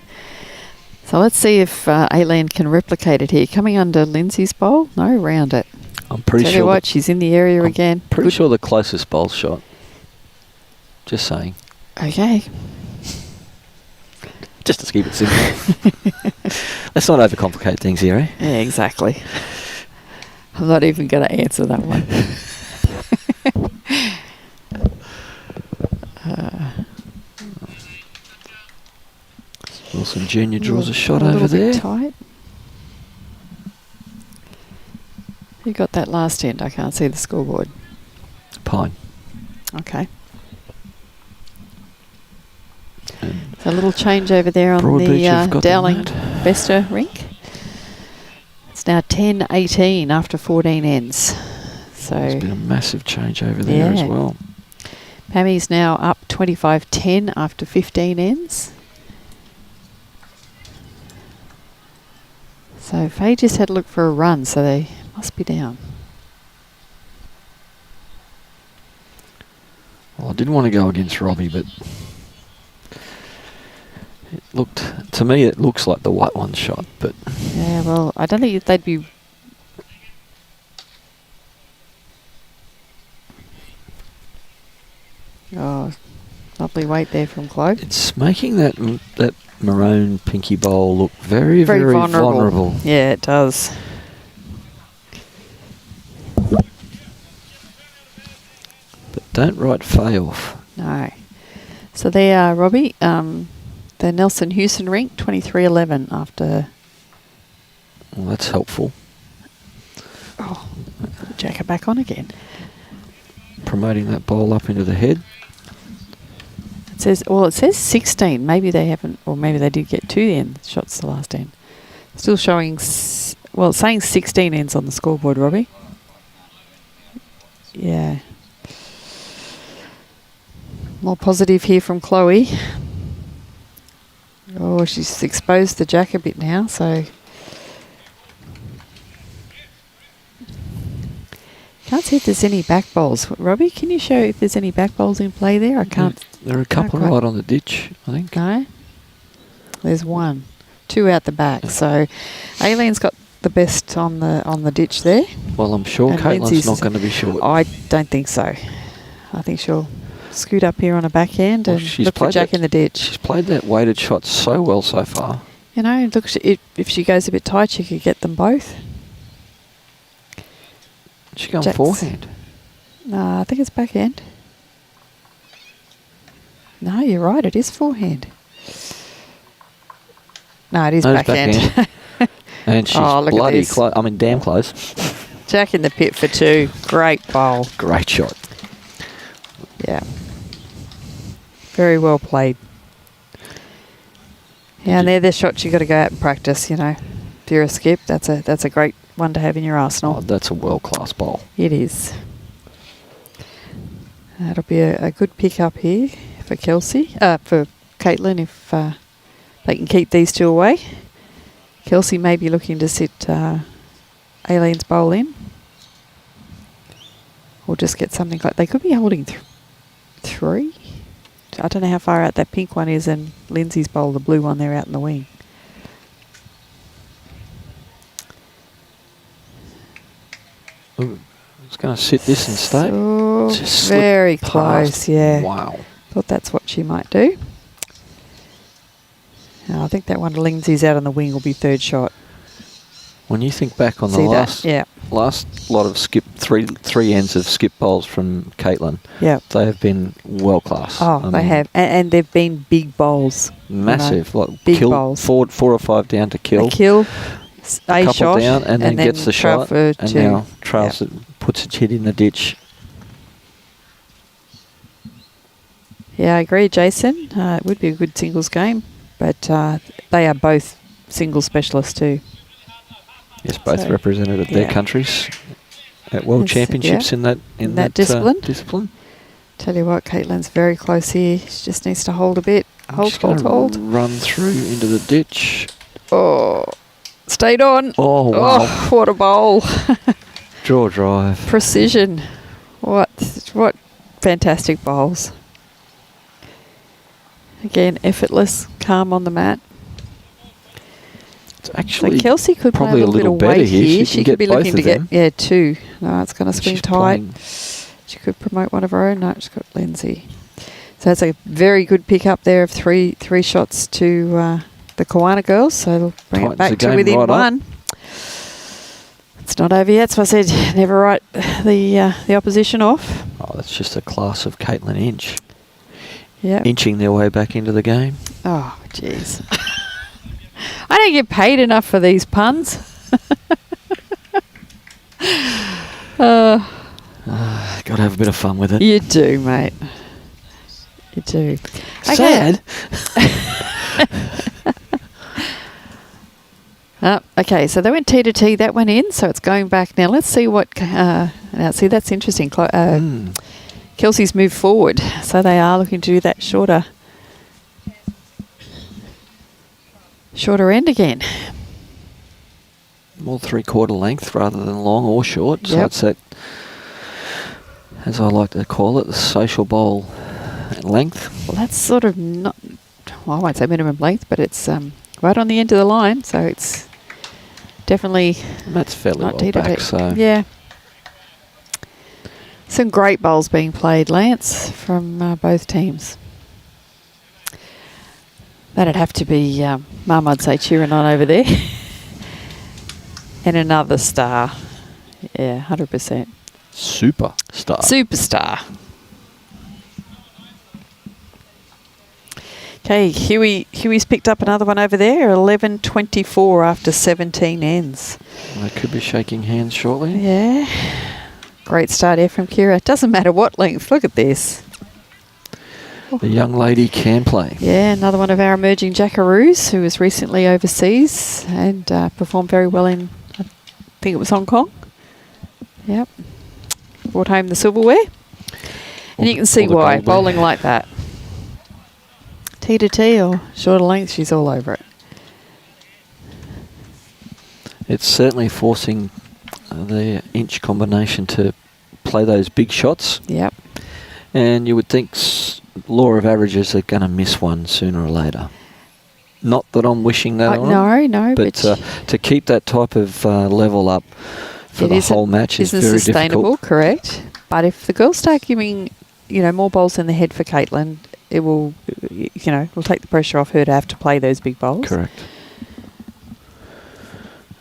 So let's see if Aileen can replicate it here. Coming under Lynsey's bowl? No, round it.
I'm pretty
Tell
sure.
you what, she's in the area again.
Pretty
Good.
sure the closest bowl shot. Just saying.
Okay.
Just to keep it simple. Let's not overcomplicate things here, eh?
Yeah, exactly. I'm not even going to answer that one.
Wilson Jr. draws a shot
a
over
little bit
there.
tight. Who got that last end? I can't see the scoreboard.
Pine.
Okay. So a little change over there on
Broadbeach
the
have got the
Dowling
mat.
Bester rink. It's now 10-18 after 14 ends. So
There's been a massive change over there as
Yeah.
well.
Pammy's now up 25-10 after 15 ends. So Faye just had to look for a run, so they must be down.
Well, I didn't want to go against Robbie, but To me, it looks like the white one shot, but
Yeah, well, I don't think they'd be... Oh, lovely weight there from Clarke.
it's making that maroon pinky bowl look very, very, vulnerable.
Yeah, it does.
But don't write fay off.
No. So they are, Robbie, the Nelson Houston rink, 23-11 after...
Well, that's helpful.
Oh, jack it back on again.
Promoting that bowl up into the head.
It says 16. Maybe they haven't, or maybe they did get 2 end shots the last end. Still showing, it's saying 16 ends on the scoreboard, Robbie. Yeah. More positive here from Chloe. Oh, she's exposed the jack a bit now, so... Can't see if there's any back bowls. Robbie, can you show if there's any back bowls in play there? I can't.
There are a couple right on the ditch, I think.
No. There's 1. 2 out the back. So Aileen's got the best on the ditch there.
Well, I'm sure
And
Katelyn's
Lynsey's
not going to be short.
I don't think so. I think she'll scoot up here on a backhand and look for jack in the ditch.
She's played that weighted shot so well so far.
You know, look, if she goes a bit tight, she could get them both.
She's going
Jack's-
forehand.
No, I think it's backhand. No, you're right. It is forehand. No, it is
No, it's
backhand.
And she's
Oh, look at
bloody
this.
close. I mean, damn close.
Jack in the pit for 2. Great bowl.
Great shot.
Yeah. Very well played. Yeah, and they're the shots you got to go out and practice, you know. If you're a skip, that's a great one to have in your arsenal.
Oh, that's a world-class bowl.
It is. That'll be a good pick up here for Kelsey, for Katelyn if they can keep these 2 away. Kelsey may be looking to sit Aileen's bowl in. Or just get something like... They could be holding 3. I don't know how far out that pink one is and Lynsey's bowl, the blue one there out in the wing.
Ooh, it's going to sit this and stay.
Oh,
Just slip
very
past.
close, yeah.
Wow.
Thought that's what she might do. I think that one Lynsey's out on the wing will be 3rd shot.
When you think back on the
See
last
that? Yeah.
last lot of three ends of skip bowls from Katelyn,
Yeah.
they have been world class.
Oh,
I
they
mean,
have. And they've been big bowls.
massive. Like
big
kill,
bowls.
4 or 5 down to kill.
A kill, a
couple
shot,
down and then gets the
trail
shot,
for
and
2.
now trails it, puts its head in the ditch.
Yeah, I agree, Jason. It would be a good singles game, but they are both singles specialists too.
Yes, both
So,
represented at their
yeah.
countries at World
Yes,
Championships
yeah.
in that discipline.
Tell you what, Katelyn's very close here. She just needs to hold a bit.
She's gonna
Hold.
run through into the ditch.
Oh, stayed on.
Oh, wow.
Oh, what a bowl.
Draw drive.
Precision. What fantastic bowls. Again, effortless, calm on the mat.
It's actually
So Kelsey could play
probably
a little bit of
better
weight
here.
here.
She
She
can
could be
get
looking
both
to
of
get,
them.
2. No, it's going to swing
She's
tight.
playing-
She could promote one of her own. No, she's got Lynsey. So that's a very good pick up there of three shots to the Kawana girls. So it'll bring it
Tightens
back
the
to
game
within
right up.
1. It's not over yet, so I said never write the opposition off.
Oh, that's just a class of Katelyn Inch.
Yeah.
Inching their way back into the game.
Oh, jeez. I don't get paid enough for these puns.
Got to have a bit of fun with it.
You do, mate. You do.
Sad.
Okay, so they went T to T. That went in, so it's going back now. Let's see what... now, see, that's interesting. Kelsey's moved forward, so they are looking to do that shorter end again.
More 3/4 length rather than long or short. So
Yep.
it's that, as I like to call it, the social bowl length.
Well, that's sort of not... well, I won't say minimum length, but it's right on the end of the line, so it's definitely
And that's fairly
not
well
deep of
back,
it.
so
Yeah. Some great bowls being played, Lance, from both teams. That'd have to be Mum, I'd say, cheering on over there. And another star. Yeah, 100%.
superstar.
Superstar. Okay, Huey's picked up another one over there. 11:24 after 17 ends.
They could be shaking hands shortly.
Yeah. Great start here from Kira. Doesn't matter what length. Look at this.
The young lady can play.
Yeah, another one of our emerging jackaroos who was recently overseas and performed very well in, I think it was Hong Kong. Yep. Brought home the silverware. And you can see why, bowling like that. T to T or shorter length, she's all over it.
It's certainly forcing the inch combination to play those big shots.
Yep.
And you would think law of averages are going to miss one sooner or later. Not that I'm wishing that on them,
No.
but to keep that type of level up for the whole match is very
sustainable,
difficult.
correct. But if the girls start giving, more balls in the head for Katelyn, it will, will take the pressure off her to have to play those big bowls.
Correct.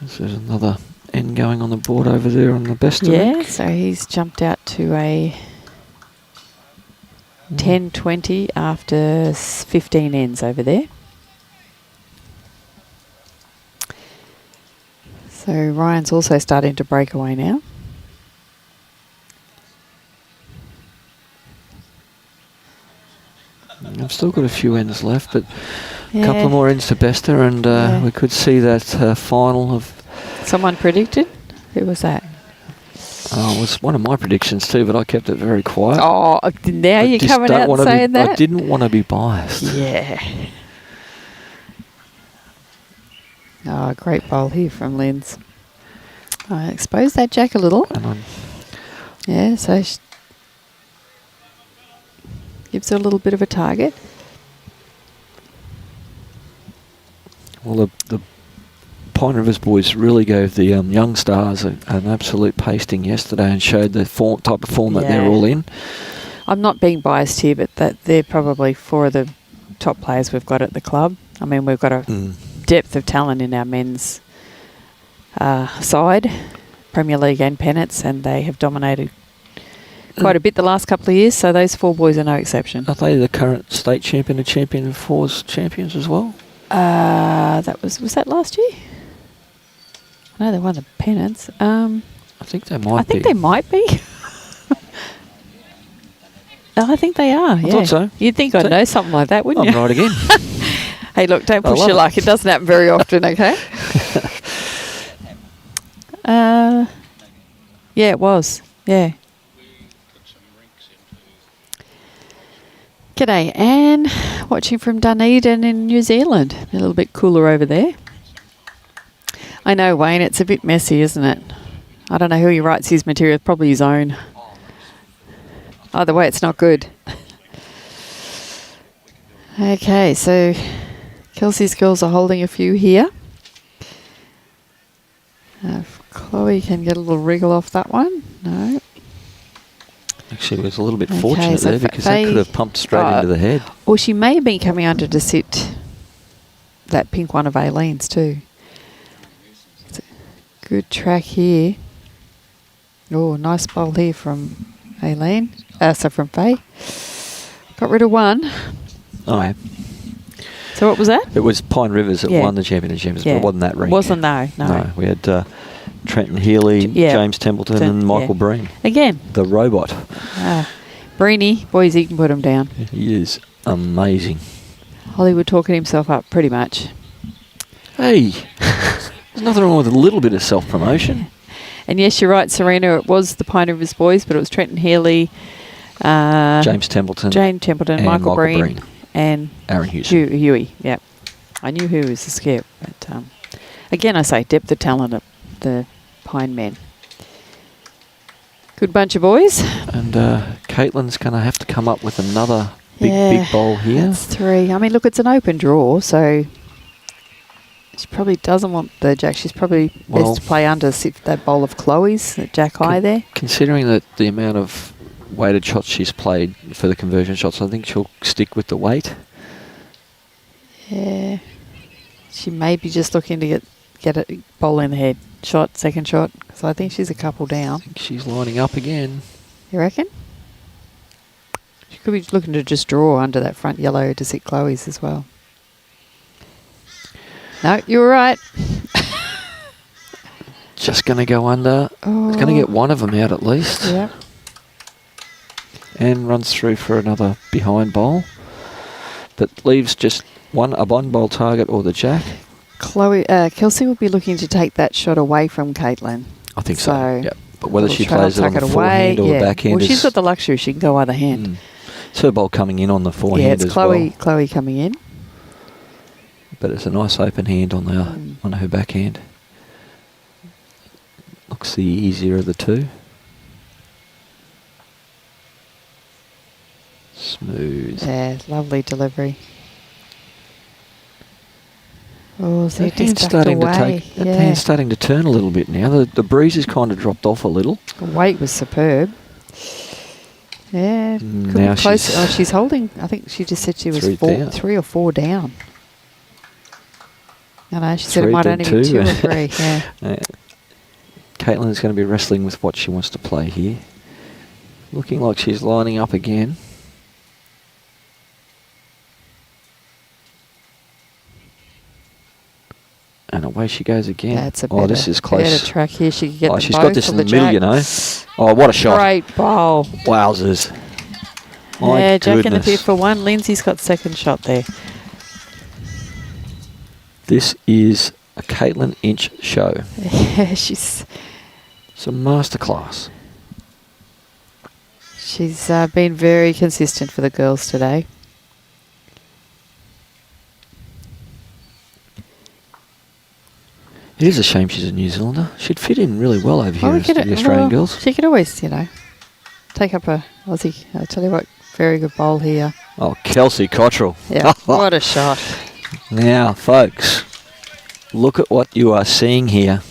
This is another end going on the board over there on the best of
Yeah,
it.
so he's jumped out to a 10-20 after 15 ends over there. So Ryan's also starting to break away now.
I've still got a few ends left, but
Yeah.
a couple more ends to Bester, and
Yeah.
we could see that final of...
Someone predicted? Who was that?
it was one of my predictions too, but I kept it very quiet.
Oh, now
I
you're
just
coming
don't
out and
wanna
saying that?
I didn't want to be biased.
Yeah. Oh, great bowl here from Lynn's. I exposed that jack a little.
And
Yeah, so gives her a little bit of a target.
well, the Pine Rivers boys really gave the young stars an absolute pasting yesterday and showed the type of form that they're
Yeah.
all in.
I'm not being biased here, but that they're probably four of the top players we've got at the club. I mean, we've got a depth of talent in our men's side, Premier League and pennants, and they have dominated quite a bit the last couple of years, so those four boys are no exception.
Are they the current state champion and champion of fours champions as well?
Was that last year? No, they won the pennants.
I think they might be.
I think they might be. I think they are.
I thought so.
You'd think I'd know something like that, wouldn't
I'm
you?
right again.
Hey, look, don't
I
push
love
your
it.
luck. It doesn't happen very often, okay? Yeah, it was. Yeah. G'day, Anne. Watching from Dunedin in New Zealand. A little bit cooler over there. I know, Wayne, it's a bit messy, isn't it? I don't know who he writes his material. Probably his own. Either way, it's not good. Okay, so Kelsey's girls are holding a few here. If Chloe can get a little wriggle off that one. No.
Actually, it was a little bit
Okay,
fortunate
so
there because that could have pumped straight into the head.
Or she may have been coming under to sit that pink one of Aileen's too. It's a good track here. Oh, nice bowl here from Aileen. So from Faye. Got rid of one.
Oh, yeah.
So what was that?
It was Pine Rivers that won the championships, but it wasn't that rank.
Wasn't, no.
No, we had Trenton Healy, James Templeton and Michael Breen.
Again.
The robot.
Breeny, boys, he can put him down.
He is amazing.
Hollywood talking himself up pretty much.
Hey, there's nothing wrong with a little bit of self-promotion.
And yes, you're right, Serena, it was the Pine Rivers boys, but it was Trenton Healy,
James Templeton,
and Michael Breen, and
Aaron Hughes.
Huey, yep. I knew who was the skip, but again, I say depth of talent of the Pine men. Good bunch of boys.
And Katelyn's going to have to come up with another big bowl here.
That's 3. I mean, look, it's an open draw, so she probably doesn't want the jack. She's probably best to play under that bowl of Chloe's, that jack high there.
Considering that the amount of weighted shots she's played for the conversion shots, I think she'll stick with the weight.
Yeah. She may be just looking to get a bowl in the head. Second shot. So I think she's a couple down.
I think she's lining up again.
You reckon? She could be looking to just draw under that front yellow to sit Chloe's as well. No, you were right.
Just going to go under.
Oh.
It's going to get one of them out at least.
Yeah.
And runs through for another behind bowl. But leaves just a blind bowl target or the jack.
Kelsey will be looking to take that shot away from Katelyn.
I think so. Yep. But whether she plays it on the forehand or the backhand.
Well, she's got the luxury. She can go either hand.
It's her bowl coming in on the forehand as well.
Chloe coming in.
But it's a nice open hand on her backhand. Looks the easier of the two. Smooth.
Yeah, lovely delivery. Oh, so
that hand's starting to turn a little bit now. The breeze has kind of dropped off a little.
The weight was superb. Yeah,
now
she's holding. I think she just said she was 3 or 4 down. I know, she said it might only be 2 or 3. Yeah.
Katelyn is going to be wrestling with what she wants to play here. Looking like she's lining up again. And away she goes again.
That's
this is close.
Better track here. She can get them
she's
both
got this in the middle,
jack.
you know. Oh, what a shot.
Great bowl.
Wowzers. My
Jack in the
goodness.
pit for 1. Lynsey's got second shot there.
This is a Katelyn Inch show.
Yeah,
it's a masterclass.
She's been very consistent for the girls today.
It is a shame she's a New Zealander. She'd fit in really well over here as the Australian girls.
She could always, take up a Aussie. I'll tell you what, very good bowl here.
Oh, Kelsey Cottrell.
Yeah, what a shot.
Now, folks, look at what you are seeing here.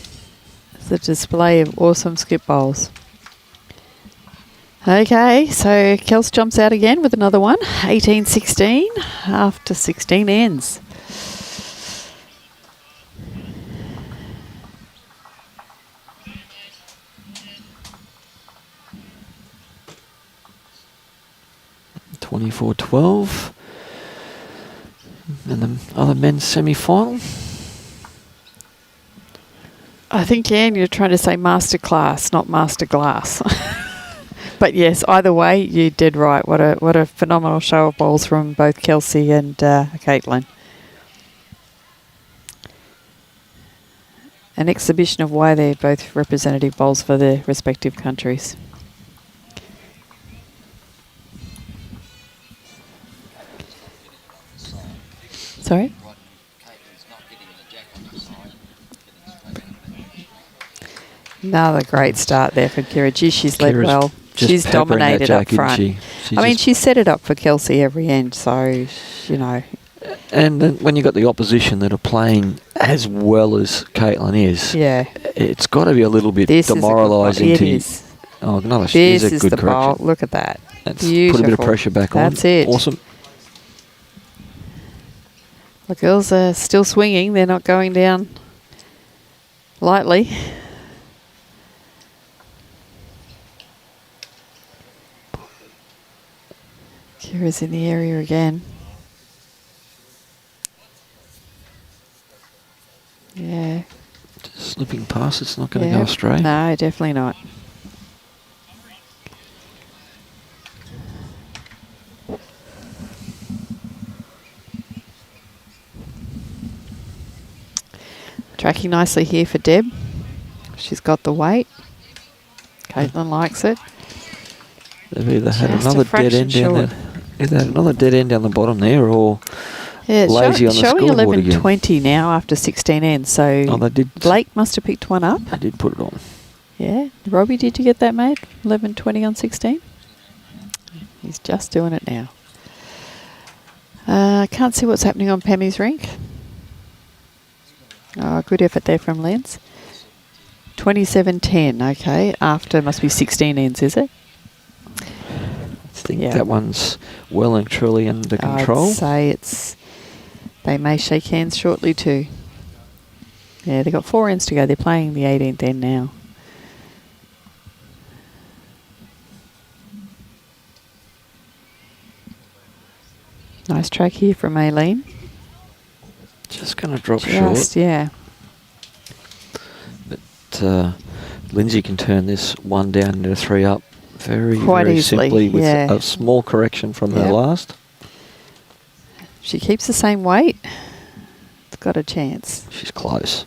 It's a display of awesome skip bowls. Okay, so Kels jumps out again with another one. 18-16 after 16 ends.
$24-12. And the other men's semi-final.
I think, Jan, you're trying to say masterclass, not masterglass. But yes, either way, you did right. What a phenomenal show of bowls from both Kelsey and Katelyn. An exhibition of why they're both representative bowls for their respective countries. Sorry? Another great start there for Kira. Gee, she's led well. She's dominated up front. She set it up for Kelsey every end, so,
And then when you've got the opposition that are playing as well as Katelyn is, it's got to be a little bit demoralising.
It is.
Oh, another
this
is a good
the
correction.
Bowl. Look at that.
That's put a bit of pressure back on.
That's it.
Awesome.
The girls are still swinging. They're not going down lightly. Kira's in the area again. Yeah.
Just slipping past, it's not going to go astray.
No, definitely not. Tracking nicely here for Deb. She's got the weight. Katelyn likes it.
They've either had another dead end down there. Either had another dead end down the bottom there, or lazy on the
showing
scoreboard again.
11-20 now after 16 ends. So
they did.
Blake must have picked one up.
They did put it on.
Yeah, Robbie, did you get that, mate? 11-20 on 16. He's just doing it now. I can't see what's happening on Pemmy's rink. Oh, good effort there from Lens. 27.10, okay. After must be 16 ends, is it?
I think that one's well and truly under control.
I'd say they may shake hands shortly too. Yeah, they've got 4 ends to go. They're playing the 18th end now. Nice track here from Aileen.
Just going to drop short.
Yeah.
But Lynsey can turn this 1 down into 3 up very
easily,
simply with a small correction from her last.
She keeps the same weight. It's got a chance.
She's close.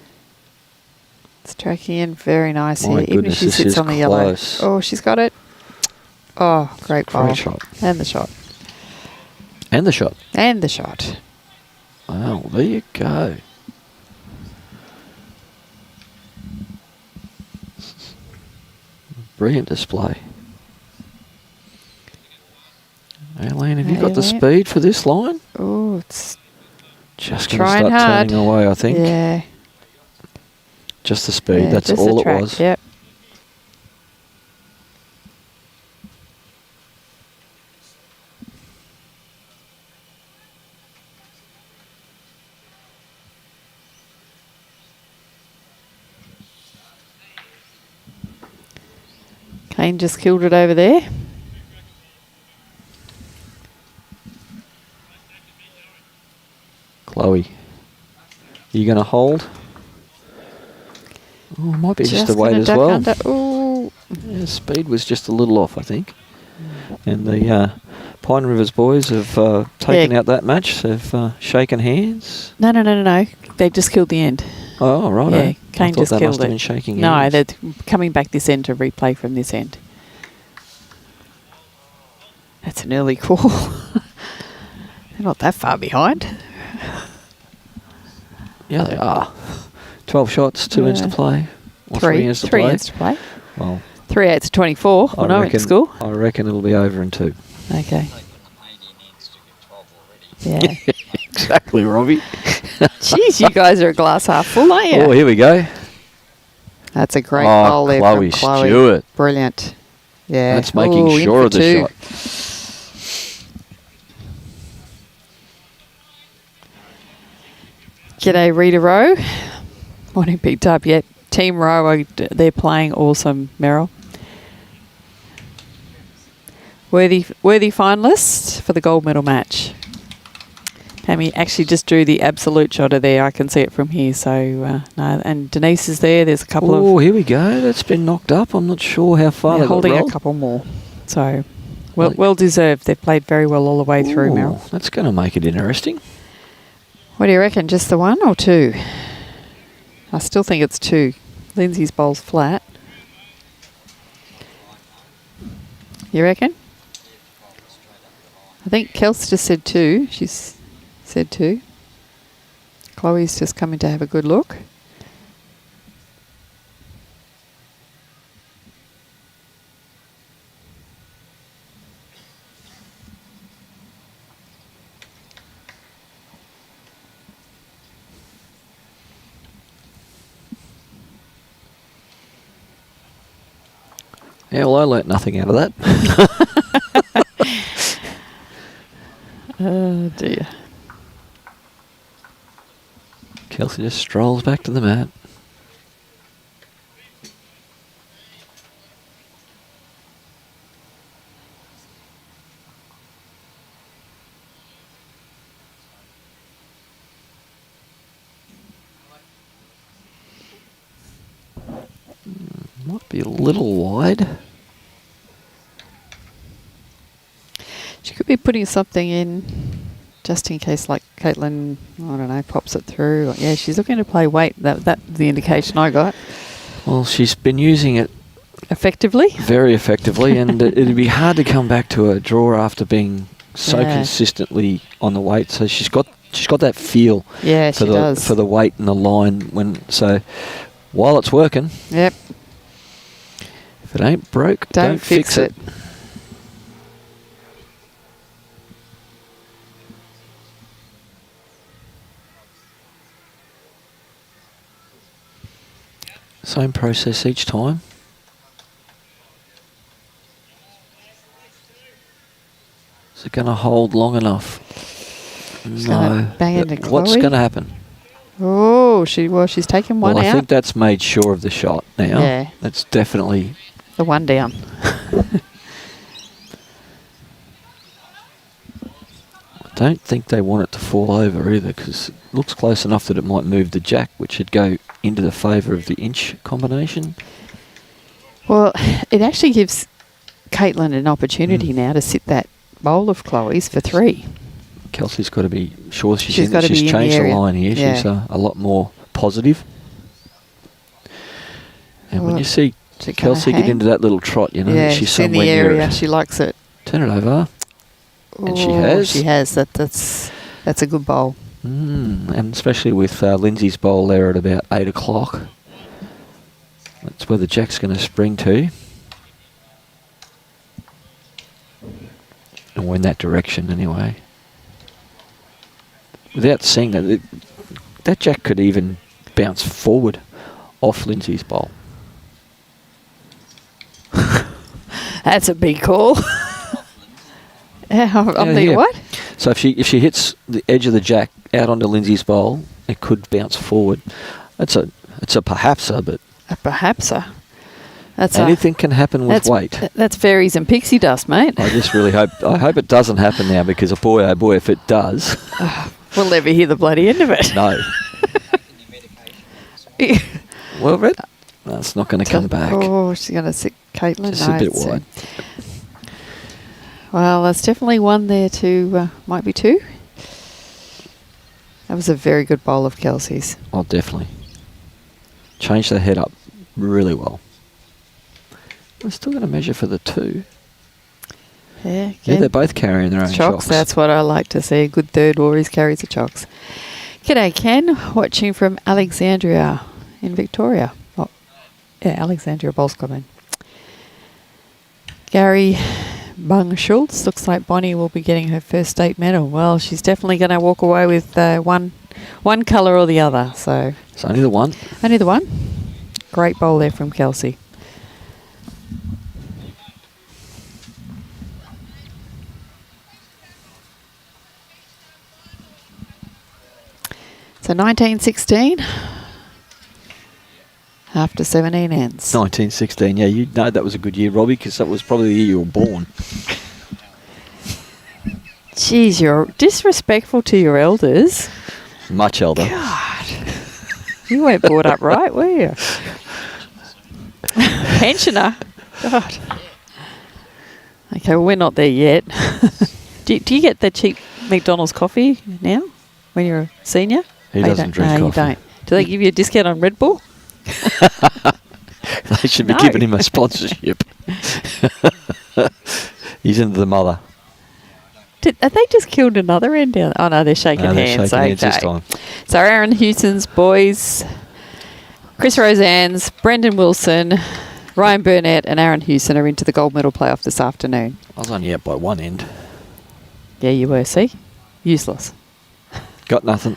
It's tracking in very nice
My
here. Even if
goodness,
she
this
sits
is
on the yellow.
close.
Oh, she's got it. Oh, great ball.
Great shot.
And the shot.
And the shot.
And the shot.
Wow, there you go. Brilliant display. Aileen, have you got the speed for this line?
Oh, it's
just going to start
hard.
turning away, I think.
Yeah.
Just the speed,
Yeah,
that's
just
all
the
it
track,
was.
Yep. Kane just killed it over there.
Chloe, are you going to hold? Oh, it might be just a weight as well. Yeah, speed was just a little off, I think. And the Pine Rivers boys have taken out that match. They've shaken hands.
No. They just killed the end.
Oh, right.
Yeah, Kane just killed
must have
it.
been shaking
No,
hands.
they're coming back this end to replay from this end. That's an early call. They're not that far behind.
Yeah, they are. 12 shots, 2 ends to play. Or 3 ends to play.
3 ends to play.
Well,
3 8s to 24 when I went to school.
I reckon it'll be over in 2.
Okay. Yeah.
Exactly, Robbie.
Jeez, you guys are a glass half full, aren't you?
Oh, here we go.
That's a great bowl there from Chloe.
Stewart.
Brilliant. Yeah.
That's making sure of the
2.
shot.
G'day, Rita Rowe. Morning, picked up yet. Team Rowe, they're playing awesome, Meryl. Worthy finalists for the gold medal match. Pammy actually just drew the absolute shot of there. I can see it from here. So, no, and Denise is there. There's a couple of...
Oh, here we go. That's been knocked up. I'm not sure how far they're
holding a couple more. So, well deserved. They've played very well all the way through, Meryl.
That's going to make it interesting.
What do you reckon? Just the 1 or 2? I still think it's 2. Lynsey's bowl's flat. You reckon? I think Kelsey just said 2. She's said 2. Chloe's just coming to have a good look.
Yeah, well, I learnt nothing out of that.
Oh, dear.
Kelsey just strolls back to the mat. Might be a little wide.
She could be putting something in just in case, like Katelyn, I don't know, pops it through. Yeah, she's looking to play weight. That's the indication I got.
Well, she's been using it
effectively.
Very effectively, and it'd be hard to come back to a draw after being so consistently on the weight. So she's got that feel.
Yeah, she does.
For the weight and the line. So while it's working.
Yep.
If it ain't broke, don't fix it. Same process each time. Is it going to hold long enough?
She's gonna bang into
What's
Chloe.
going to happen?
Oh, she's taken one
Well, I
out.
think that's made sure of the shot now.
Yeah.
That's definitely...
The one down.
I don't think they want it to fall over either, because it looks close enough that it might move the jack, which would go into the favour of the inch combination.
Well, it actually gives Katelyn an opportunity now to sit that bowl of Chloe's for 3.
Kelsey's got to be sure she's
She's
in.
gotta
She's
be in the
changed the
area.
line here.
Yeah.
She's a lot more positive. And when
Well,
you see
she's gonna
Kelsey get
hang.
into that little trot, you know,
Yeah,
she's
she's in the
somewhere near
area.
it.
She likes it.
Turn it over. And she
Oh,
has.
She has. That's a good bowl.
And especially with Lynsey's bowl there at about 8 o'clock. That's where the jack's going to spring to. Or in that direction anyway. Without seeing that, that jack could even bounce forward off Lynsey's bowl.
That's a big call. I'm
Yeah,
thinking,
yeah.
what?
So if she hits the edge of the jack out onto Lynsey's bowl, it could bounce forward. It's a perhaps-a, but
Perhaps. That's
anything can happen with weight.
That's fairies and pixie dust, mate.
I just really hope it doesn't happen now, because boy, oh boy, if it does,
We'll never hear the bloody end of it.
no. Well, Red, that's not going to come back.
Oh, she's going to sit Katelyn.
Just a bit wide.
Well, that's definitely one there to, might be 2. That was a very good bowl of Kelsey's.
Oh, definitely. Change the head up really well. We're still going to measure for the 2.
Yeah,
Yeah, they're both carrying their own shocks.
That's what I like to see. A good third always carries the chocks. G'day, Ken. Watching from Alexandria in Victoria. Oh, yeah, Alexandria Bowls Club. Gary Bung Schultz. Looks like Bonnie will be getting her first state medal. Well, she's definitely going to walk away with one colour or the other. So
It's only the one.
only the one. Great bowl there from Kelsey. So 1916 after 17 ends.
1916, yeah, you know that was a good year, Robbie, because that was probably the year you were born.
Jeez, you're disrespectful to your elders.
Much elder.
God. You weren't brought up right, were you? Pensioner. God. Okay, well, we're not there yet. do you get the cheap McDonald's coffee now when you're a senior?
He
Oh, you
doesn't
don't?
drink
No,
coffee.
you don't. Do they give you a discount on Red Bull?
They should be
No.
giving him a sponsorship. He's into the mother.
Have they just killed another end down? Oh, no, they're shaking
No, they're
hands.
shaking hands this
Okay.
time.
So Aaron Houston's boys, Chris Roseanne's, Brendan Wilson, Ryan Burnett and Aaron Houston are into the gold medal playoff this afternoon.
I was only out by one end.
Yeah, you were, see? Useless.
Got nothing.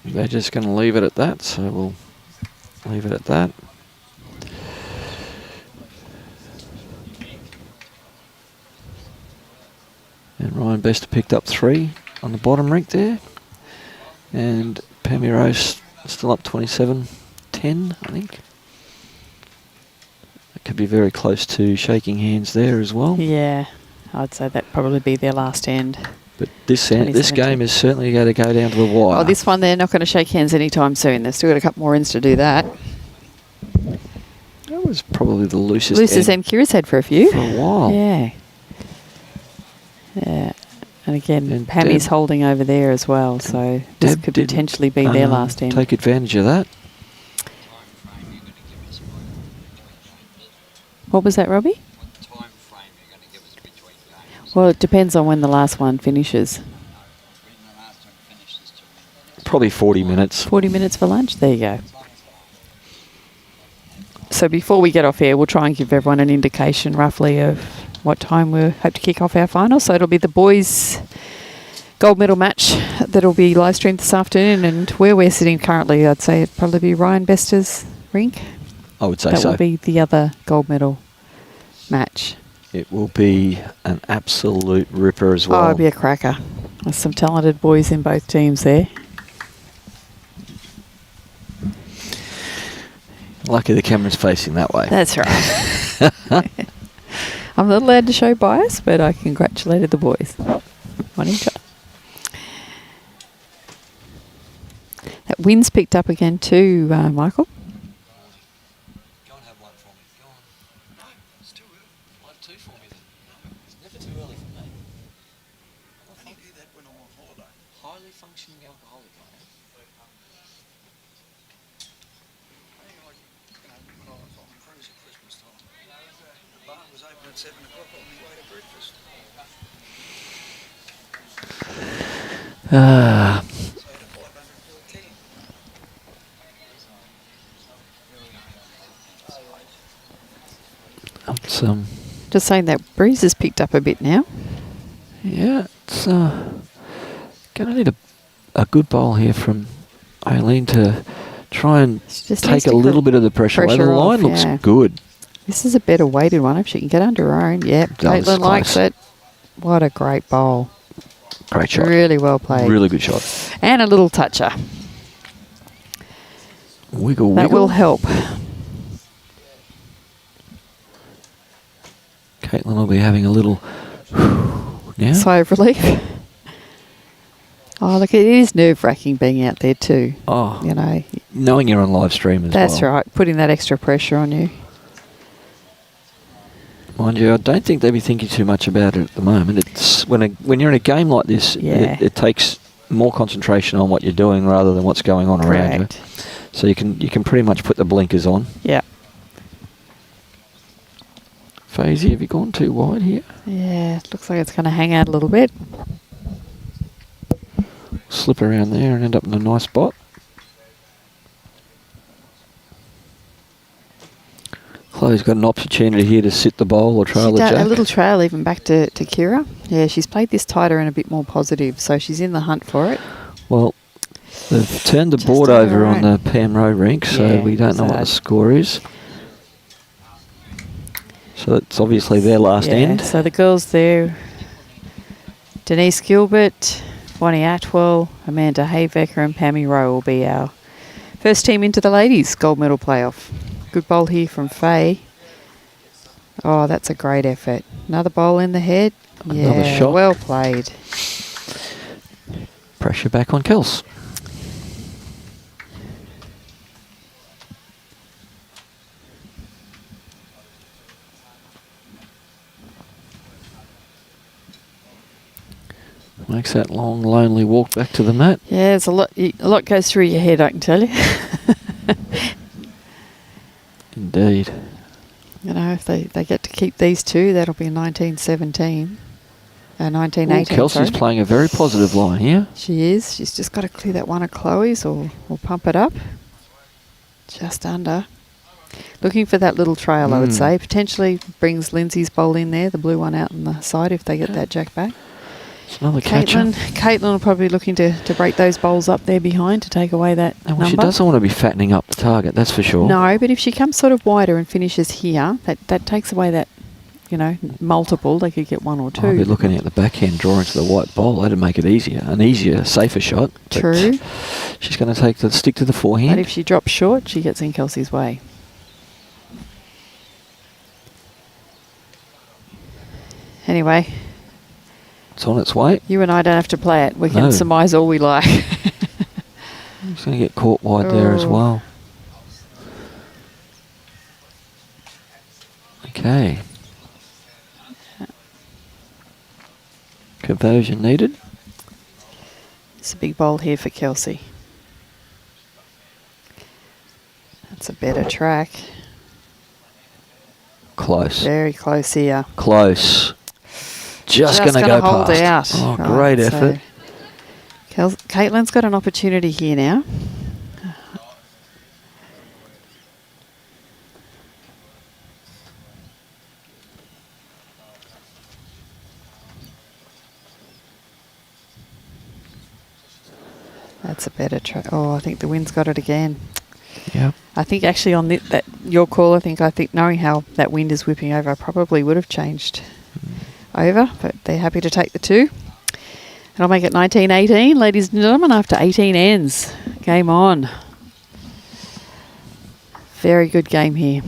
They're just going to leave it at that, so we'll leave it at that. And Ryan Bester picked up 3 on the bottom rink there. And Pammy Rose still up 27-10, I think. It could be very close to shaking hands there as well.
Yeah, I'd say that'd probably be their last end.
But this
27-10.
game is certainly going to go down to the wire.
Oh, this one, they're not going to shake hands anytime soon. They've still got a couple more ends to do that.
That was probably the loosest
End Kira's had for a few.
for a while.
Yeah. Yeah. And again,
And
Pammy's
Deb-
holding over there as well, so this
Deb
could
didn't,
potentially be their last end.
Take advantage of that.
What was that, Robbie? Well, it depends on when the last one finishes.
Probably 40 minutes.
40 minutes for lunch? There you go. So before we get off air, we'll try and give everyone an indication roughly of what time we hope to kick off our final. So it'll be the boys gold medal match that'll be live streamed this afternoon, and where we're sitting currently, I'd say it'd probably be Ryan Bester's rink.
I would say
that
so.
will be the other gold medal match.
It will be an absolute ripper as well.
Oh, it'll be a cracker. There's some talented boys in both teams there.
Lucky the camera's facing that way.
That's right. I'm not allowed to show bias, but I congratulated the boys. One each. That wind's picked up again too, Michael.
Go and have one for me. Go on. No, it's too early. I'll have two for me then. No, it's never too early for me. I only do that when I'm on holiday. Highly functioning alcoholic, I am. I think like, when I was on the cruise at Christmas time, the bar was open at 7 o'clock on my way to breakfast.
Just saying that breeze has picked up a bit now.
Yeah, it's going to need a good bowl here from Aileen to try and
Just
take a little bit of the pressure away. The line looks good.
This is a better weighted one. If she can get under her own. Yep, Katelyn likes it. What a great bowl.
Great shot.
Really well played.
Really good shot.
And a little toucher.
Wiggle,
That
wiggle.
will help.
Katelyn will be having a little now.
Sigh of relief. Oh, look, it is nerve-wracking being out there too.
Oh,
You know,
knowing you're on live stream as well.
that's right. Putting that extra pressure on you.
Mind you, I don't think they'd be thinking too much about it at the moment. It's when you're in a game like this,
Yeah.
it takes more concentration on what you're doing rather than what's going on around you.
Correct.
So you can pretty much put the blinkers on.
Yeah.
Fazy, have you gone too wide here?
Yeah, it looks like it's going to hang out a little bit.
Slip around there and end up in a nice spot. Chloe's got an opportunity here to sit the bowl or trail the jack.
A little trail even back to Kira. Yeah, she's played this tighter and a bit more positive, so she's in the hunt for it.
Well, they've turned the
Just
board
on
over
her
on
own.
the Pam Rowe rink, so
Yeah,
we don't know what the
sad.
score is. So it's obviously their last
Yeah,
end.
so the girls there, Denise Gilbert, Bonnie Atwell, Amanda Hayvecker and Pammy Rowe will be our first team into the ladies' gold medal playoff. Good bowl here from Faye. Oh, that's a great effort. Another bowl in the head.
Another
Yeah,
shot.
well played.
Pressure back on Kels. Makes that long, lonely walk back to the mat.
Yeah, there's a lot goes through your head, I can tell you.
Indeed.
You know, if they get to keep these two, that'll be 1917. 1918,
Kelsey's
sorry.
playing a very positive line here.
She is. She's just got to clear that one of Chloe's or pump it up. Just under. Looking for that little trail, I would say. Potentially brings Lynsey's bowl in there, the blue one out on the side if they get that jack back.
It's another catcher.
Katelyn will probably looking to break those bowls up there behind to take away that
And
number.
she doesn't want to be fattening up the target, that's for sure.
No, but if she comes sort of wider and finishes here, that takes away that, you know, multiple. They could get one or two.
I'll be looking at the backhand draw into the white bowl. That'd make it easier. An easier, safer shot. But
True.
she's going to stick to the forehand.
But if she drops short, she gets in Kelsey's way. Anyway,
It's on its way.
you and I don't have to play it. We can
No.
surmise all we like.
She's going to get caught wide there as
Oh.
well. Okay. Conversion needed.
It's a big bowl here for Kelsey. That's a better track.
Close.
Very close here.
Close. Just going to
gonna
go
hold
past.
out.
Oh,
Right,
great
so
effort.
Katelyn's got an opportunity here now. that's a better try. Oh, I think the wind's got it again.
Yeah.
I think actually on that your call, I think knowing how that wind is whipping over, I probably would have changed over, but they're happy to take the 2. And I'll make it 19-18, ladies and gentlemen, after 18 ends. Game on. Very good game here.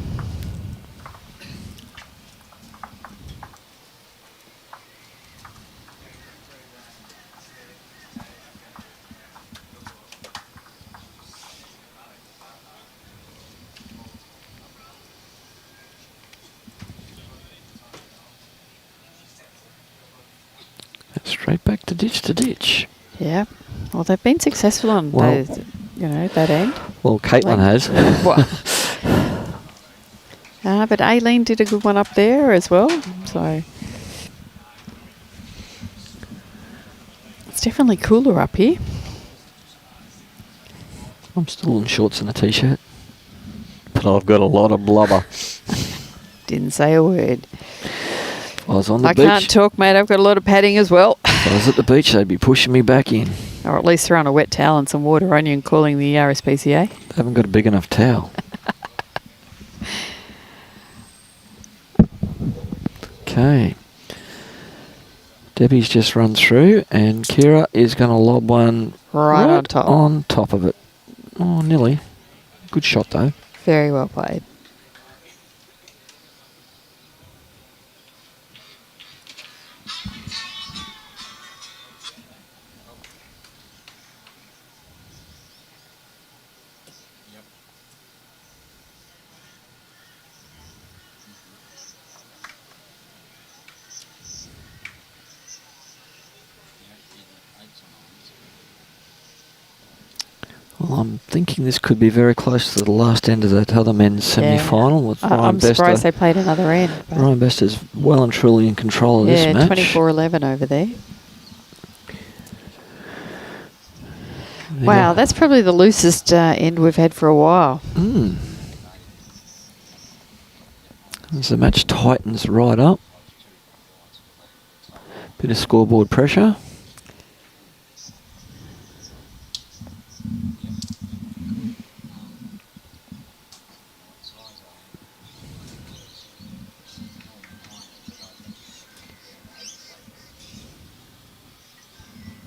Straight back to ditch.
Yeah. Well, they've been successful on those, that end.
Well, Katelyn has.
But Aileen did a good one up there as well. So it's definitely cooler up here.
I'm still in shorts and a t-shirt, but I've got a lot of blubber.
Didn't say a word.
I was on the beach.
I can't talk, mate. I've got a lot of padding as well.
If I was at the beach, they'd be pushing me back in.
Or at least throwing a wet towel and some water on you and calling the RSPCA.
They haven't got a big enough towel. Okay. Debbie's just run through, and Kira is going to lob one
Right on top.
on top of it. Oh, nearly. Good shot, though.
Very well played.
Well, I'm thinking this could be very close to the last end of that other men's semi-final. With
I'm
Ryan
surprised
Bester.
they played another end. but-
Ryan Bester's well and truly in control of this match.
24-11 over there.
Yeah.
Wow, that's probably the loosest end we've had for a while.
As the match tightens right up. Bit of scoreboard pressure.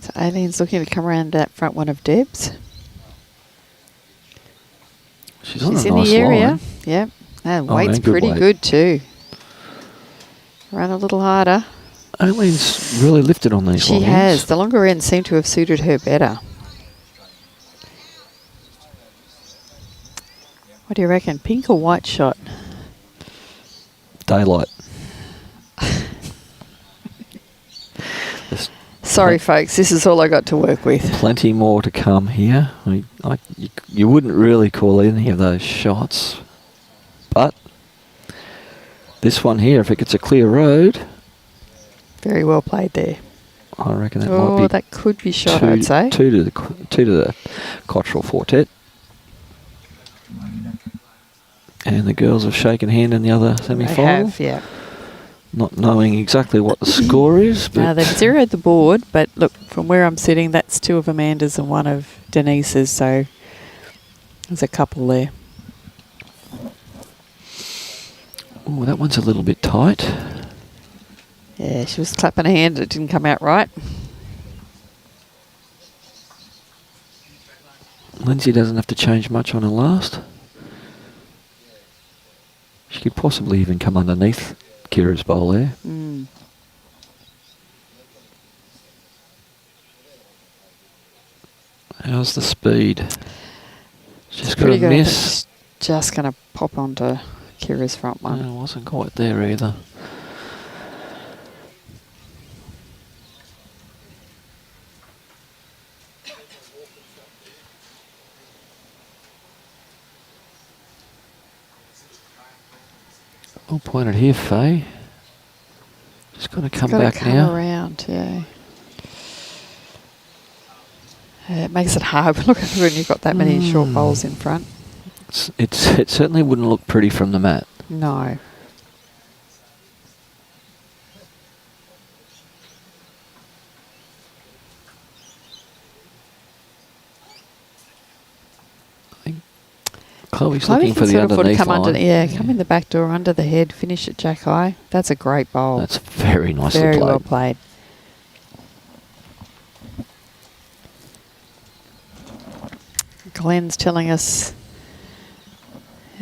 So Aileen's looking to come around that front one of Deb's.
She's on a
in
nice
the area.
line.
Yep. And
Oh,
weight's
and good
pretty
weight.
good too. Run a little harder.
Aileen's really lifted on these
She
lines.
has. The longer ends seem to have suited her better. What do you reckon? Pink or white shot?
Daylight. There's
Sorry, folks. This is all I got to work with.
plenty more to come here. You wouldn't really call any of those shots. But this one here, if it gets a clear road,
Very well played there.
I reckon that might be
that could be shot,
two,
I'd say.
two to the Cottrell Quartet. And the girls have shaken hand in the other
They
semi-final.
have, yeah.
Not knowing exactly what the score is. But
Now, they've zeroed the board, but look, from where I'm sitting, that's 2 of Amanda's and 1 of Denise's, so there's a couple there.
oh, that one's a little bit tight.
Yeah, she was clapping her hand. It didn't come out right.
Lynsey doesn't have to change much on her last. She could possibly even come underneath Kira's bowl there. How's the speed? She's got a
Pretty good.
miss.
It's just going to pop onto Kira's front one.
No, it wasn't quite there either. I'll point it here, Faye. Just got to come
Gotta
back
come
now.
around, yeah. It makes it hard when you've got that many short bowls in front.
It certainly wouldn't look pretty from the mat.
No.
Chloe's
Chloe
looking
can
for the
sort of
underneath
come
line.
come in the back door, under the head, finish at jack high. That's a great bowl.
That's very nicely
Very
played.
well played. Glenn's telling us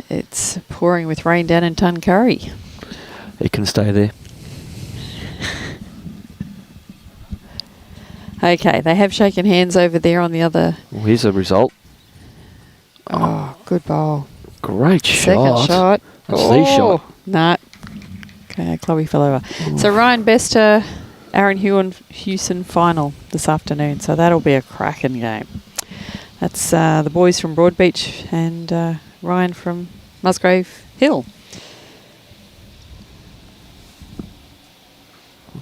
it's pouring with rain down in Tuncurry.
He can stay there.
Okay, they have shaken hands over there on the other.
Well, here's a result.
Oh, good bowl.
Great shot.
Second shot.
That's the shot.
Nah. Okay, Chloe fell over. So Ryan Bester, Aaron Hewson final this afternoon. So that'll be a cracking game. That's the boys from Broadbeach and Ryan from Musgrave Hill.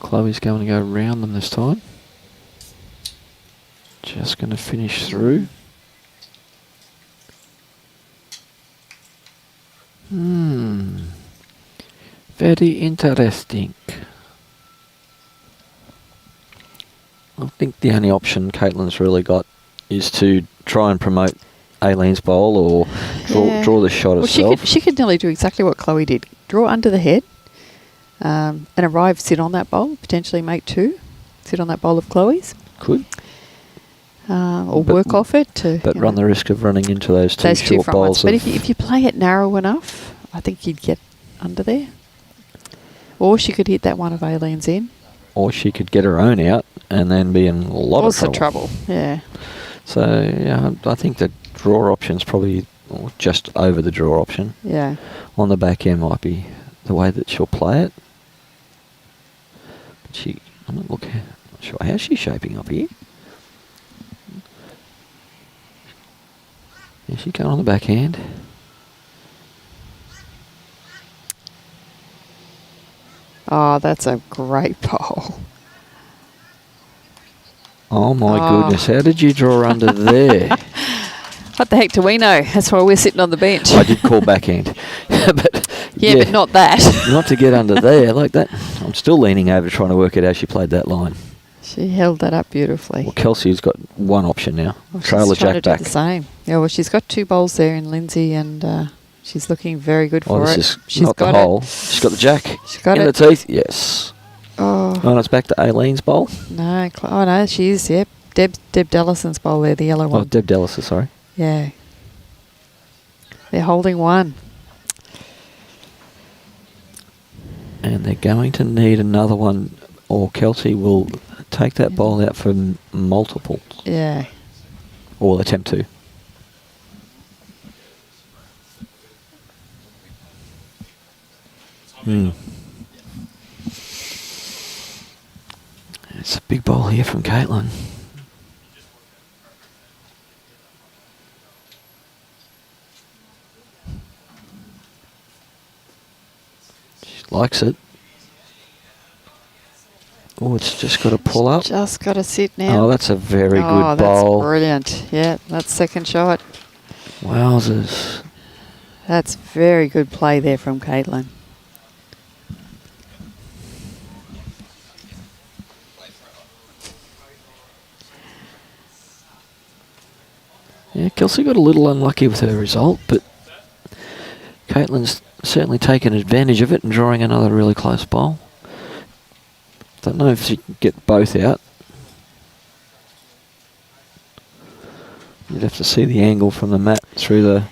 Chloe's going to go round them this time. Just going to finish through. Very interesting. I think the only option Katelyn's really got is to try and promote Aileen's bowl or draw the shot herself.
She could nearly do exactly what Chloe did. Draw under the head and arrive, sit on that bowl, potentially make two. Sit on that bowl of Chloe's.
Could.
Or work off it.
But run the risk of running into those two short bowls.
But if you play it narrow enough, I think you'd get under there. Or she could hit that one of Aileen's in.
Or she could get her own out and then be in a lot of trouble.
Yeah.
So, yeah, I think the draw option's probably just over the draw option.
Yeah.
On the back end might be the way that she'll play it. But I'm not sure how's she shaping up here. Is she going on the backhand?
Oh, that's a great bowl.
Oh my goodness, how did you draw under there?
What the heck do we know? That's why we're sitting on the bench.
I did call backhand. but
but not that.
Not to get under there like that. I'm still leaning over trying to work out how she played that line.
She held that up beautifully.
Well, Kelsey's got one option now.
Well,
Trailer
she's trying
jack
to
back.
do the same. Yeah, well, she's got two bowls there in Lynsey and she's looking very good for it.
This is
She's
not the
got
hole. She's got the jack
She's got
in
it.
the teeth. Yes.
Oh.
And it's back to Aileen's bowl.
No, no, she is, yep. Deb Dalliston's bowl there, the yellow one.
Oh, Deb Dalliston, sorry.
Yeah. They're holding one.
And they're going to need another one, or Kelsey will take that bowl out for multiple.
Yeah.
Or attempt to. It's a big bowl here from Katelyn. She likes it. Oh, it's just got to pull up.
Just got to sit now.
Oh, that's a very good
Oh,
bowl.
that's brilliant. Yeah, that's second shot.
Wowzers.
That's very good play there from Katelyn.
Yeah, Kelsey got a little unlucky with her result, but Katelyn's certainly taken advantage of it and drawing another really close bowl. Don't know if she can get both out. You'd have to see the angle from the mat through the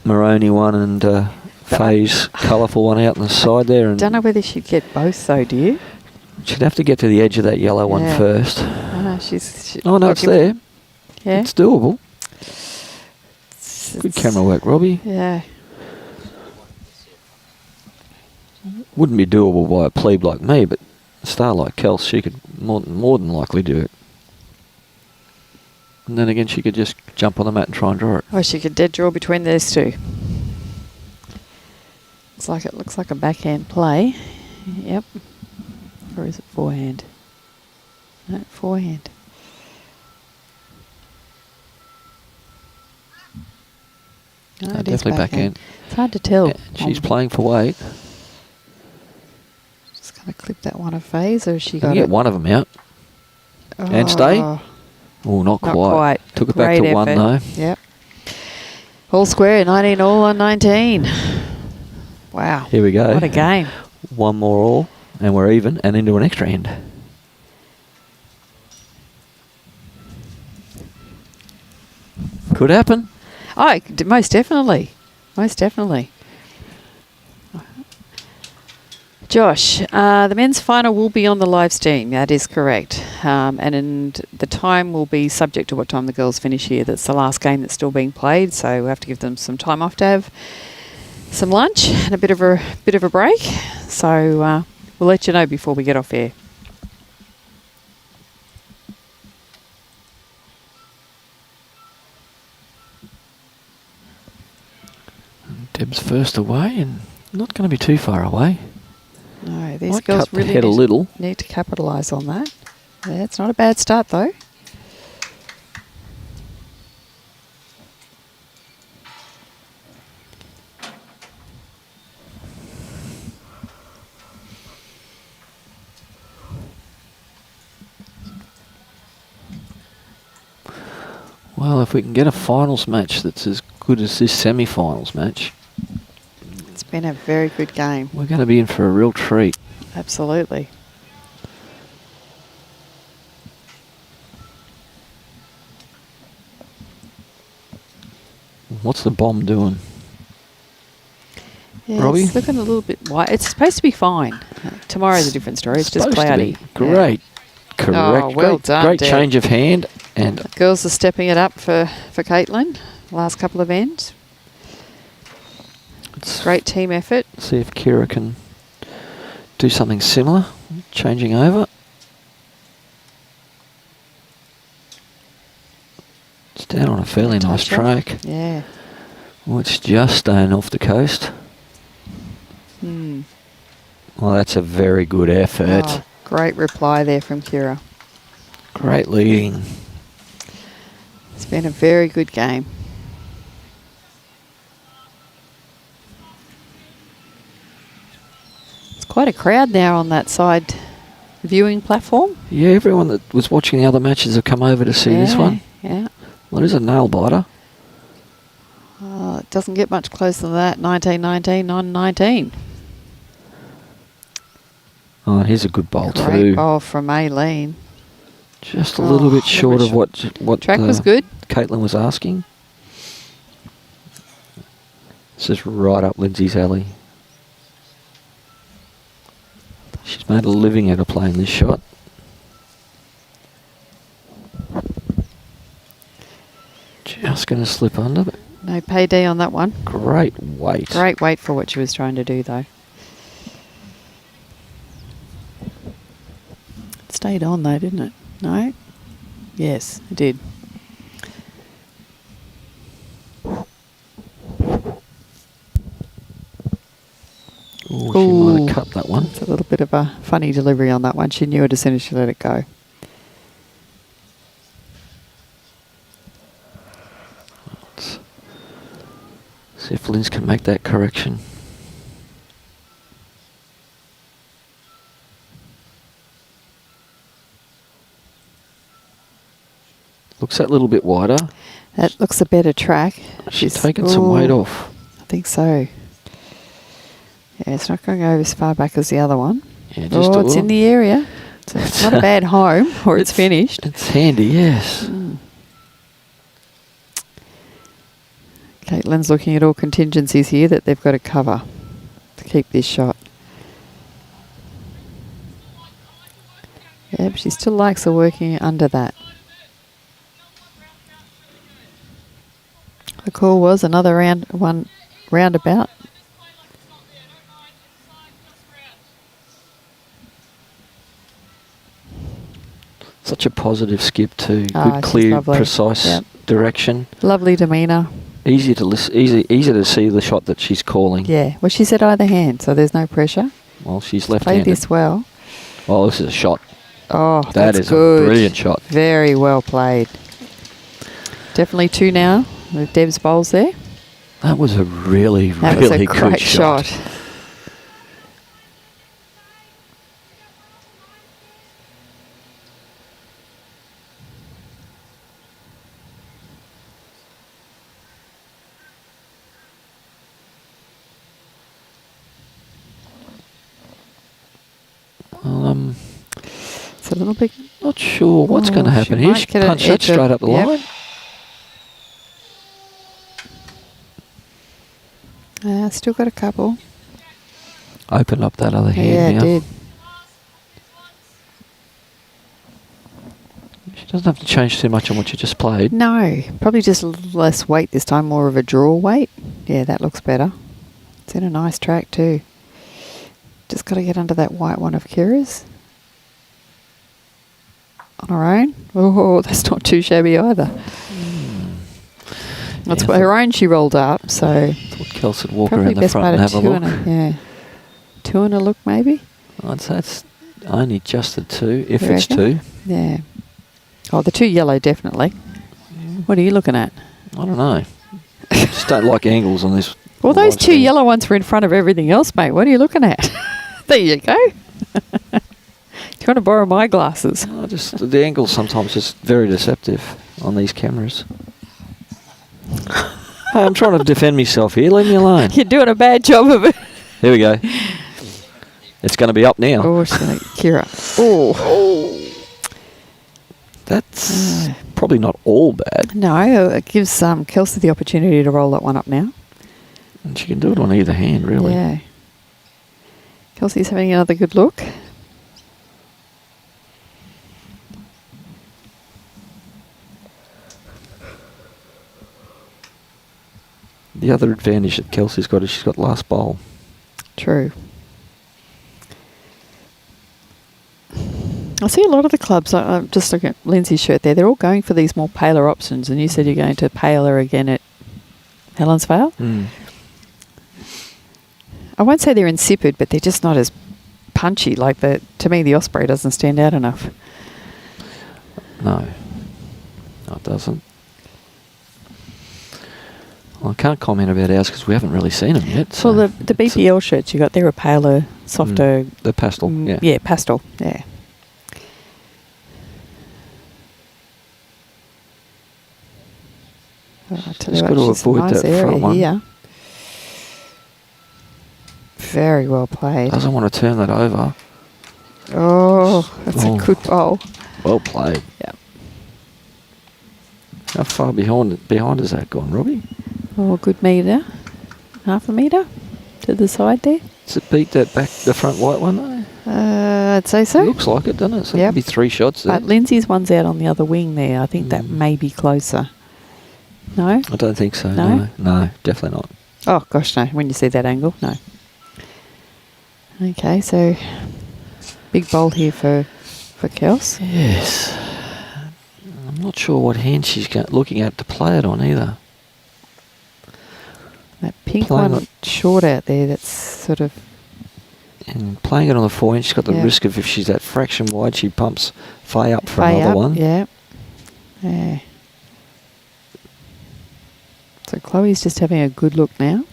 Maroney one and Faye's colourful one out on the side there. And
don't know whether she'd get both though, do you?
She'd have to get to the edge of that yellow one first.
Oh, no,
it's there.
Yeah.
It's doable. Good camera work, Robbie.
Yeah.
Wouldn't be doable by a plebe like me, but a star like Kels, she could more than likely do it. And then again, she could just jump on the mat and try and draw it.
Or she could dead draw between those two. Looks like a backhand play. Yep. Or is it forehand? No, forehand. No, it is
definitely backhand.
It's hard to tell.
Yeah, she's playing for weight.
Just going to clip that one of Faye's, or has she
Can
got
you
it?
get one of them out and stay? Oh, not quite. Took it back to
Great
one
effort.
though.
Yep. All square, 19 all on 19. Wow.
Here we go.
What a game.
One more all, and we're even, and into an extra end. Could happen.
Oh, most definitely. Most definitely. Josh, the men's final will be on the live stream. That is correct. And the time will be subject to what time the girls finish here. That's the last game that's still being played, so we'll have to give them some time off to have some lunch and a bit of a break. So we'll let you know before we get off air.
Deb's first away, and not going to be too far away.
No, these
Might
girls
cut the
really
head a little.
need to capitalise on that. Yeah, it's not a bad start though.
Well, if we can get a finals match that's as good as this semi-finals match,
It's been a very good game.
we're going to be in for a real treat.
Absolutely.
What's the bomb doing?
Yeah,
Robbie?
it's looking a little bit white. It's supposed to be fine. Tomorrow's a different story. It's just
Supposed to
cloudy.
be. Great. Correct.
Oh, well
great,
done,
Great
Deb.
change of hand.
Yeah.
And
The girls are stepping it up for Katelyn. Last couple of ends.
let's
Great team effort.
see if Kira can do something similar. Changing over. It's down on a fairly nice
Touch up.
track.
Yeah.
Well, it's just staying off the coast.
Hmm.
Well, that's a very good effort.
Oh, great reply there from Kira.
Great leading.
It's been a very good game. It's quite a crowd now on that side viewing platform.
Yeah, everyone that was watching the other matches have come over to see this one.
Yeah.
Well, it is a nail biter.
Oh, it doesn't get much closer than that. 19-19, 9-19.
Oh, here's a good bowl
Great
too.
bowl from Aileen.
Just a little bit short of what
Track was good.
Katelyn was asking. This is right up Lynsey's alley. She's made a living out of playing this shot. Just going to slip under, but
No payday on that one.
great weight.
Great weight for what she was trying to do, though. It stayed on, though, didn't it? No? Yes, it did.
Oh, she might have cut that one.
It's a little bit of a funny delivery on that one. She knew it as soon as she let it go.
Let's see if Lyns can make that correction. Looks that little bit wider.
That looks a better track.
She's taken some weight off.
I think so. Yeah, it's not going over as far back as the other one.
Yeah, just a
Oh, it's
little.
in the area. It's not a bad home, or it's finished.
It's handy, yes.
Katelyn's looking at all contingencies here that they've got to cover to keep this shot. Yeah, but she still likes the working under that. The call was another roundabout.
Such a positive skip too.
Ah,
Good,
she's
clear,
lovely.
precise
Yep.
direction.
Lovely demeanour.
Easy to see the shot that she's calling.
Yeah, well, she said either hand, so there's no pressure.
Well, she's
Play
left-handed.
this well.
Oh, this is a shot.
Oh,
That
that's
is
good.
a brilliant shot.
Very well played. Definitely two now with Deb's bowls there.
That was a really,
That
really
was a
good
great
shot.
shot. It's a little bit...
Not sure what's going to happen
she
here.
might
She
get an
punched that
edge of-
straight up the
yep.
line.
Still got a couple.
Opened up that other
Yeah,
hand
it
now.
did.
She doesn't have to change too much on what you just played.
No, probably just a little less weight this time, more of a draw weight. Yeah, that looks better. It's in a nice track too. Just got to get under that white one of Kira's. On her own. Oh, that's not too shabby either. That's what her own she rolled up, so...
Thought Kelsey would walk
probably
around the
best
front
part
and
of
have a
two
look.
and a, two and a look maybe.
I'd say it's only just the two, if
You
it's
reckon?
two.
Yeah. Oh, the two yellow definitely. What are you looking at?
I don't know. Just don't like angles on this.
Well, those
live
two
stream.
yellow ones were in front of everything else, mate. What are you looking at? There you go. Do you want to borrow my glasses?
The angle's sometimes just very deceptive on these cameras. Hey, I'm trying to defend myself here. Leave me alone.
You're doing a bad job of it.
Here we go. It's going to be up now.
Oh, Kira. Oh.
That's probably not all bad.
No, it gives Kelsey the opportunity to roll that one up now.
And she can do it on either hand, really.
Yeah. Kelsey's having another good look.
The other advantage that Kelsey's got is she's got last bowl.
True. I see a lot of the clubs, I'm just looking at Lynsey's shirt there, they're all going for these more paler options, and you said you're going to paler again at Helensvale?
Mm.
I won't say they're insipid, but they're just not as punchy. Like to me, the Osprey doesn't stand out enough.
No, it doesn't. Well, I can't comment about ours because we haven't really seen them yet. So
Well, the BPL shirts you got, they're a paler, softer...
the pastel, yeah.
Yeah, pastel, yeah. Oh, I tell
Just
you
got to
what, she's a
avoid
nice
that
area
front one.
here. Very well played.
Doesn't want to turn that over.
Oh, that's
Oh.
a good bowl.
Well played.
Yeah.
How far behind is that gone, Robbie?
Oh, good metre. Half a metre to the side there.
Does it beat the front white one though?
I'd say so.
It looks like it, doesn't it? So
Yep.
it could be 3 shots there.
But Lynsey's one's out on the other wing there. I think that may be closer. No?
I don't think so.
No?
No, definitely not.
Oh, gosh, no. When you see that angle, no. Okay, so big bowl here for Kels.
Yes. I'm not sure what hand she's looking at to play it on either.
That pink
Playing
one
it-
short out there, that's sort of...
And playing it on the 4-inch, she's got the
Yeah.
risk of if she's that fraction wide, she pumps fay up for
Way
another
up,
one.
Yeah. Yeah. So Chloe's just having a good look now.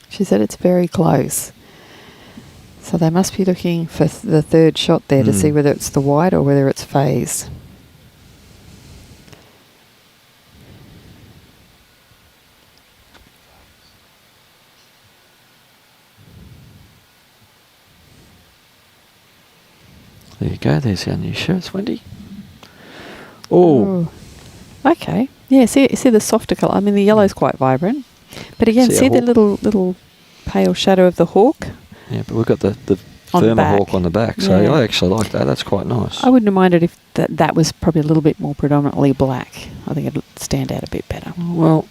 She said it's very close. So they must be looking for the third shot there to see whether it's the white or whether it's phase.
There you go, there's our new shirts, Wendy. Oh,
Okay. Yeah, see the softer colour. I mean, the yellow's quite vibrant. But again,
See
see
a
the little pale shadow of the hawk?
yeah, but we've got the
On the
firmer
back.
hawk on the back, so
Yeah.
I actually like that. That's quite nice.
I wouldn't have minded if that was probably a little bit more predominantly black. I think it'd stand out a bit better.
Well,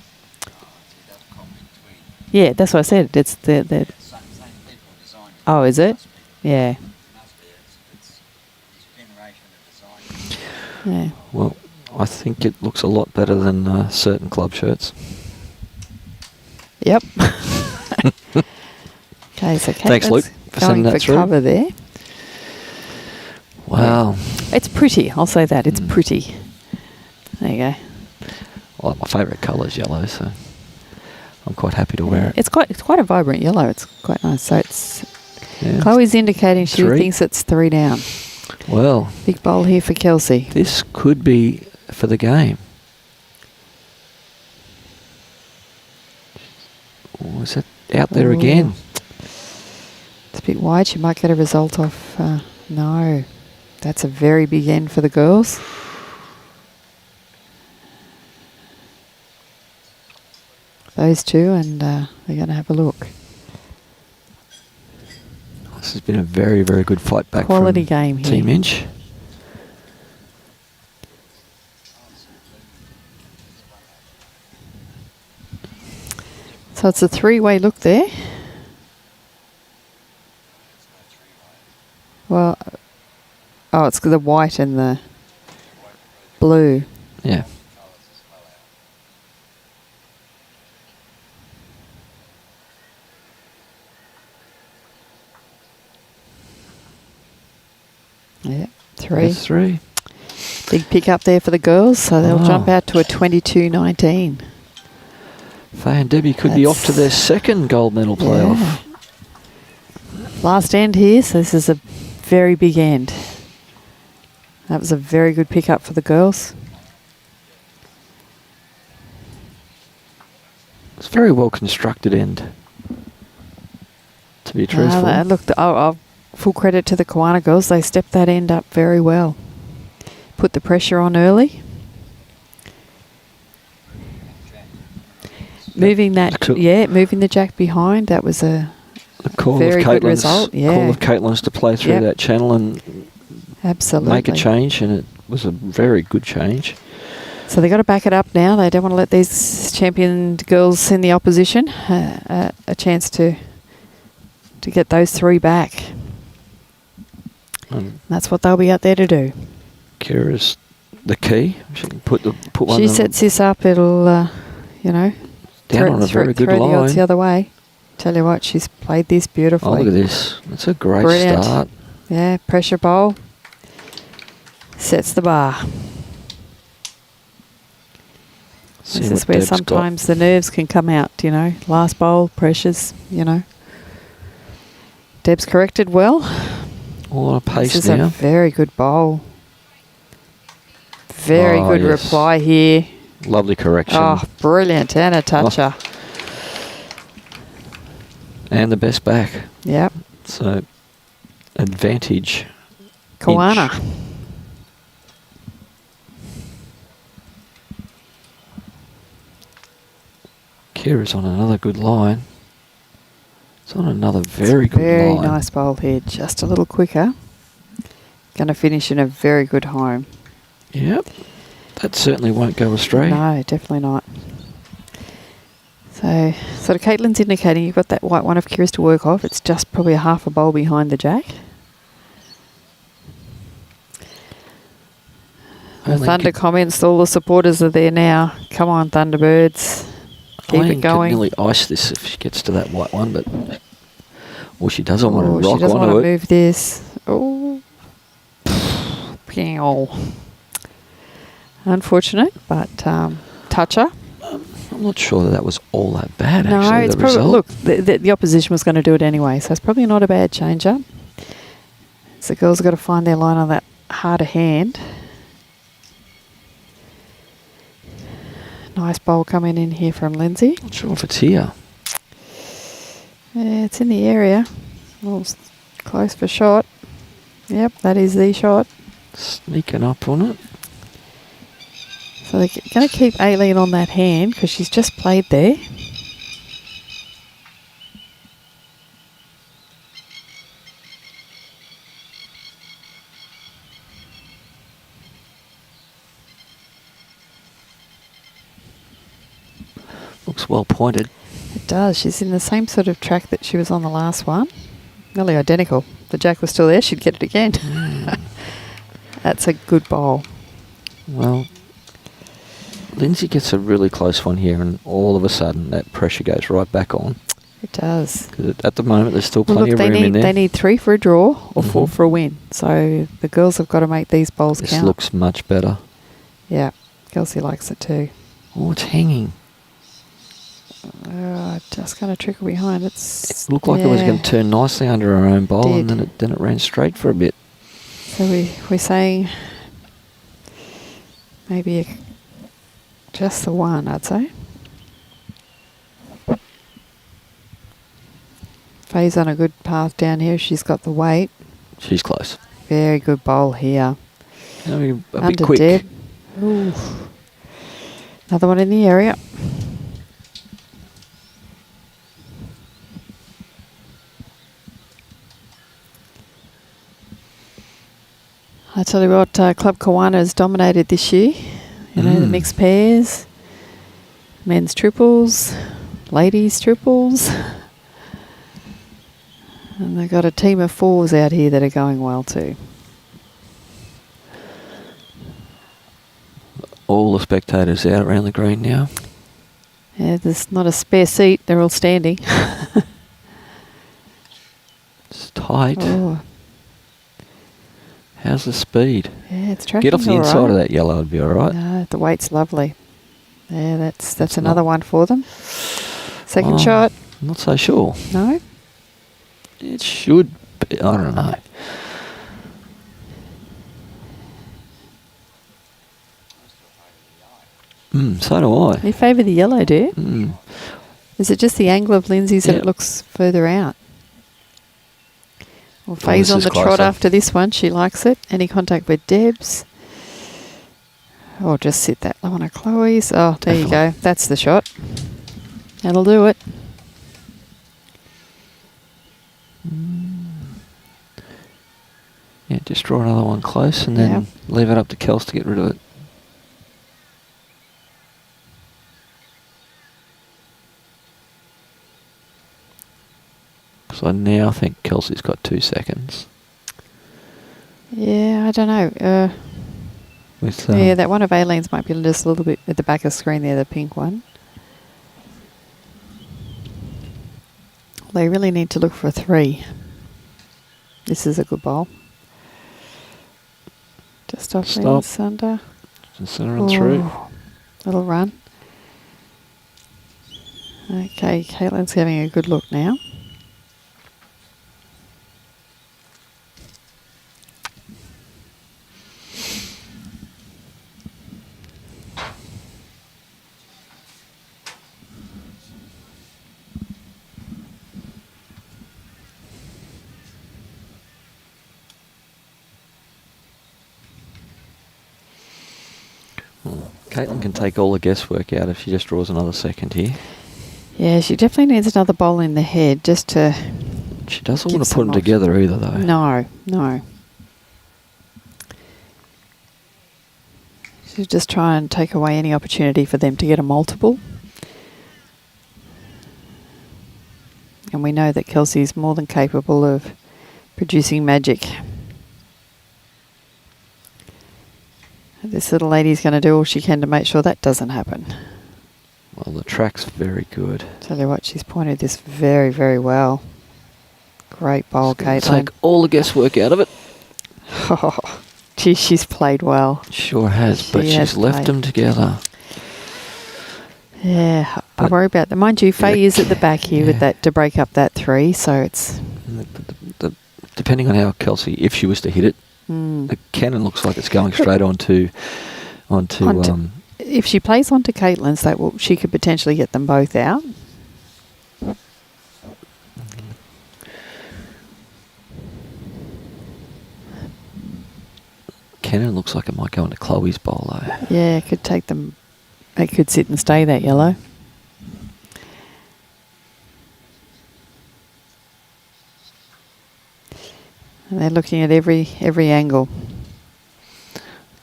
Yeah, that's what I said. It's the oh, is it? Yeah. Yeah.
well, I think it looks a lot better than certain club shirts.
Yep. Okay, so
Thanks, Luke, for
going
sending that
for
through.
cover there.
Wow.
It's pretty. I'll say that. It's
Mm.
pretty. There you go.
Well, my favourite colour is yellow, so I'm quite happy to wear it.
It's quite a vibrant yellow. It's quite nice. So it's
Yeah.
Chloe's indicating she
3.
thinks it's 3 down.
Well,
Big bowl here for Kelsey.
this could be for the game. Oh, is that out there again?
It's a bit wide. She might get a result off. No. That's a very big end for the girls. Those two, and they're going to have a look.
This has been a very, very good fight back.
Quality
from
game here.
Team Inch.
So it's a three-way look there. Well, oh, it's the white and the blue.
Yeah.
Yeah, three.
That's 3.
Big pick up there for the girls, so they'll
Oh.
jump out to a 22-19.
Faye and Debbie could be off to their second gold medal playoff.
Yeah. Last end here, so this is a very big end. That was a very good pick up for the girls.
It's a very well constructed end, to be truthful.
Look, full credit to the Kiwana girls. They stepped that end up very well. Put the pressure on early. Moving that,
Cool.
moving the jack behind. That was a
call
very
of
good
Katelyn's
result. Yeah,
call of Katelyn's to play through
Yep.
that channel and
absolutely
make a change, and it was a very good change.
So they got to back it up now. They don't want to let these champion girls in the opposition a chance to get those 3 back. That's what they'll be out there to do.
Kira's the key. She can put one.
She sets this up. It'll,
down on a very good
throw the odds
line.
the other way. Tell you what, she's played this beautifully.
Oh, look at this. That's a great
Brilliant.
start.
Yeah, pressure bowl. Sets the bar.
See
This
what
is where
Deb's got.
sometimes the nerves can come out, Last bowl, pressures, Deb's corrected well.
All on a pace
This is
now.
a very good bowl. Very
Oh,
good
yes.
reply here.
Lovely correction.
Oh, brilliant. And a toucher.
And the best back.
Yep.
So, advantage.
Kiwana.
Inch. Kira's on another good line. It's on another very good
Very
line.
nice bowl here. Just a little quicker. Going to finish in a very good home.
Yep. That certainly won't go astray.
No, definitely not. So, sort of Katelyn's indicating you've got that white one of Kira's to work off. It's just probably a half a bowl behind the jack. The
Aileen
Thunder
could-
comments, all the supporters are there now. Come on, Thunderbirds. Keep
Aileen
it going.
could nearly ice this if she gets to that white one, but well, she doesn't want to
She
rock
doesn't want
onto
to
it.
move this. Oh. Pew. Unfortunate, but toucher.
I'm not sure that was all that bad,
No,
actually,
it's
the
probably,
result.
look, the opposition was going to do it anyway, so it's probably not a bad change-up. So the girls have got to find their line on that harder hand. Nice bowl coming in here from Lynsey.
Not sure if it's here.
Yeah, it's in the area. Well, close for shot. Yep, that is the shot.
Sneaking up on it.
So they're going to keep Aileen on that hand because she's just played there.
Looks well pointed.
It does. She's in the same sort of track that she was on the last one. Nearly identical. If the jack was still there, she'd get it again. That's a good bowl.
Well, Lynsey gets a really close one here, and all of a sudden that pressure goes right back on.
It does.
'Cause at the moment, there's still
Well,
plenty
look,
of room in there.
they need 3 for a draw or 4
Mhm.
for a win. So the girls have got to make these bowls
This
count.
looks much better.
Yeah, Kelsey likes it too.
Oh, it's hanging.
Just going to trickle behind. It
Looked like it was going to turn nicely under her own bowl, and
Did.
then it ran straight for a bit.
So we're saying maybe just the one, I'd say. Faye's on a good path down here. She's got the weight.
She's close.
Very good bowl here.
A bit
Under
quick.
Deb. Ooh. Another one in the area. I tell you what, Club Kiwana has dominated this year. You know, the mixed pairs, men's triples, ladies triples. And they've got a team of fours out here that are going well too.
All the spectators out around the green now.
Yeah, there's not a spare seat. They're all standing.
It's tight.
Oh.
How's the speed?
Yeah, it's tracking.
Get off the
all
inside
right.
of that yellow, it'd be all right.
No, the weight's lovely. Yeah, that's
It's
another
not-
one for them. Second
Oh,
shot.
I'm not so sure.
No?
It should be. I don't know. So do I.
You favour the yellow, do you? Is it just the angle of Lynsey's that
Yeah.
it looks further out? Well,
this
Faye's on
is
the trot
closer.
after this one. She likes it. Any contact with Deb's? Or just sit that one of Chloe's. Oh, there you go. That's the shot. That'll do it.
Yeah, just draw another one close and then leave it up to Kels to get rid of it. So now I think Kelsey's got 2 seconds.
Yeah, I don't know.
With,
Yeah, that one of Aileen's might be just a little bit at the back of the screen there, the pink one. They really need to look for a 3. This is a good bowl. Just off
Stop.
under.
Just run through.
Little run. Okay, Katelyn's having a good look now.
Katelyn can take all the guesswork out if she just draws another second here.
Yeah, she definitely needs another bowl in the head just to...
She doesn't
Give
want to
some
put them
option.
together either, though.
No, no. She'll just try and take away any opportunity for them to get a multiple. And we know that Kelsey's more than capable of producing magic. This little lady's going to do all she can to make sure that doesn't happen.
Well, the track's very good.
Tell you what, she's pointed this very, very well. Great bowl,
It's gonna
Katelyn.
take all the guesswork out of it.
Oh, gee, she's played well.
Sure has, but
She
she's
has
left
played.
them together.
Yeah, I
But-
worry about that. Mind you, Faye
Yeah,
is at the back here
yeah.
with that to break up that 3, so it's...
Depending on how Kelsey, if she was to hit it, the cannon looks like it's going straight onto
if she plays onto Katelyn's, she could potentially get them both out.
cannon looks like it might go into Chloe's bowl though.
Yeah, it could take them... It could sit and stay, that yellow. And they're looking at every angle.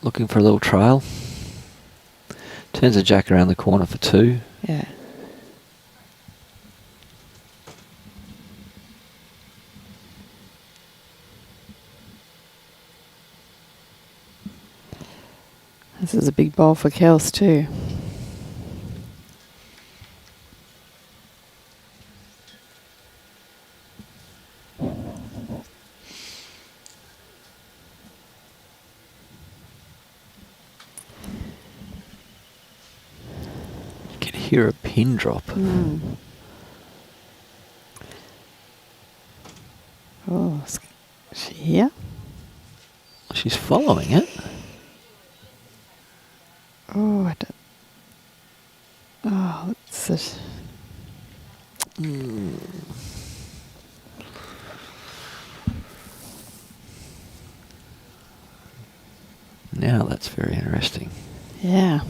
Looking for a little trail. Turns the jack around the corner for 2.
Yeah. This is a big bowl for Kels too.
You can hear a pin drop.
Oh, is she here?
She's following it.
Oh, I don't... Oh, it's a...
Now that's very interesting.
Yeah.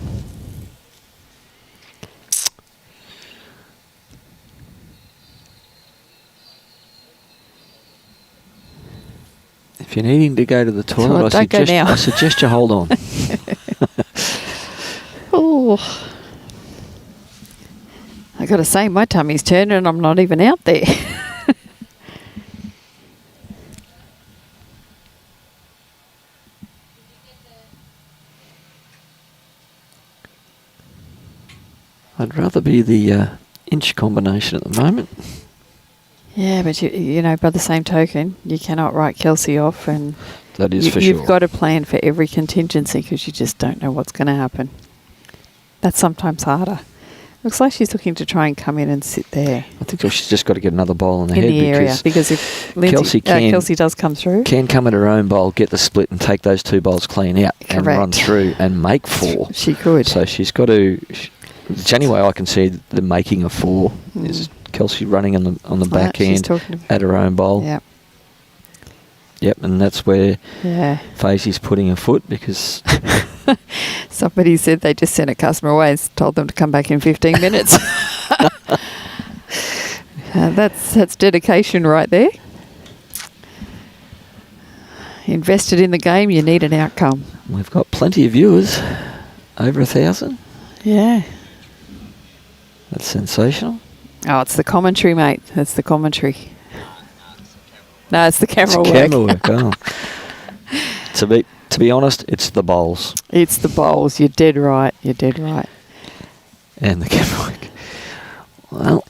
If you're needing to go to the toilet, I suggest you hold on.
Oh. I got to say, my tummy's turning and I'm not even out there.
I'd rather be the inch combination at the moment.
Yeah, but you know, by the same token, you cannot write Kelsey off, and
that is for sure.
You've got to plan for every contingency because you just don't know what's going to happen. That's sometimes harder. Looks like she's looking to try and come in and sit there.
I think she's just got to get another bowl in the
in
head
the area, because if Kelsey does come through,
can come at her own bowl, get the split, and take those 2 bowls clean out.
Correct.
And run through and make 4.
She could.
So she's got to. The only way I can see the making of 4 is Kelsey running on the back end at her own bowl.
Yep.
Yep, and that's where
Fazy's
putting her foot, because
somebody said they just sent a customer away and told them to come back in 15 minutes. That's dedication right there. Invested in the game, you need an outcome.
We've got plenty of viewers, over 1,000.
Yeah.
That's sensational.
Oh, it's the commentary, mate. That's the commentary. No, it's the camera work.
Camera work. Oh. To be honest, it's the bowls.
It's the bowls. You're dead right. You're dead right.
And the camera work. Well.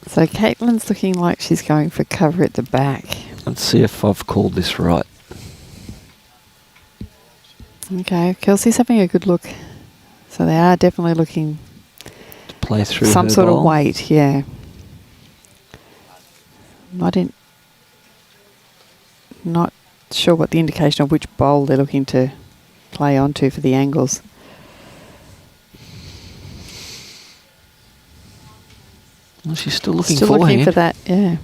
So Katelyn's looking like she's going for cover at the back.
Let's see if I've called this right.
Okay, Kelsey's having a good look. So they are definitely looking
to play through
some sort
bowl.
of weight, yeah. Not sure what the indication of which bowl they're looking to play onto for the angles.
Well, she's still looking
Still looking for that, yeah.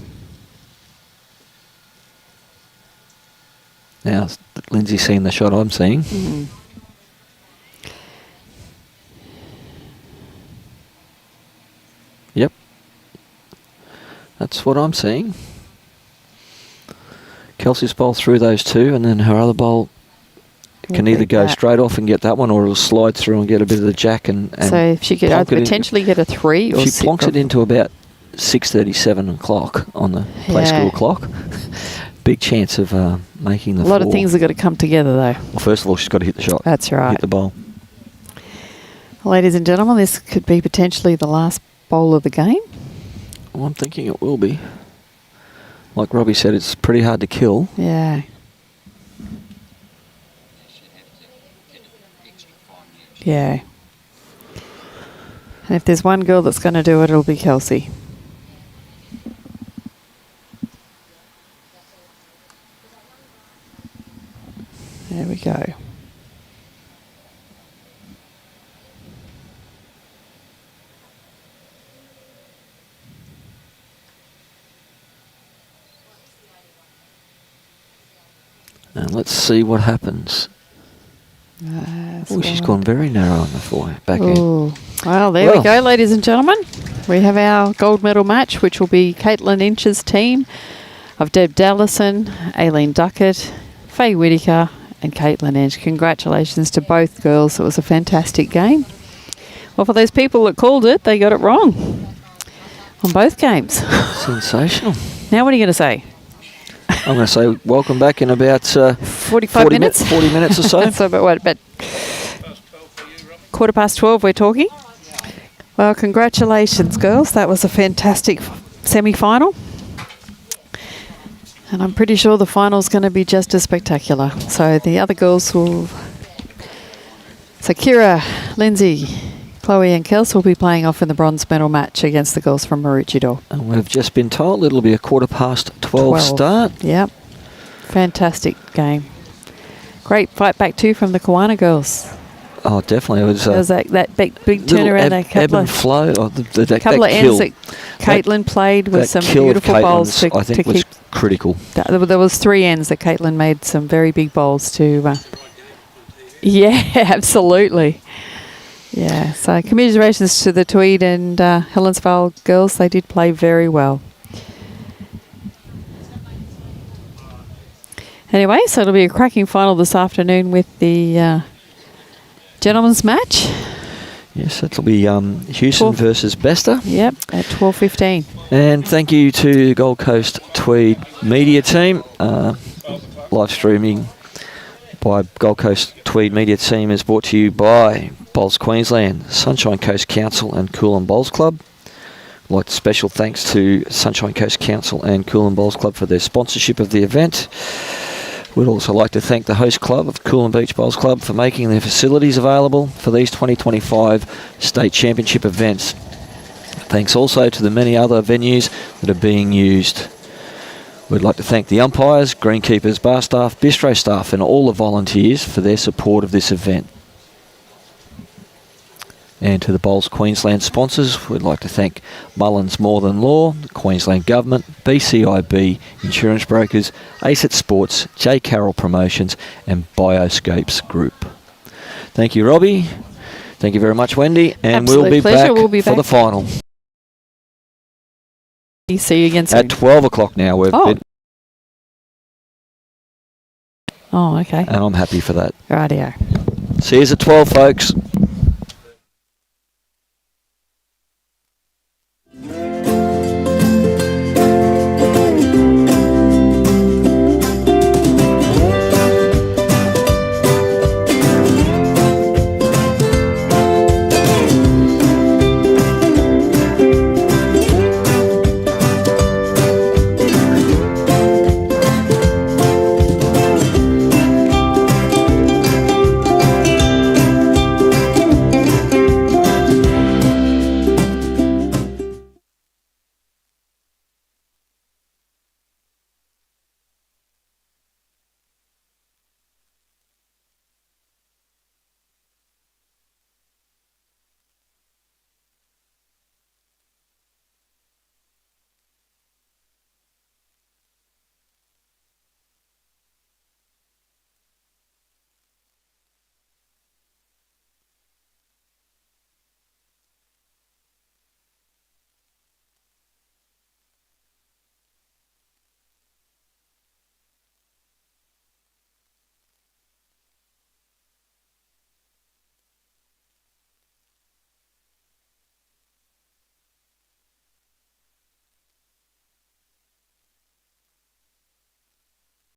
Now, Lynsey's seeing the shot I'm seeing.
Mm.
Yep. That's what I'm seeing. Kelsey's bowl through those 2, and then her other bowl can either go straight off and get that one, or it'll slide through and get a bit of the jack. And
so if she could potentially get a 3 or
she plonks it into about 6:37 o'clock on the play school clock. Big chance of making the 4.
A lot of things have got to come together, though.
Well, first of all, she's got to hit the shot.
That's right.
Hit the bowl.
Ladies and gentlemen, this could be potentially the last bowl of the game.
Well, I'm thinking it will be. Like Robbie said, it's pretty hard to kill.
Yeah. Yeah. And if there's one girl that's going to do it, it'll be Kelsey. There we go.
And let's see what happens. She's gone very narrow on the back end.
Well, there we go, ladies and gentlemen. We have our gold medal match, which will be Katelyn Inch's team of Deb Dalliston, Aileen Duckett, Faye Whittaker and Katelyn Inch. Congratulations to both girls. It was a fantastic game. Well, for those people that called it, they got it wrong on both games.
Sensational.
Now what are you going to say?
I'm going to say welcome back in about
45 minutes?
40 minutes or so.
So about 12:15 we're talking. Well, congratulations, girls. That was a fantastic semi-final. And I'm pretty sure the final's going to be just as spectacular. So the other girls will... So Kira, Lynsey, Chloe and Kelsey will be playing off in the bronze medal match against the girls from Maroochydore.
And we've just been told it'll be a 12:15 start.
Yep. Fantastic game. Great fight back too from the Kawana girls.
Oh, definitely. It was
that big turnaround.
Ebb and flow. That
couple of ends that Katelyn played with some beautiful bowls
I think was critical.
There was 3 ends that Katelyn made some very big bowls to Yeah, absolutely. Yeah, so commiserations to the Tweed and Helensvale girls. They did play very well. Anyway, so it'll be a cracking final this afternoon with the gentlemen's match.
Yes, it'll be Houston versus Bester.
Yep, at 12:15.
And thank you to the Gold Coast Tweed media team. Live streaming by Gold Coast Tweed media team is brought to you by Bowls Queensland, Sunshine Coast Council and Coolum Bowls Club. I'd like special thanks to Sunshine Coast Council and Coolum Bowls Club for their sponsorship of the event. We'd also like to thank the host club of Coolum Beach Bowls Club for making their facilities available for these 2025 state championship events. Thanks also to the many other venues that are being used. We'd like to thank the umpires, greenkeepers, bar staff, bistro staff and all the volunteers for their support of this event. And to the Bowls Queensland sponsors, we'd like to thank Mullins More Than Law, the Queensland Government, BCIB, Insurance Brokers, ACET Sports, J. Carroll Promotions and Bioscopes Group. Thank you, Robbie. Thank you very much, Wendy. And
Absolute
we'll be
pleasure.
back
We'll be
for
back.
the final.
See you again soon.
At 12 o'clock now.
Oh, okay.
And I'm happy for that.
Rightio.
See you at 12, folks.